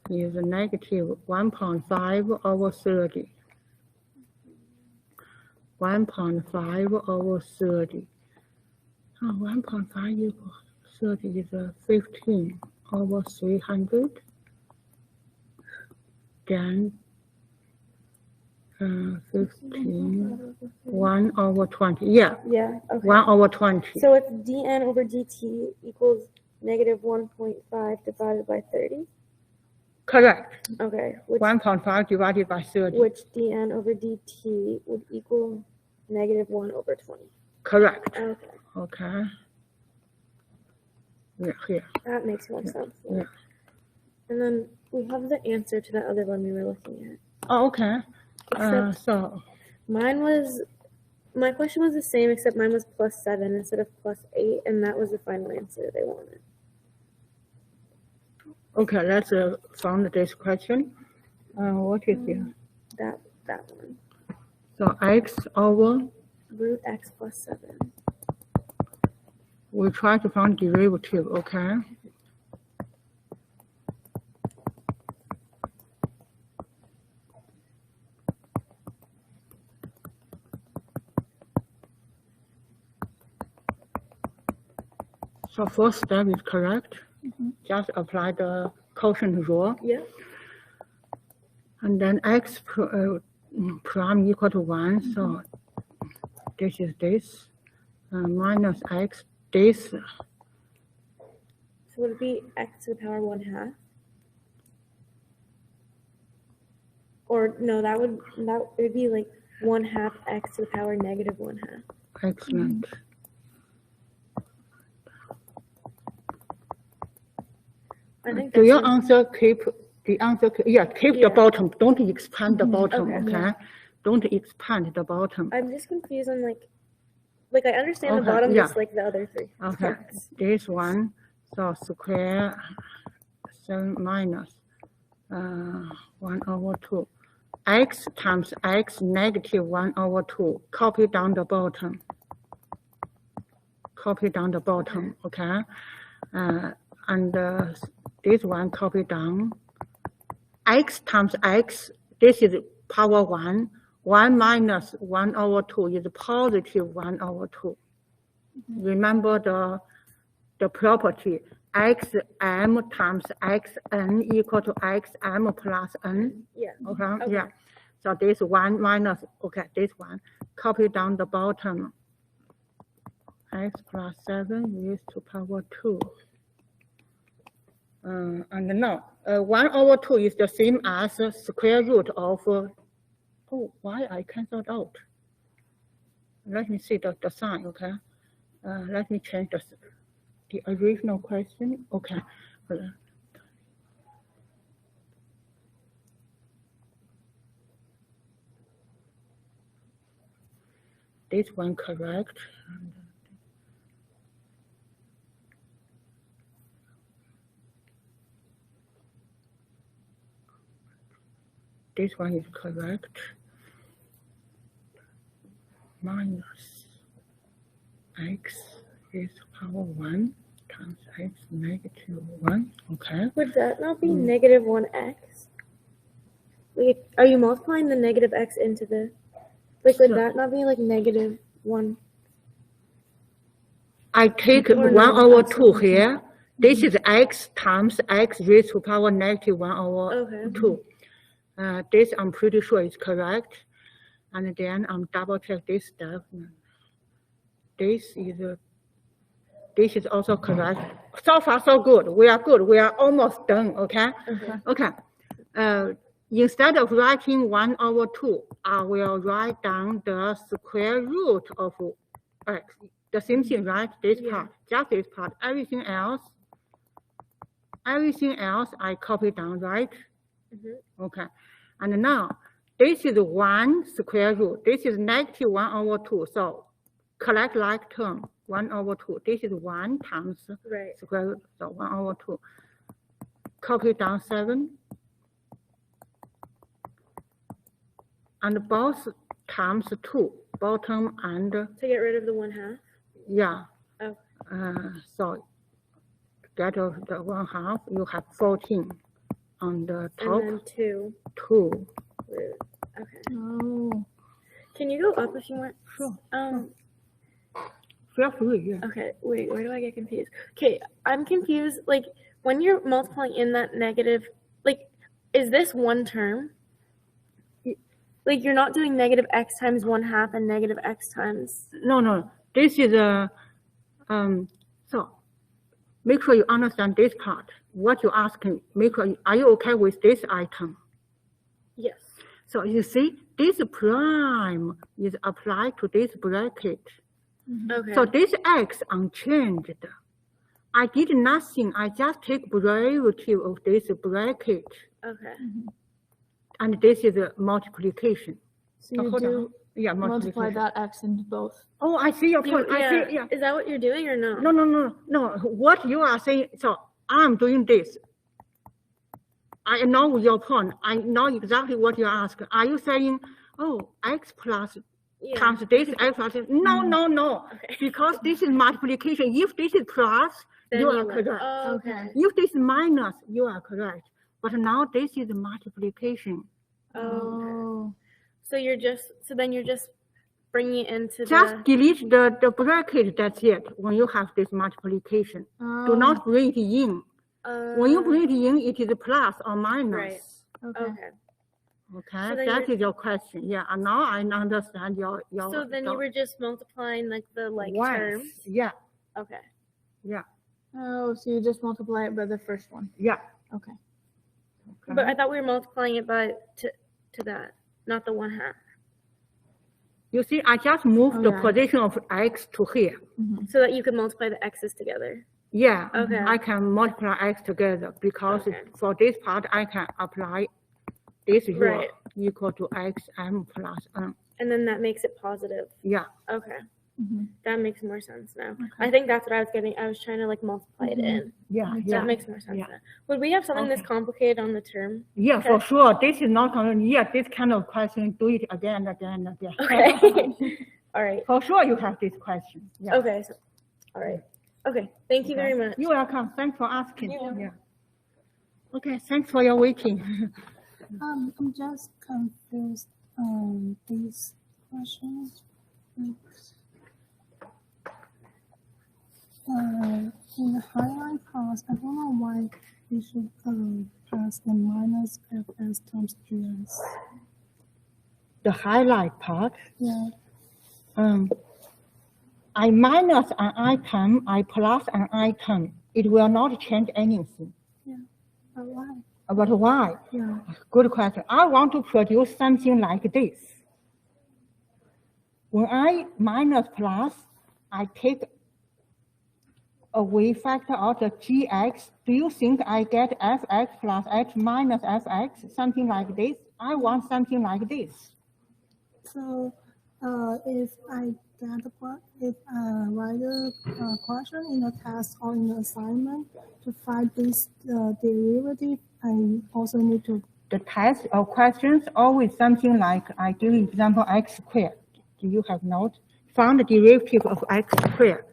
is negative 1.5/30. 1.5/30. 1.5 equals 30 is 15/300. Then 15, 1/20. Yeah. Yeah, okay. 1/20. So it's dn over dt equals negative 1.5 divided by 30? Correct. Okay. Which 1.5 divided by 30. Which dn over dt would equal negative 1/20. Correct. Okay. Okay. Yeah, here. That makes more sense. Yeah. And then we have the answer to that other one we were looking at. Oh, okay. Except So my question was the same, except mine was +7 instead of +8, and that was the final answer they wanted. okay, let's found this question. What is here? That one. So x over, Root x plus 7. we try to find derivative, okay? So first step is correct. Just apply the quotient rule. Yeah. And then x prime equal to 1. So this is this. Minus x, this. So would it be x to the power 1/2? Or no, that would be like 1/2 x to the power negative 1/2. Excellent. I think Do that's your what- answer keep the answer? Yeah, keep the Yeah. bottom. Don't expand the bottom. Okay. Okay. Don't expand the bottom. I'm just confused on like I understand the Okay, bottom yeah. just like the other three. Okay. This one. So square 7 minus 1/2. X times x negative 1/2. Copy down the bottom. Copy down the bottom. Okay. And this one copy down. X times x. This is power 1. 1 minus 1/2 is positive 1/2. Remember the property xm times xn equal to xm plus n. Yeah. Okay. Yeah. So this 1 minus, okay, this one. Copy down the bottom. X plus 7 raised to power 2. And now 1/2 is the same as square root of. Oh, why I canceled out? Let me see the sign. Okay. Let me change the original question. Okay. This one correct. This one is correct. Minus x raised to power 1 times x negative 1. Okay. Would that not be negative 1x? Like, are you multiplying the negative x into the, like, would that not be like negative 1? I take 1/2 here. This is x times x raised to power negative 1/2. This I'm pretty sure is correct. And then I'm double check this step. This is also correct. So far, so good. We are good. We are almost done. Okay. Okay. Instead of writing 1/2, I will write down the square root of x. The same thing, right? This part, just this part. Everything else I copy down, right? Okay. And now this is 1 square root. This is negative 1/2. So correct like term 1/2. This is 1 times square root. So 1/2. Copy down 7. And both times 2, bottom and. To get rid of the 1/2? Yeah. Oh. So get rid of the 1/2. You have 14 on the top. And then 2. 2. Okay. Oh. Can you go up if you want? Sure. Feel free, yeah. Okay, wait, where do I get confused? Okay, I'm confused. Like, when you're multiplying in that negative, like, is this one term? Like, you're not doing negative x times 1/2 and negative x times. No. This is a, so make sure you understand this part. What you're asking, are you okay with this item? Yes. So you see, this prime is applied to this bracket. Okay. So this x unchanged. I did nothing. I just take derivative of this bracket. Okay. And this is a multiplication. So you hold do on. Yeah, multiply that x into both. Oh, I see your point. I see. Yeah. Is that what you're doing or no? No. What you are saying, so I'm doing this. I know your point. I know exactly what you ask. Are you saying, oh, x plus times this, x plus this? No. Okay. Because this is multiplication. If this is plus, Then you are correct. Oh, okay. If this is minus, you are correct. But now this is multiplication. Oh. So then you're just bringing it into just delete the bracket, that's it, when you have this multiplication. Do not bring it in. When you bring it in, it is plus or minus. Right. Okay. Okay, So then that is your question. Yeah, and now I understand your. So then you were just multiplying like the terms? Yeah. Okay. Yeah. Oh, so you just multiply it by the first one? Yeah. Okay. But I thought we were multiplying it by to that, not the 1/2. You see, I just moved the position of x to here. So that you could multiply the x's together. Yeah. Okay. I can multiply x together because for this part I can apply this rule equal to xm plus n. And then that makes it positive. Yeah. Okay. That makes more sense now. I think that's what I was getting. I was trying to like multiply it in. Yeah. That makes more sense now. Would we have something this complicated on the term? Yeah, for sure. This is not this kind of question, do it again. Okay. All right. For sure you have this question. Yeah. Okay. So, all right. Okay. Thank you very much. You're welcome. Thanks for asking. Yeah. Okay. Thanks for your waiting. I'm just confused these questions. In the highlight class, I don't know why we should pass the minus fs times gs. The highlight part? Yeah. I minus an item, I plus an item. It will not change anything. Yeah. why? About why? Yeah. Good question. I want to produce something like this. When I minus plus, I take away factor out the gx. Do you think I get fx plus h minus fx, something like this? I want something like this. So, if I get if I write a question in the test or in the assignment to find this derivative, I also need to. The test or questions always something like, I give you example x squared. Do you have note? Find the derivative of x squared.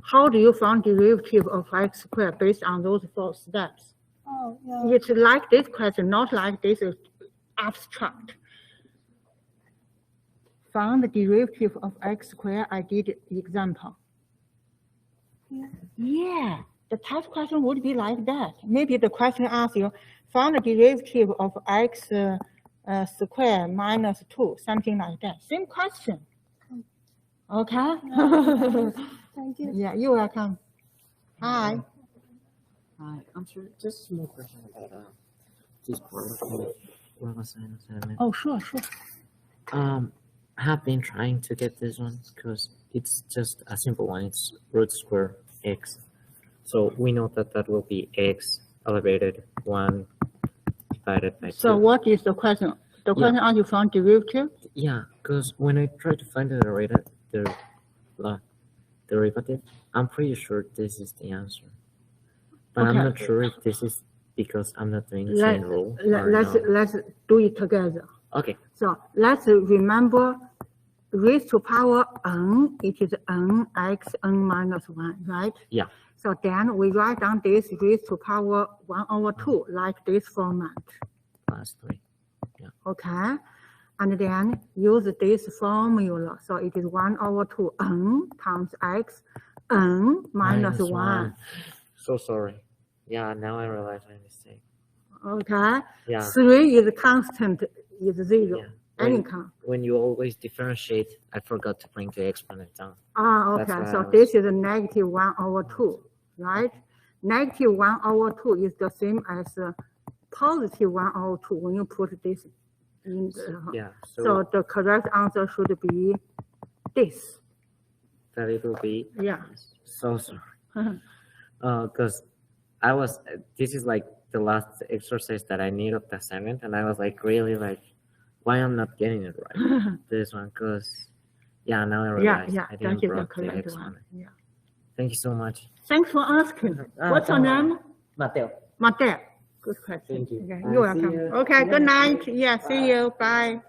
How do you find derivative of x squared based on those 4 steps? Oh, yeah. It's like this question, not like this abstract. Find the derivative of x squared. I did the example. Yeah, the test question would be like that. Maybe the question asks you, find the derivative of x squared minus 2, something like that. Same question. Okay? Thank you. Yeah, you're welcome. Hi. Hi, I'm sorry, just a small question about this part of web assignment. Oh, sure. I have been trying to get this one because it's just a simple one. It's root square x. So we know that that will be x elevated 1 divided by 2. So what is the question? The question asks you found derivative? Yeah, because when I try to find the derivative, I'm pretty sure this is the answer. But I'm not sure if this is because I'm not doing the same rule. Let's do it together. Okay. So let's remember raised to power n, it is n x n minus 1, right? Yeah. So then we write down this raised to power 1 over 2, like this format. Plus 3. Yeah. Okay. And then use this formula. So it is 1 over 2 n times x n minus 1. So sorry. Yeah, now I realize my mistake. Okay. Yeah. 3 is constant, is 0. Yeah. Any count. When you always differentiate, I forgot to bring the exponent down. Okay. So this is a negative 1 over 2, right? Negative 1 over 2 is the same as positive 1 over 2 when you put this in the, yeah. So the correct answer should be this. That it will be. Yeah. So sorry. Because this is like the last exercise that I need of the assignment, and I was like really like, why I'm not getting it right? This one, because yeah, now I realize I didn't brought the exponent. Yeah. Thank you so much. Thanks for asking. What's your name? Mateo. Mateo. Good question. Thank you. Okay, you're welcome. Okay, good night. Yeah, see you. Bye.